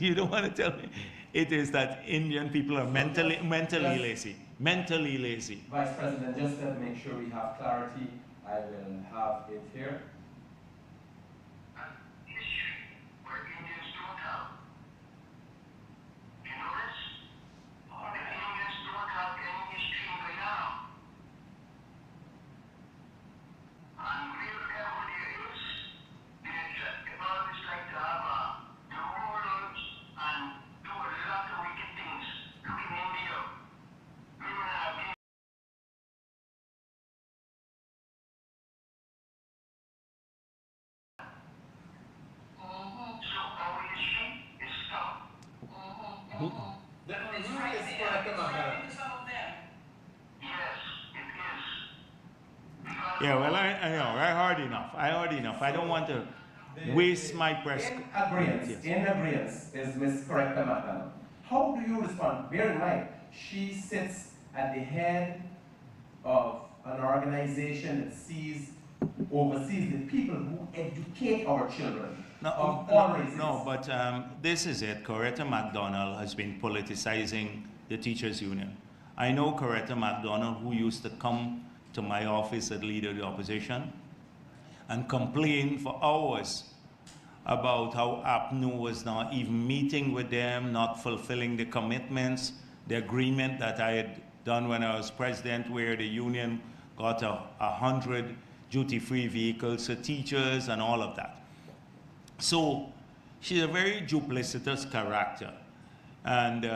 you don't want to tell me. It is that Indian people are mentally lazy. Mentally lazy. Vice President, just to make sure we have clarity, I will have it here. Yeah, well, I know. I heard enough. I don't want to waste my press. In agreement, Yes. in agreement is Ms. Coretta McDonald. How do you respond? Bear in mind, she sits at the head of an organization that oversees the people who educate our children. No, but this is it. Coretta McDonald has been politicizing the teachers' union. I know Coretta McDonald, who used to come to my office as leader of the opposition and complain for hours about how APNU was not even meeting with them, not fulfilling the commitments, the agreement that I had done when I was president, where the union got 100 duty-free vehicles for teachers and all of that. So she's a very duplicitous character. And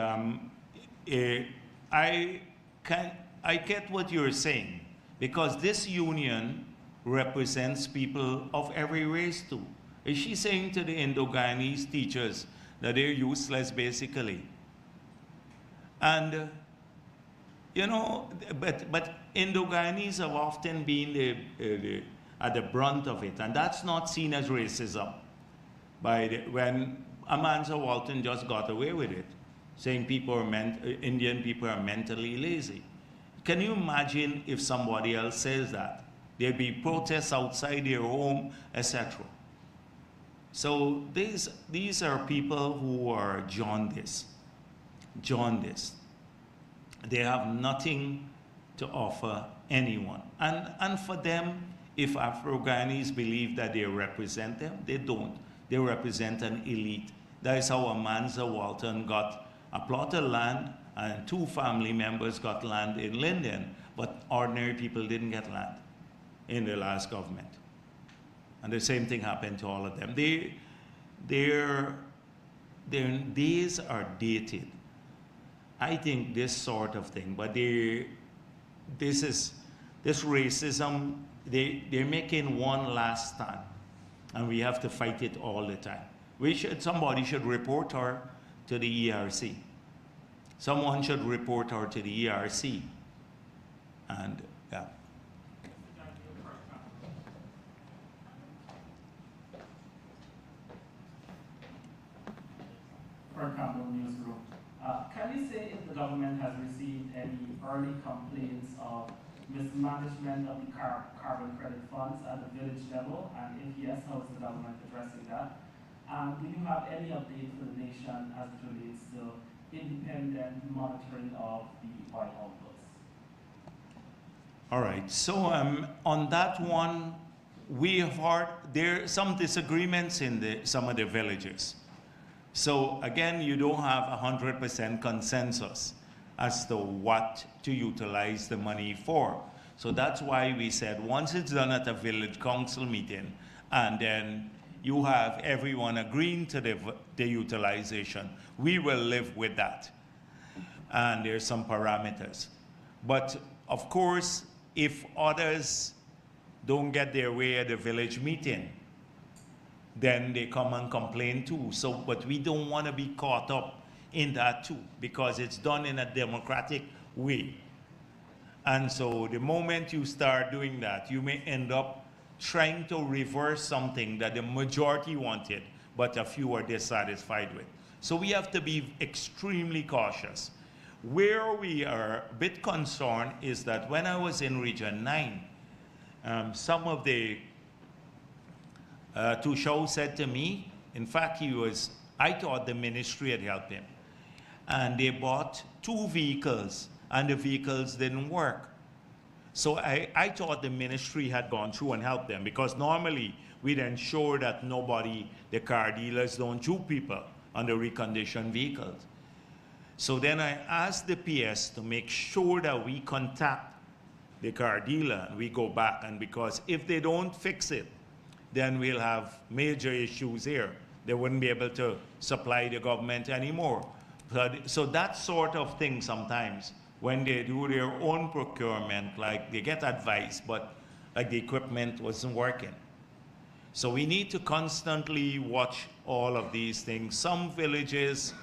I get what you're saying, because this union represents people of every race too. Is she saying to the Indo-Guyanese teachers that they're useless, basically? And, you know, but Indo-Guyanese have often been at the brunt of it, and that's not seen as racism. When Amanda Walton just got away with it, saying Indian people are mentally lazy. Can you imagine if somebody else says that? There'd be protests outside their home, etc. So these are people who are jaundiced. They have nothing to offer anyone. And for them, if Afro-Guyanese believe that they represent them, they don't. They represent an elite. That is how Amanda Walton got a plot of land, and 2 family members got land in Linden, but ordinary people didn't get land in the last government. And the same thing happened to all of them. Their days are dated. I think this sort of thing, but this racism, they're making one last stand, and we have to fight it all the time. Somebody should report her to the ERC. Someone should report her to the ERC. And yeah. For Campbell Newsroom. Can you say if the government has received any early complaints of mismanagement of the carbon credit funds at the village level? And if yes, how is the government addressing that? And do you have any update for the nation as it relates to independent monitoring of the oil outputs? All right, so on that one, we have heard there are some disagreements in some of the villages. So again, you don't have 100% consensus as to what to utilize the money for. So that's why we said once it's done at a village council meeting, and then you have everyone agreeing to the utilization, we will live with that. And there's some parameters. But of course, if others don't get their way at the village meeting, then they come and complain too. So, but we don't want to be caught up in that too, because it's done in a democratic way. And so the moment you start doing that, you may end up trying to reverse something that the majority wanted, but a few are dissatisfied with. So we have to be extremely cautious. Where we are a bit concerned is that when I was in Region 9, some of the Tushau said to me, in fact, I thought the ministry had helped him. And they bought 2 vehicles, and the vehicles didn't work. So I thought the ministry had gone through and helped them, because normally we'd ensure that the car dealers don't dupe people on the reconditioned vehicles. So then I asked the PS to make sure that we contact the car dealer and we go back, and because if they don't fix it, then we'll have major issues here. They wouldn't be able to supply the government anymore. So that sort of thing sometimes, when they do their own procurement, like they get advice, but like the equipment wasn't working. So we need to constantly watch all of these things. Some villages,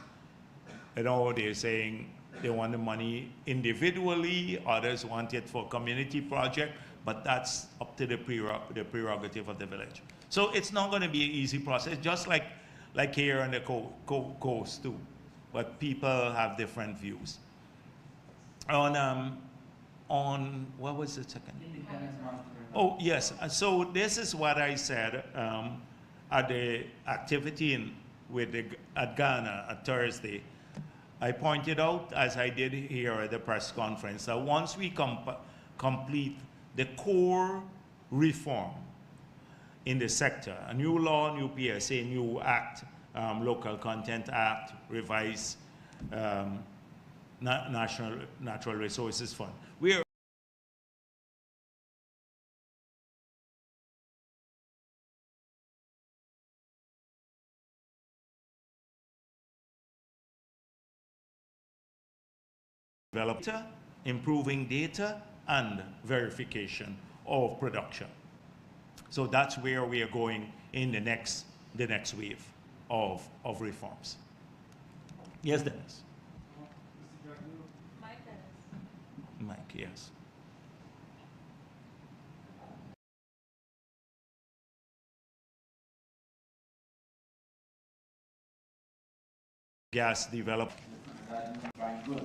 they're saying they want the money individually, others want it for community project, but that's up to the prerogative of the village. So it's not going to be an easy process, just like here on the coast too. But people have different views. On what was the second? Independence monitoring. Oh, yes. So this is what I said at the activity at Ghana at Thursday. I pointed out, as I did here at the press conference, that once we complete the core reform in the sector, a new law, new PSA, new act, Local Content Act, revised National Natural Resources Fund. We are developed improving data and verification of production. So that's where we are going in the next wave of reforms. Yes, Dennis. Mike Dennis. Mike, yes. Gas developed. Buying goods.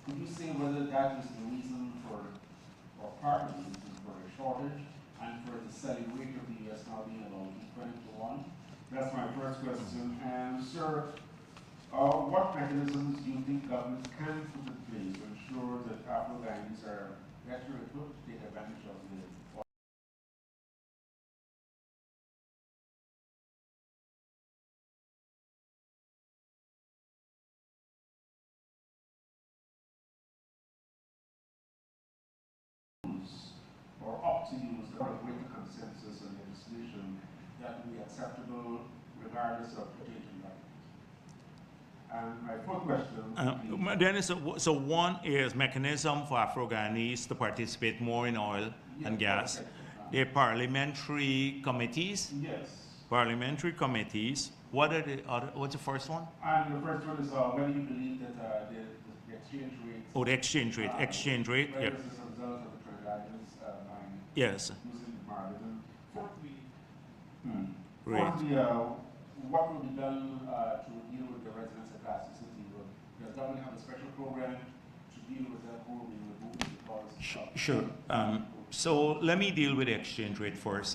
Could you say whether that is the reason for, or part of the reason for the shortage, and for the selling rate of the US now being about 20 to 1? That's my first question. And sir, what mechanisms do you think governments can put in place to ensure that Afro-Guyanese are better equipped to take advantage of the or opt to use the greater consensus and legislation that will be acceptable regardless of potato right? And my fourth question. Dennis, so one is mechanism for Afro-Guyanese to participate more in oil and gas. They're parliamentary committees. Yes. Parliamentary committees. What are the other? What's the first one? And the first one is whether you believe that the exchange rate. Oh, the exchange rate. Exchange rate. Whether Yeah. this is a result of the Trinidadians buying Yes. using the market. And fourthly, Right. what will be done to deal with the residents of Class City? Will the government have a special program to deal with that, or will we remove it because Sure. So let me deal with the exchange rate first.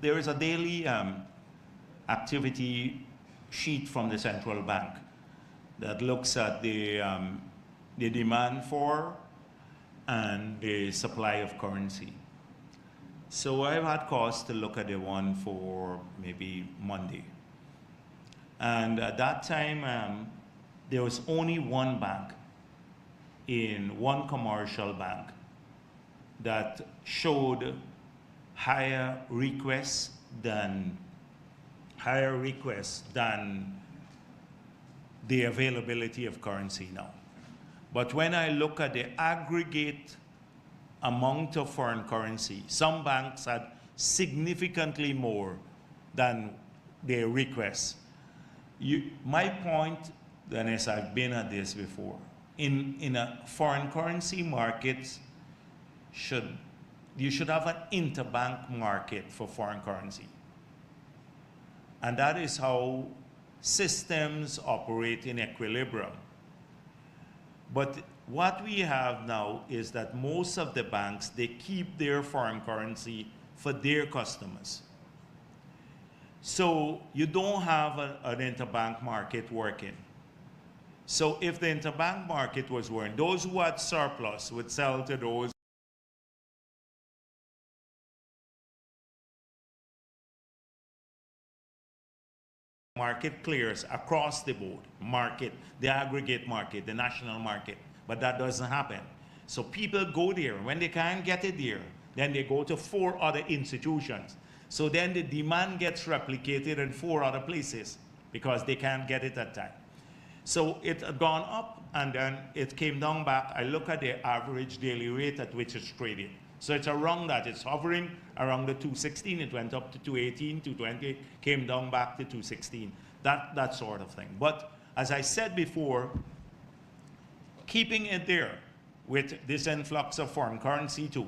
There is a daily activity sheet from the central bank that looks at the demand for and the supply of currency. So I've had cause to look at the one for maybe Monday. And at that time, there was only one bank, one commercial bank, that showed higher requests than the availability of currency now. But when I look at the aggregate amount of foreign currency, some banks had significantly more than their requests. My point, Dennis, I've been at this before. In a foreign currency market, you should have an interbank market for foreign currency. And that is how systems operate in equilibrium. But what we have now is that most of the banks, they keep their foreign currency for their customers. So you don't have an interbank market working. So if the interbank market was working, those who had surplus would sell to those market clears across the board, the aggregate market, the national market, but that doesn't happen. So people go there. When they can't get it there, then they go to 4 other institutions. So then the demand gets replicated in 4 other places because they can't get it at time. So it had gone up and then it came down back. I look at the average daily rate at which it's traded. So it's around that. It's hovering around the 216. It went up to 218, 220, came down back to 216. That sort of thing. But as I said before, keeping it there with this influx of foreign currency too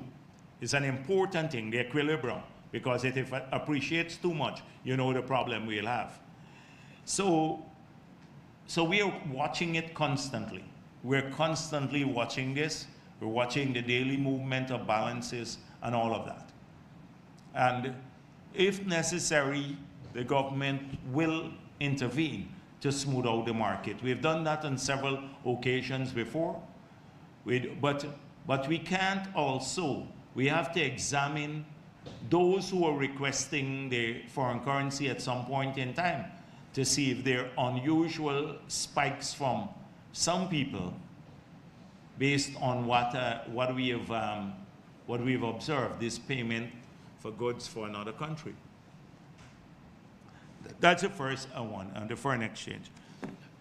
is an important thing, the equilibrium. Because if it appreciates too much, you know the problem we'll have. So we are watching it constantly. We're constantly watching this. We're watching the daily movement of balances and all of that. And if necessary, the government will intervene to smooth out the market. We've done that on several occasions before. But we can't also, we have to examine those who are requesting the foreign currency at some point in time to see if there are unusual spikes from some people based on what we have observed, this payment for goods for another country. That's the first one, the foreign exchange.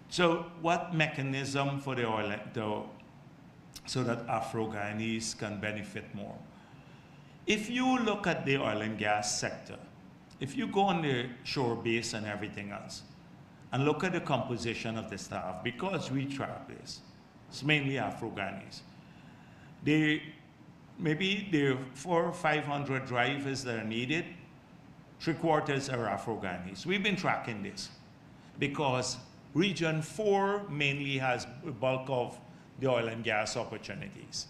So what mechanism for the oil, so that Afro-Guyanese can benefit more? If you look at the oil and gas sector, if you go on the shore base and everything else, and look at the composition of the staff, because we track this, it's mainly Afro-Guyanese. Maybe there are 400 or 500 drivers that are needed, 3/4 are Afro-Guyanese. We've been tracking this because Region 4 mainly has the bulk of the oil and gas opportunities.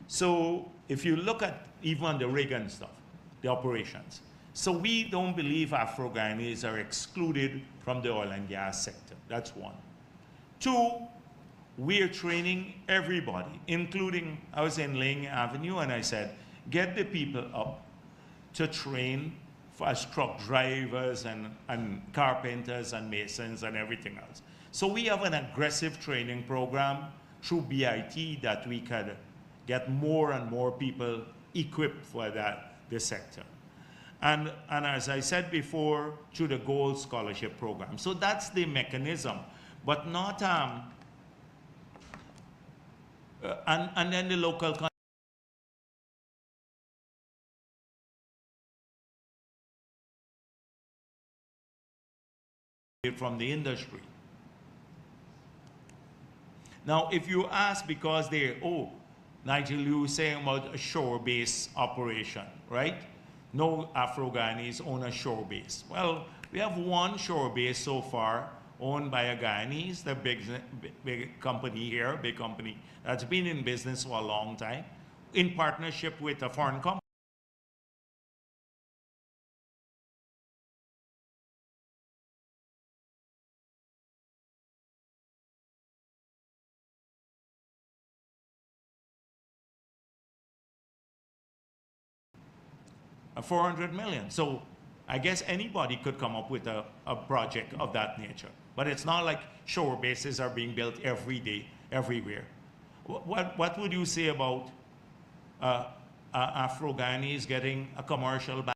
So if you look at even the rig and stuff, the operations, so we don't believe Afro-Guyanese are excluded from the oil and gas sector. That's one. 2, we're training everybody, including, I was in Ling Avenue and I said, get the people up to train as truck drivers and carpenters and masons and everything else. So we have an aggressive training program through BIT that we could get more and more people equipped for this sector. And as I said before, through the Gold Scholarship Program. So that's the mechanism, but not, and then the local from the industry. Now, if you ask, because Nigel, you were saying about a shore-based operation, right? No Afro-Guyanese own a shore base. Well, we have one shore base so far owned by a Guyanese, the big company here, big company that's been in business for a long time, in partnership with a foreign company. $400 million. So I guess anybody could come up with a project of that nature. But it's not like shore bases are being built every day, everywhere. What would you say about Afro-Guyanese getting a commercial bank?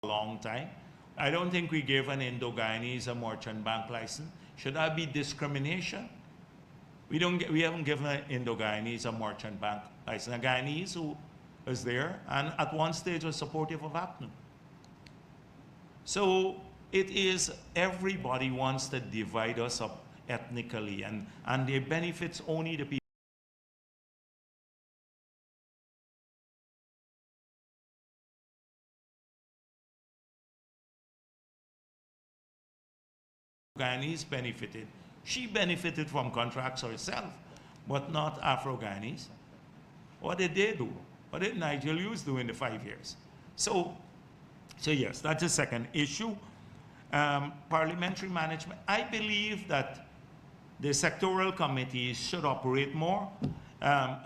A long time. I don't think we gave an Indo-Guyanese a merchant bank license. Should that be discrimination? We haven't given an Indo-Guyanese a merchant bank license. A Guyanese who was there and at one stage was supportive of APNU. So it is, everybody wants to divide us up ethnically, and it benefits only the people. Guyanese benefited. She benefited from contracts herself, but not Afro-Guyanese. What did they do? What did Nigel Hughes do in the 5 years? So yes, that's the second issue. Parliamentary management. I believe that the sectoral committees should operate more.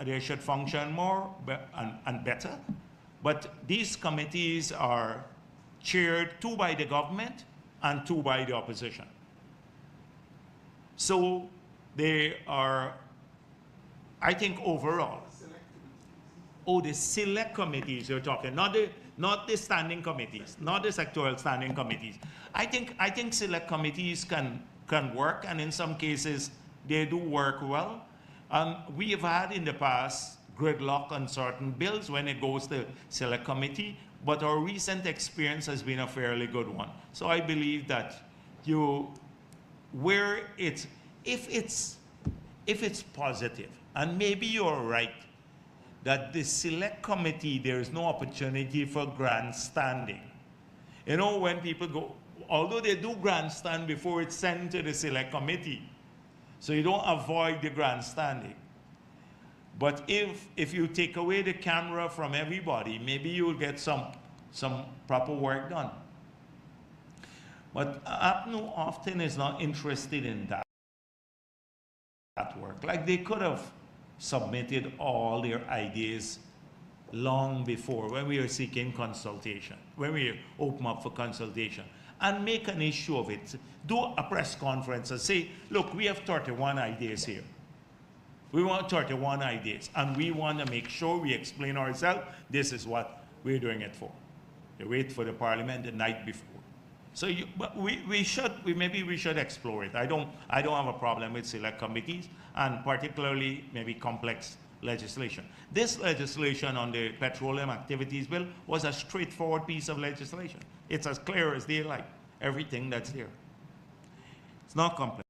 They should function more and better. But these committees are chaired, 2 by the government and 2 by the opposition. So they are, I think overall, the select committees you're talking, not the standing committees, not the sectoral standing committees. I think select committees can work, and in some cases they do work well. We have had in the past gridlock on certain bills when it goes to select committee, but our recent experience has been a fairly good one. So I believe that if it's positive, and maybe you're right, that the select committee, there is no opportunity for grandstanding. You know, when people go, although they do grandstand before it's sent to the select committee, so you don't avoid the grandstanding. But if you take away the camera from everybody, maybe you'll get some proper work done. But APNU often is not interested in that work. Like, they could have submitted all their ideas long before, when we were seeking consultation, when we open up for consultation, and make an issue of it. Do a press conference and say, look, we have 31 ideas here. We want 31 ideas, and we want to make sure we explain ourselves. This is what we're doing it for. They wait for the parliament the night before. So but maybe we should explore it. I don't have a problem with select committees, and particularly maybe complex legislation. This legislation on the petroleum activities bill was a straightforward piece of legislation. It's as clear as daylight, everything that's there. It's not complex.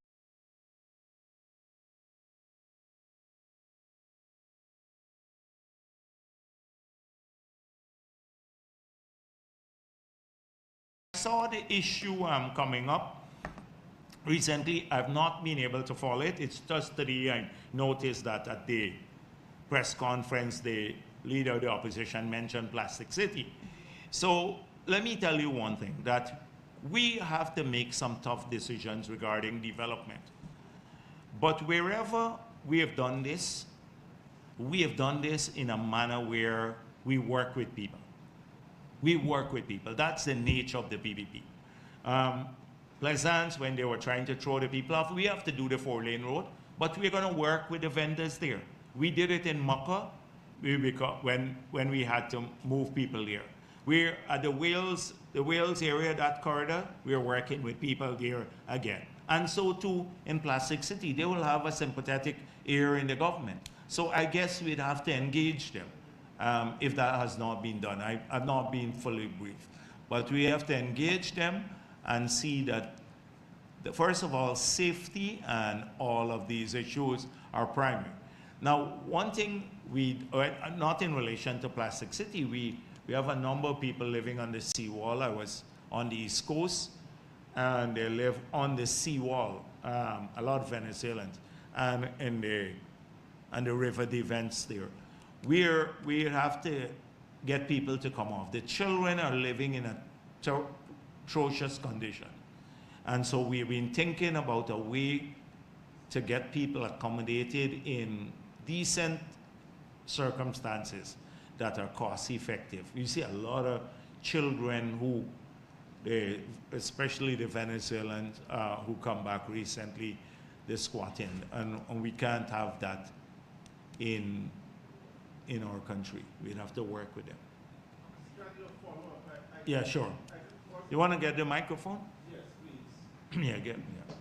I saw the issue coming up recently. I've not been able to follow it. It's just today I noticed that at the press conference, the leader of the opposition mentioned Plastic City. So let me tell you one thing, that we have to make some tough decisions regarding development. But wherever we have done this in a manner where we work with people. We work with people. That's the nature of the PPP. Plaisance, when they were trying to throw the people off, we have to do the 4-lane road, but we're going to work with the vendors there. We did it in Maka when we had to move people there. We're at the Wales area, that corridor, we're working with people there again. And so too in Plastic City, they will have a sympathetic ear in the government. So I guess we'd have to engage them. If that has not been done. I've not been fully briefed. But we have to engage them and see that, first of all, safety and all of these issues are primary. Now, one thing not in relation to Plastic City, we have a number of people living on the seawall. I was on the East Coast, and they live on the seawall, a lot of Venezuelans, and in the river defense there. We have to get people to come off. The children are living in a atrocious condition. And so we've been thinking about a way to get people accommodated in decent circumstances that are cost effective. You see a lot of children who, especially the Venezuelans who come back recently, they're squatting. And we can't have that in our country. We'd have to work with them. Yeah, sure. You want to get the microphone? Yes, please. Yeah, get me. Yeah.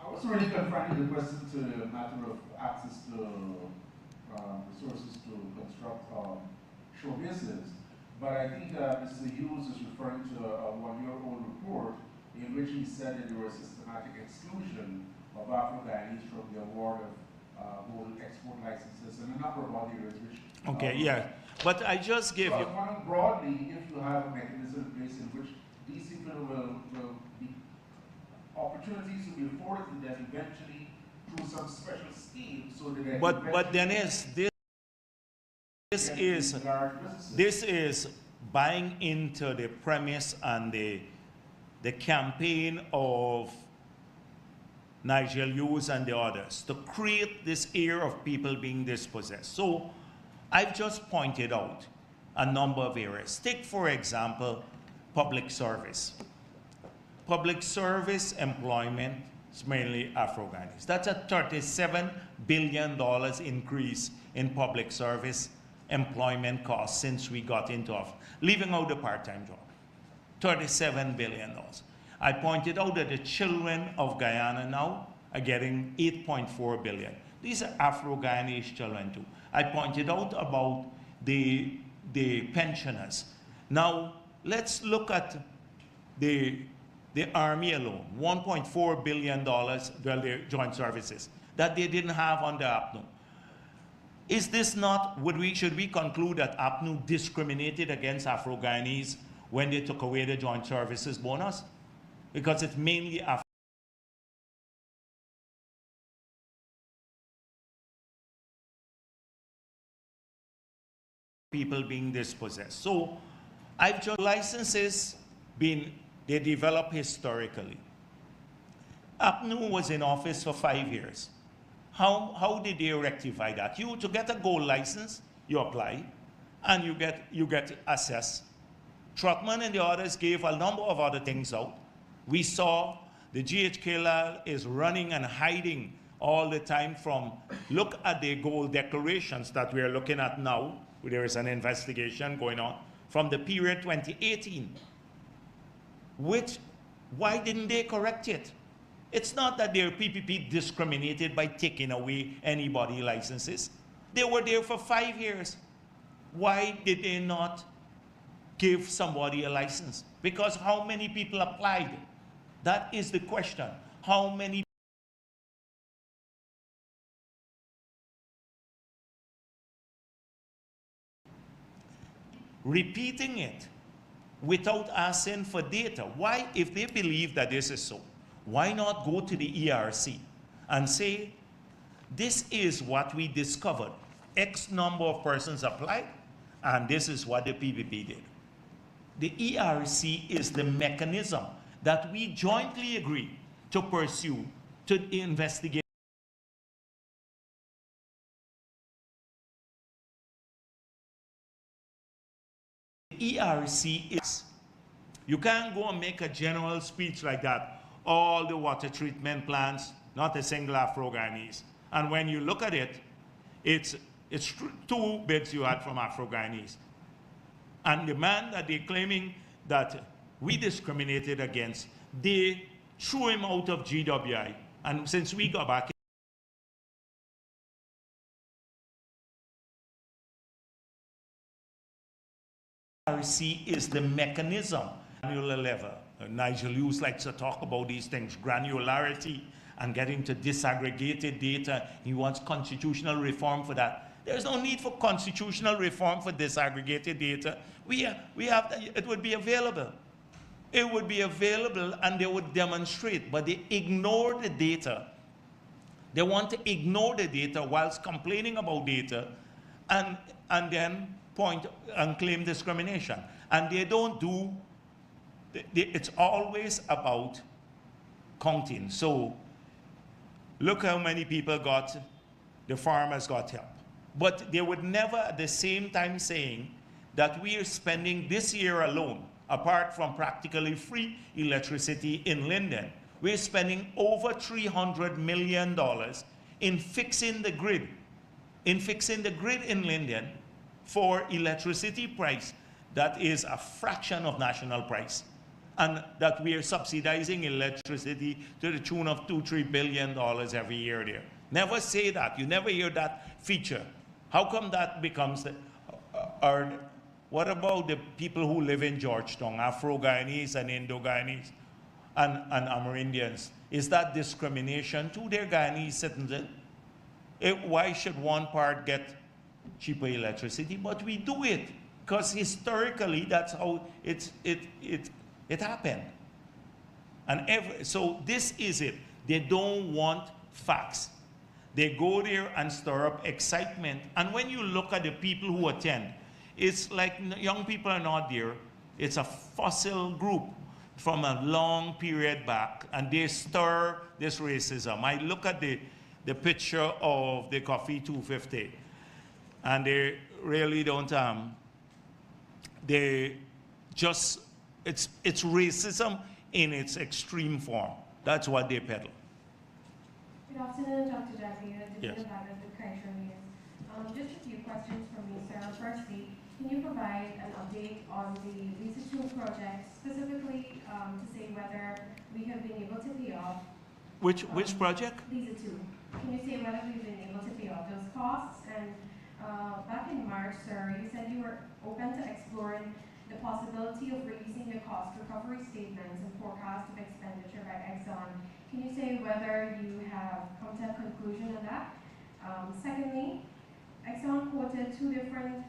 I was really confined with the question to the matter of access to resources to construct showcases. But I think Mr. Hughes is referring to a one-year-old report in which he said that there was systematic exclusion of Afro-Guyanese from the award of gold export licenses and a number of other areas which... Okay, yeah. But I just gave so you... I was wondering broadly if you have a mechanism in place in which these people will be... opportunities will be afforded to them eventually through some special scheme so that they But Dennis, this is buying into the premise and the campaign of Nigel Hughes and the others to create this air of people being dispossessed. So I've just pointed out a number of areas. Take, for example, public service. Public service employment is mainly Afro-Guyanese. That's a $37 billion increase in public service employment costs since we got into office, leaving out the part-time job. $37 billion. I pointed out that the children of Guyana now are getting $8.4 billion. These are Afro-Guyanese children too. I pointed out about the pensioners. Now, let's look at the Army alone, $1.4 billion, well, their joint services, that they didn't have under APNU. Is this not, should we conclude that APNU discriminated against Afro-Guyanese when they took away the joint services bonus? Because it's mainly people being dispossessed. So I've just licenses they developed historically. APNU was in office for 5 years. How did they rectify that? To get a gold license, you apply, and you get assessed. Trotman and the others gave a number of other things out. We saw the GHKLL is running and hiding all the time from, look at the gold declarations that we are looking at now. There is an investigation going on from the period 2018. Why didn't they correct it? It's not that their PPP discriminated by taking away anybody licenses. They were there for 5 years. Why did they not give somebody a license? Because how many people applied? That is the question. How many repeating it without asking for data? Why, if they believe that this is so, why not go to the ERC and say, this is what we discovered. X number of persons applied, and this is what the PPP did. The ERC is the mechanism that we jointly agree to pursue to investigate. The ERC is, you can't go and make a general speech like that. All the water treatment plants, not a single Afro-Guyanese. And when you look at it, it's 2 bids you had from Afro-Guyanese. And the man that they're claiming that we discriminated against, they threw him out of GWI. And since we got back, ERC is the mechanism, granular level. Nigel Hughes likes to talk about these things, granularity and getting to disaggregated data. He wants constitutional reform for that. There's no need for constitutional reform for disaggregated data. It would be available. It would be available and they would demonstrate, but they ignore the data. They want to ignore the data whilst complaining about data and then point and claim discrimination. And they don't do, it's always about counting. So look how many people the farmers got help. But they would never at the same time saying that we are spending this year alone, apart from practically free electricity in Linden, we're spending over $300 million in fixing the grid. In fixing the grid in Linden for electricity price that is a fraction of national price. And that we are subsidizing electricity to the tune of $2–3 billion every year there. Never say that. You never hear that feature. How come that becomes what about the people who live in Georgetown, Afro-Guyanese and Indo-Guyanese? and Amerindians. Is that discrimination to their Guyanese citizens? Why should one part get cheaper electricity? But we do it because historically that's how it happened. And so this is it. They don't want facts. They go there and stir up excitement. And when you look at the people who attend, it's like young people are not there. It's a fossil group from a long period back, and they stir this racism. I look at the picture of the Coffee 250, and they really don't, they just, it's racism in its extreme form. That's what they peddle. Good afternoon, Dr. Jagdeo. Yes. Just a few questions from me, sir. Firstly, can you provide an update on the Visa 2 project, specifically to say whether we have been able to pay off? Which project? Visa 2. Can you say whether we've been able to pay off those costs? And back in March, sir, you said you were open to exploring the possibility of releasing the cost recovery statements and forecast of expenditure by Exxon. Can you say whether you have come to a conclusion on that? Secondly, Exxon quoted two different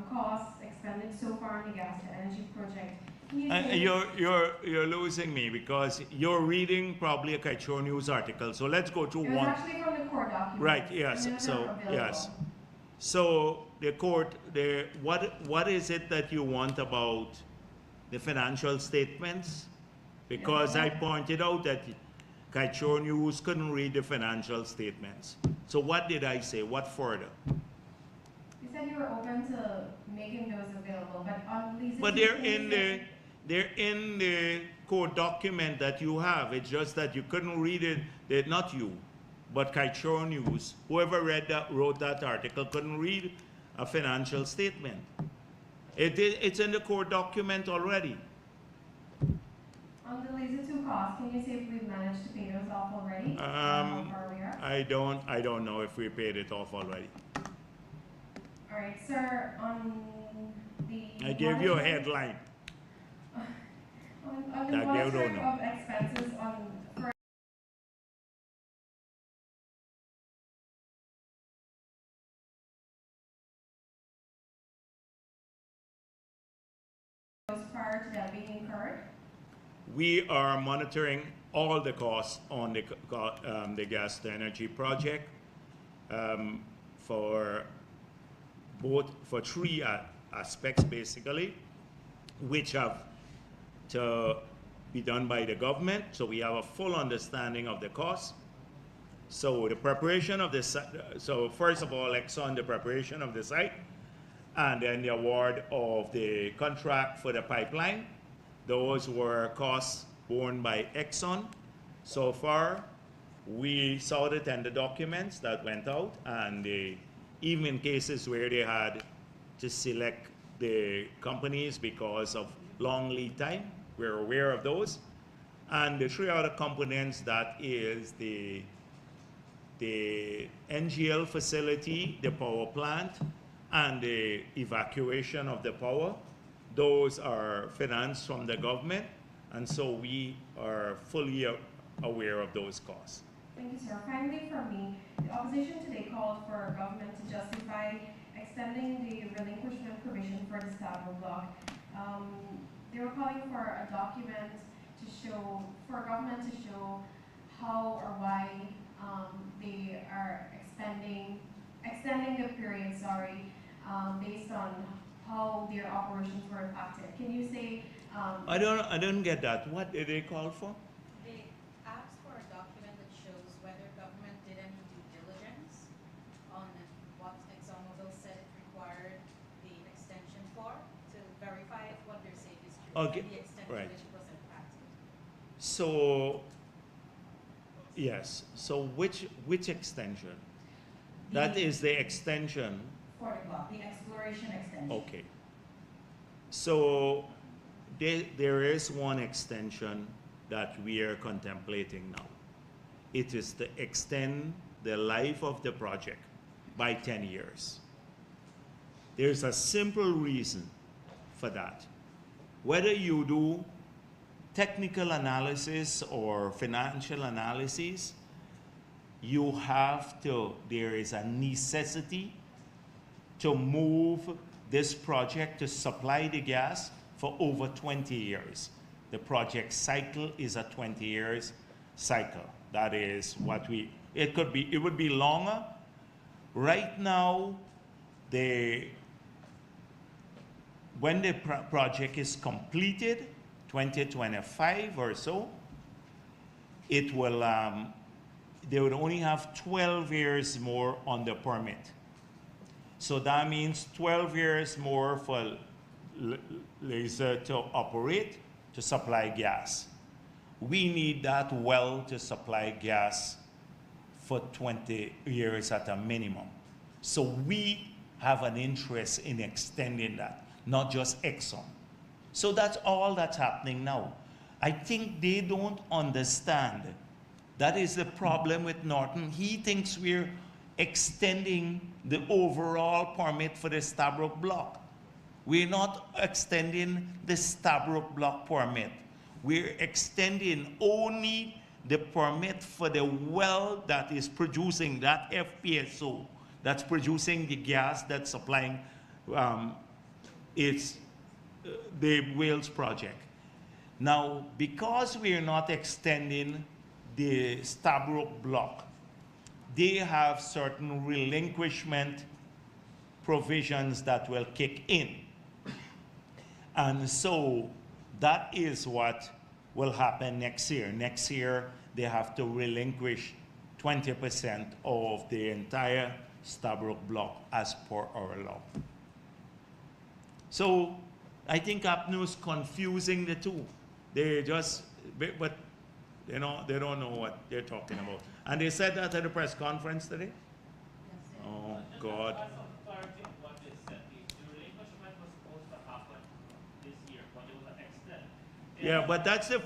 costs expended so far on the gas to energy project. Can you say You're losing me because you're reading probably a Kaichor News article. So let's go to it was one. actually from the court document. Right. Yes. So yes. So the court, what is it that you want about the financial statements? Because I pointed out that Kaichor News couldn't read the financial statements. So what did I say? What further? You said you were open to making those available, but on these. But they're in the court document that you have. It's just that you couldn't read it. Not you, but Kaichor News. Whoever wrote that article couldn't read a financial statement. It's in the court document already. On the laser 2 cost, can you say if we've managed to pay those off already? How far we are? I don't know if we paid it off already. All right, sir, on the. I gave you a headline. On the That they don't monitoring know. of expenses on, for those prior to that being incurred? We are monitoring all the costs on the gas to energy project for three aspects basically, which have to be done by the government, so we have a full understanding of the costs. So the preparation of the site, so first of all, Exxon, the preparation of the site, and then the award of the contract for the pipeline. Those were costs borne by Exxon. So far, we saw the tender documents that went out, and even in cases where they had to select the companies because of long lead time, we're aware of those. And the three other components, that is the NGL facility, the power plant, and the evacuation of the power. Those are financed from the government, and so we are fully aware of those costs. Thank you, sir. Finally, from me, the opposition today called for government to justify extending the relinquishment provision for the Stavo block. They were calling for a document to show, for government to show how or why they are extending the period, based on how their operations were impacted. Can you say? I don't get that. What did they call for? They asked for a document that shows whether government did any due diligence on what ExxonMobil said it required the extension for, to verify if what they're saying is true, Okay, and the extent right. to which it was impacted. So, yes. So which extension? That is the extension. For the block, the exploration extension. Okay. So there is one extension that we are contemplating now. It is to extend the life of the project by 10 years. There's a simple reason for that. Whether you do technical analysis or financial analysis, you have to, there is a necessity to move this project to supply the gas for over 20 years. The project cycle is a 20 years cycle. That is what it would be longer. Right now, when the project is completed, 2025 or so, it will, they would only have 12 years more on the permit. So that means 12 years more for laser to operate, to supply gas. We need that well to supply gas for 20 years at a minimum. So we have an interest in extending that, not just Exxon. So that's all that's happening now. I think they don't understand. That is the problem with Norton. He thinks we're extending the overall permit for the Stabroek block. We're not extending the Stabroek block permit. We're extending only the permit for the well that is producing that FPSO, that's producing the gas that's supplying the Wales project. Now, because we are not extending the Stabroek block, they have certain relinquishment provisions that will kick in. And so that is what will happen next year. Next year, they have to relinquish 20% of the entire Stabroek block as per our law. So I think APNU is confusing the two. They just, but you know, they don't know what they're talking about. And they said that at the press conference today? Yes. Oh, God. As of clarity of what they said, the relinquishment was supposed to happen this year, but it was extended. Yeah, but that's the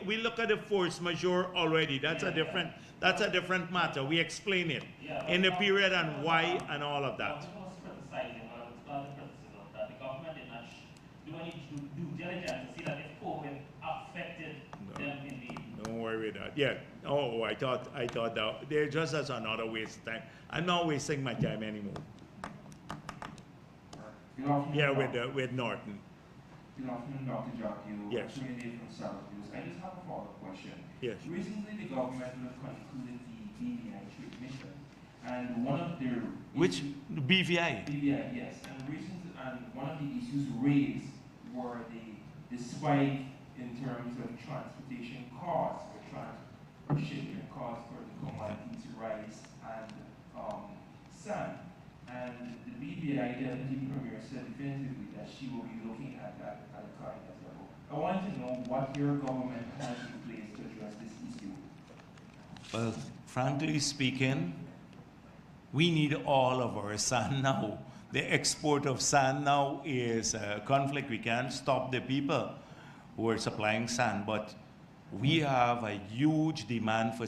we look at the force majeure already. That's a different matter. We explain it in the period and why and all of that. What was criticizing, or it was part of the criticism, that the government did not do any due diligence to see that if COVID affected them in the... Don't worry with that. Yeah. Oh, I thought that they're just as another waste of time. I'm not wasting my time anymore. Good afternoon, Yeah, with Norton. Good afternoon, Dr. Jagdeo. Yes. From South News. I just have a follow-up question. Yes. Recently, the government concluded the BVI trade mission, and one of their Which BVI? BVI, yes, and one of the issues raised were the spike in terms of transportation costs, or shipping costs for the commodities, rice and sand. And the BVI Deputy Premier said definitively that she will be looking at that at a cabinet level. I want to know what your government has in place to address this issue. Well, frankly speaking, we need all of our sand now. The export of sand now is a conflict. We can't stop the people who are supplying sand, but we have a huge demand for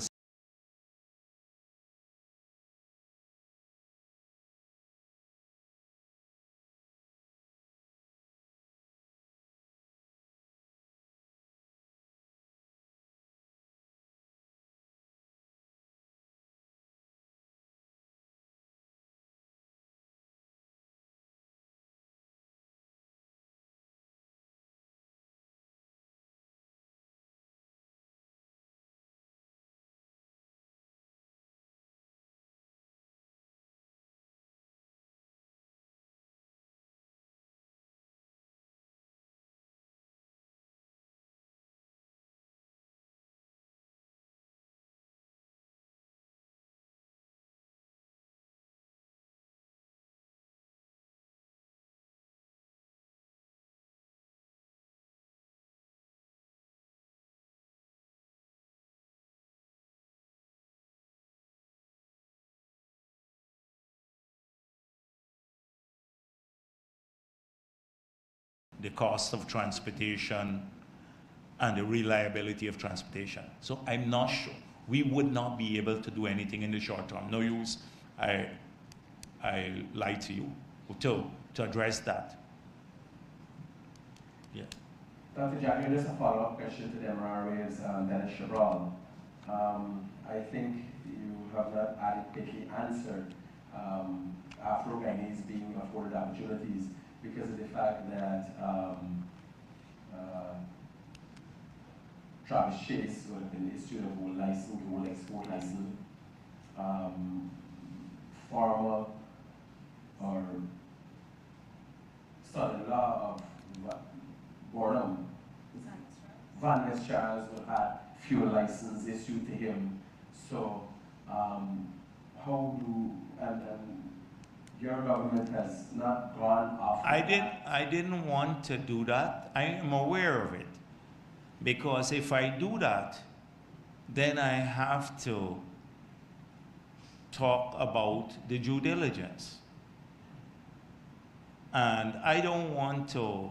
the cost of transportation and the reliability of transportation. So I'm not sure. We would not be able to do anything in the short term. No use, I lie to you, to address that. Yeah. Dr. Jagdeo, just a follow-up question to the MRRA's Dennis Chabral. I think you have not adequately answered Afro-Guyanese being afforded opportunities because of the fact that Travis Chase would have been issued a gold license, gold export license. Former or son-in-law of Burnham, Van Ness Charles would have had fuel license issued to him. So how do, and your government has not gone off I didn't want to do that. I am aware of it. Because if I do that, then I have to talk about the due diligence. And I don't want to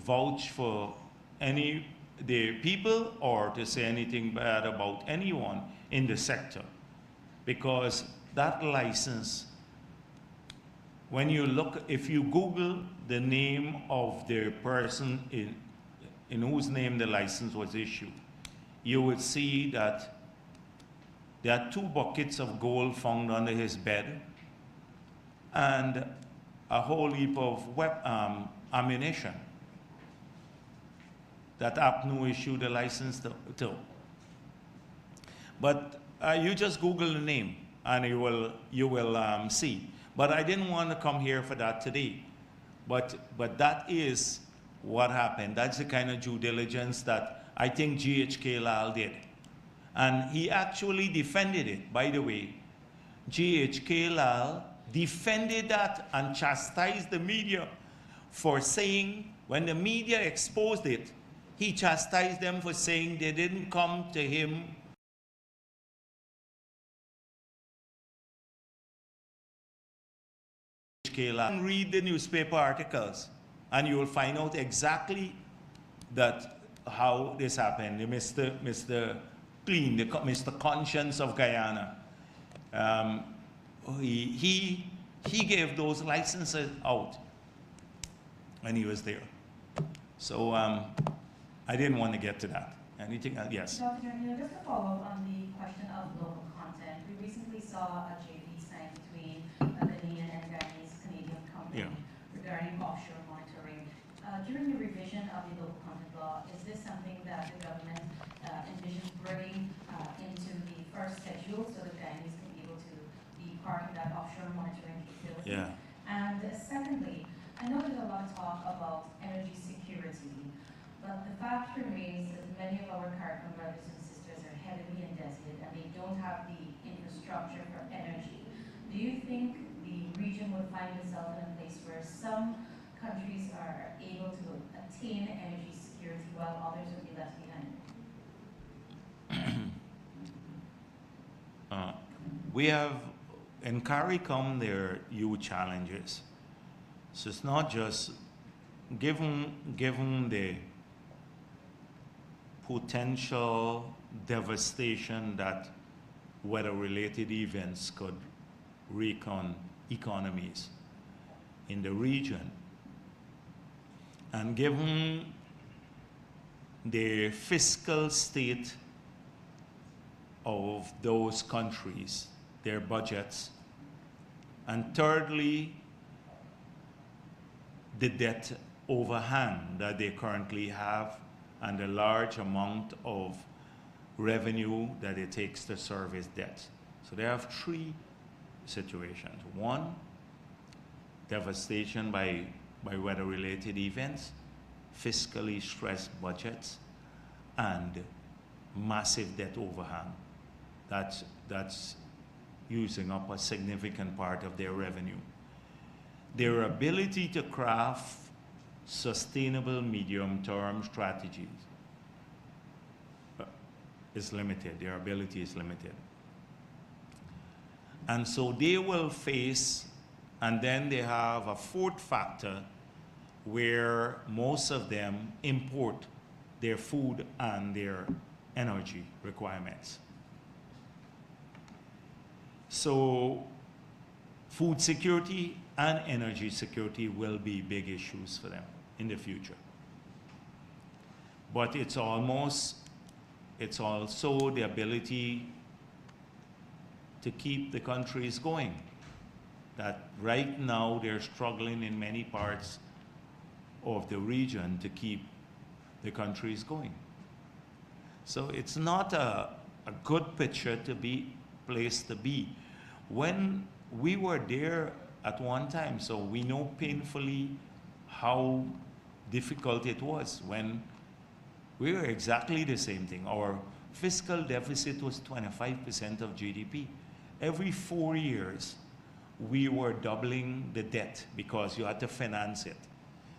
vouch for any the people or to say anything bad about anyone in the sector. Because that license, when you look, if you Google the name of the person in whose name the license was issued, you would see that there are 2 buckets of gold found under his bed and a whole heap of ammunition that APNU issued a license to. But you just Google the name and you will see. But I didn't want to come here for that today. But that is what happened. That's the kind of due diligence that I think GHK Lal did. And he actually defended it, by the way. GHK Lal defended that and chastised the media for saying, when the media exposed it, he chastised them for saying they didn't come to him read the newspaper articles and you will find out exactly that how this happened. Mr. Clean, Mr. Conscience of Guyana, he gave those licenses out when he was there. So I didn't want to get to that. Anything else? Yes. Dr. Jagdeo, just to follow up on the question of local content, we recently saw a JV signed between a Ghanaian and Guyanese Canadian company regarding offshore monitoring. During the revision of the local content law, is this something that the government envisions bringing into the first schedule so that Guyanese can be able to be part of that offshore monitoring capability? Yeah. And secondly, I know there's a lot of talk about energy security, but the fact remains that many of our Caribbean brothers and sisters are heavily indebted and they don't have the infrastructure for energy. Do you think the region would find itself in a place where some countries are able to attain energy security while others will be left behind? We have, in CARICOM, there are huge challenges. So it's not just given the potential devastation that weather-related events could wreak on economies in the region, and given the fiscal state of those countries, their budgets, and thirdly, the debt overhang that they currently have and the large amount of revenue that it takes to service debt. So they have 3 situations. 1, devastation by weather-related events, fiscally stressed budgets, and massive debt overhang. That's using up a significant part of their revenue. Their ability to craft sustainable medium-term strategies is limited. Their ability is limited. And so they will face, and then they have a 4th factor where most of them import their food and their energy requirements. So food security and energy security will be big issues for them in the future. But it's also the ability to keep the countries going. That right now they're struggling in many parts of the region to keep the countries going. So it's not a good picture to be place to be. When we were there at one time, so we know painfully how difficult it was when we were exactly the same thing. Our fiscal deficit was 25% of GDP. Every 4 years, we were doubling the debt because you had to finance it.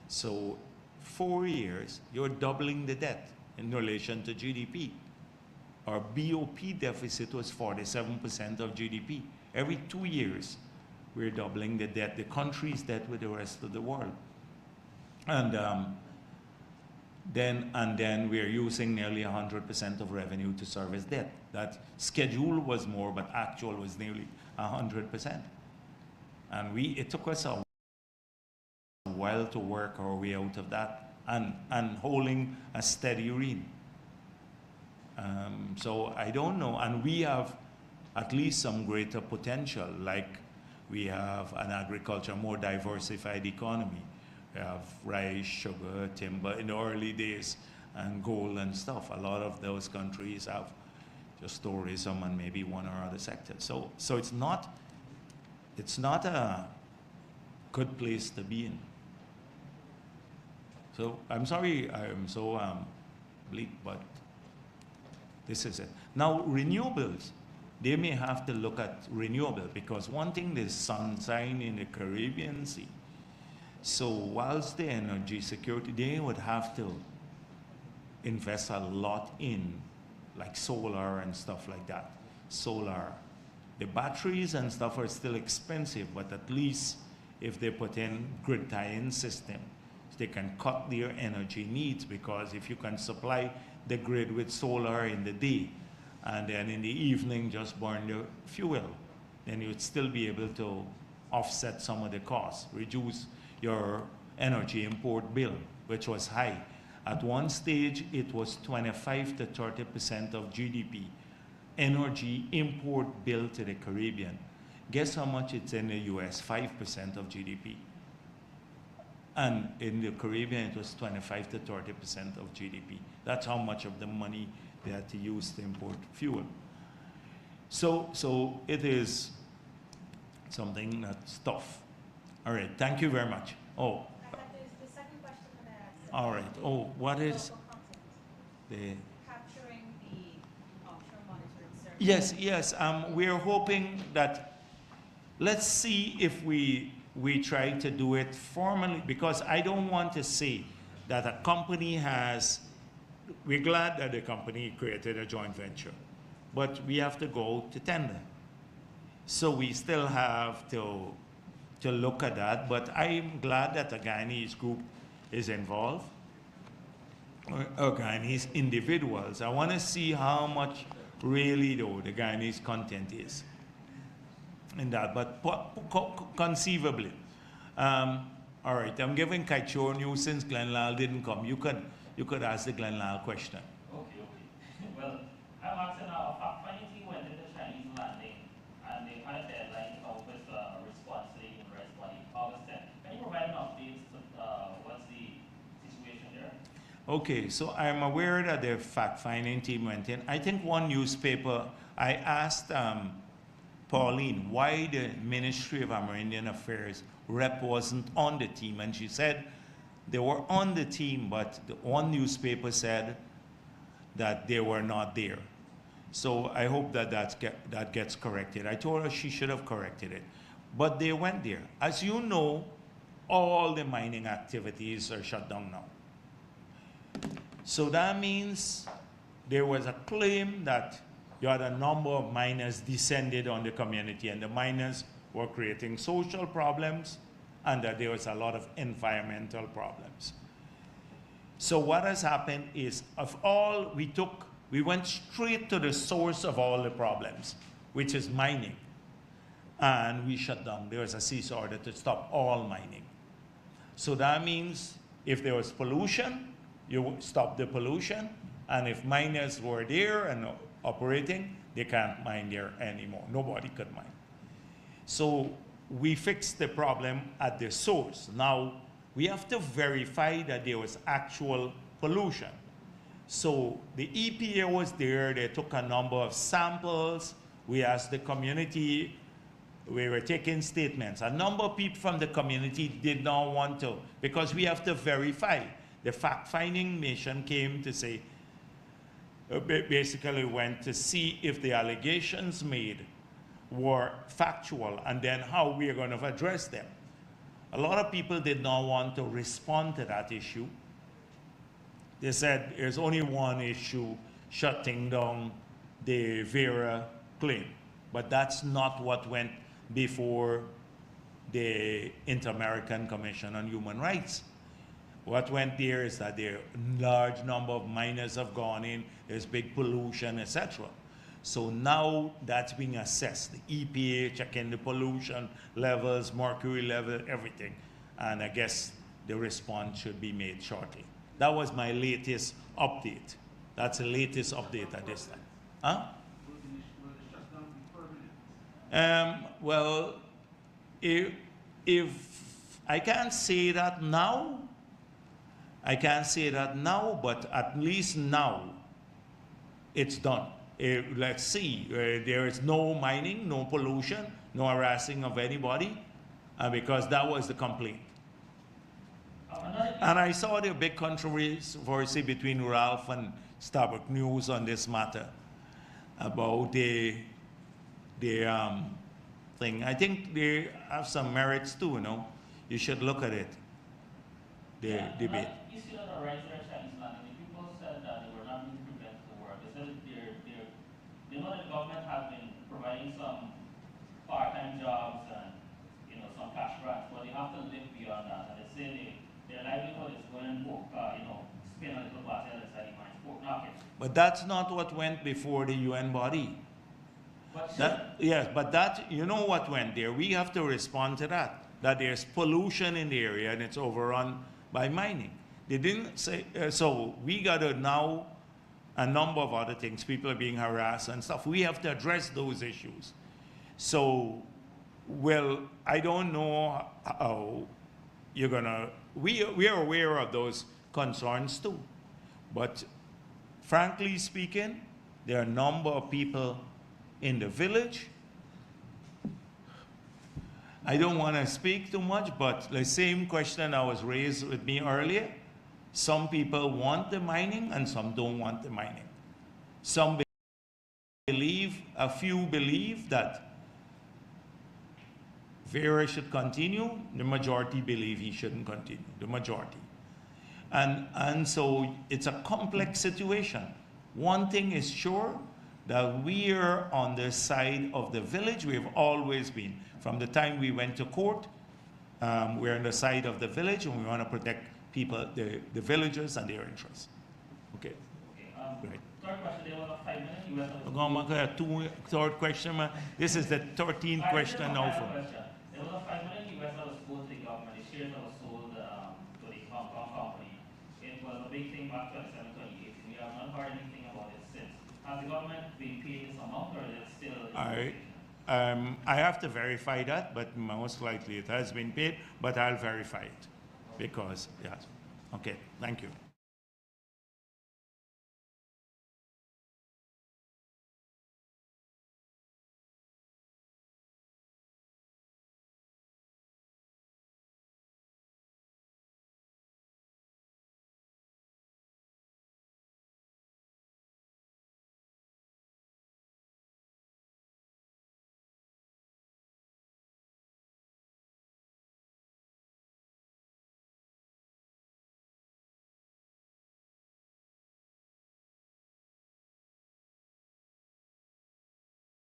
So 4 years, you're doubling the debt in relation to GDP. Our BOP deficit was 47% of GDP. Every 2 years, we're doubling the debt, the country's debt with the rest of the world. And then we're using nearly 100% of revenue to service debt. That schedule was more, but actual was nearly 100%. And it took us a while to work our way out of that and holding a steady rein. So I don't know, and we have at least some greater potential, like we have an agriculture, more diversified economy. We have rice, sugar, timber in the early days, and gold and stuff. A lot of those countries have just tourism and maybe one or other sector. So it's not a good place to be in. So I'm sorry I'm so bleak, but this is it. Now renewables, they may have to look at renewable because one thing, there's sunshine in the Caribbean Sea. So whilst the energy security, they would have to invest a lot in like solar and stuff like that. Solar. The batteries and stuff are still expensive, but at least if they put in grid tie-in system, they can cut their energy needs, because if you can supply the grid with solar in the day and then in the evening just burn the fuel, then you'd still be able to offset some of the costs, reduce your energy import bill, which was high. At one stage, it was 25 to 30% of GDP, energy import bill to the Caribbean. Guess how much it's in the US? 5% of GDP. And in the Caribbean, it was 25 to 30% of GDP. That's how much of the money they had to use to import fuel. So it is something that's tough. All right, thank you very much. Oh. The second question that I asked. All right. Oh, what is the capturing the offshore monitoring service? Yes. We're hoping that, let's see if we try to do it formally, because I don't want to say that a company has, we're glad that the company created a joint venture, but we have to go to tender. So we still have to look at that, but I'm glad that a Guyanese group is involved, or Guyanese individuals. I want to see how much really, though, the Guyanese content is in that, but conceivably. All right, I'm giving Kaichor news since Glenn Lal didn't come. You could ask the Glenn Lal question. Okay. Well, I'm asking now, finding team went into Chinese landing, and they had a deadline to come up with a response to the rest by August 10th. Can you provide an update to what's the situation there? Okay, so I'm aware that the fact-finding team went in. I think one newspaper, I asked Pauline why the Ministry of Amerindian Affairs rep wasn't on the team, and she said they were on the team, but the one newspaper said that they were not there. So I hope that that gets corrected. I told her she should have corrected it, but they went there. As you know, all the mining activities are shut down now. So that means there was a claim that you had a number of miners descended on the community, and the miners were creating social problems, and that there was a lot of environmental problems. So what has happened is, we went straight to the source of all the problems, which is mining. And we shut down. There was a cease order to stop all mining. So that means if there was pollution, you stop the pollution, and if miners were there and operating, they can't mine there anymore. Nobody could mine. So we fixed the problem at the source. Now, we have to verify that there was actual pollution. So the EPA was there, they took a number of samples, we asked the community, we were taking statements. A number of people from the community did not want to, because we have to verify. The fact-finding mission came to say, basically went to see if the allegations made were factual and then how we are going to address them. A lot of people did not want to respond to that issue. They said there's only one issue, shutting down the Vera claim. But that's not what went before the Inter-American Commission on Human Rights. What went there is that there a large number of miners have gone in, there's big pollution, etc. So now that's being assessed. The EPA checking the pollution levels, mercury level, everything. And I guess the response should be made shortly. That was my latest update. That's the latest update at this time. Huh? Well, if I can't say that now, but at least now it's done. Let's see, there is no mining, no pollution, no harassing of anybody, because that was the complaint. And I saw the big controversy between Ralph and Starbuck News on this matter about the thing. I think they have some merits too, you know. You should look at it, the debate. Issue that arises in Chinese land, and the people said that they were not being prevented to work. They said that they know that the government has been providing some part-time jobs and some cash grants, but they have to live beyond that. And they say their livelihood is going and spin a little bit outside the mines, pork knocking. But that's not what went before the UN body. Yes, but that, you know what went there. We have to respond to that. That there's pollution in the area and it's overrun by mining. They didn't say, so we got to now, a number of other things, people are being harassed and stuff. We have to address those issues. So, well, I don't know how you're gonna, we are aware of those concerns too. But frankly speaking, there are a number of people in the village. I don't want to speak too much, but the same question that was raised with me earlier. Some people want the mining and some don't want the mining. Some believe, a few believe that Vera should continue. The majority believe he shouldn't continue, the majority. And so it's a complex situation. One thing is sure, that we are on the side of the village. We have always been. From the time we went to court, we're on the side of the village and we want to protect people, the villagers and their interests. Okay. Great. Third question, there was a 5 million US. Third question, man. This is the 13th question now. There was a 5 million US that was sold to the government. The shares that was sold to the Hong Kong company. It was a big thing back 27, 28. We have not heard anything about it since. Has the government been paid this amount, or is it still? I have to verify that, but most likely it has been paid, but I'll verify it because, yes. Okay, thank you.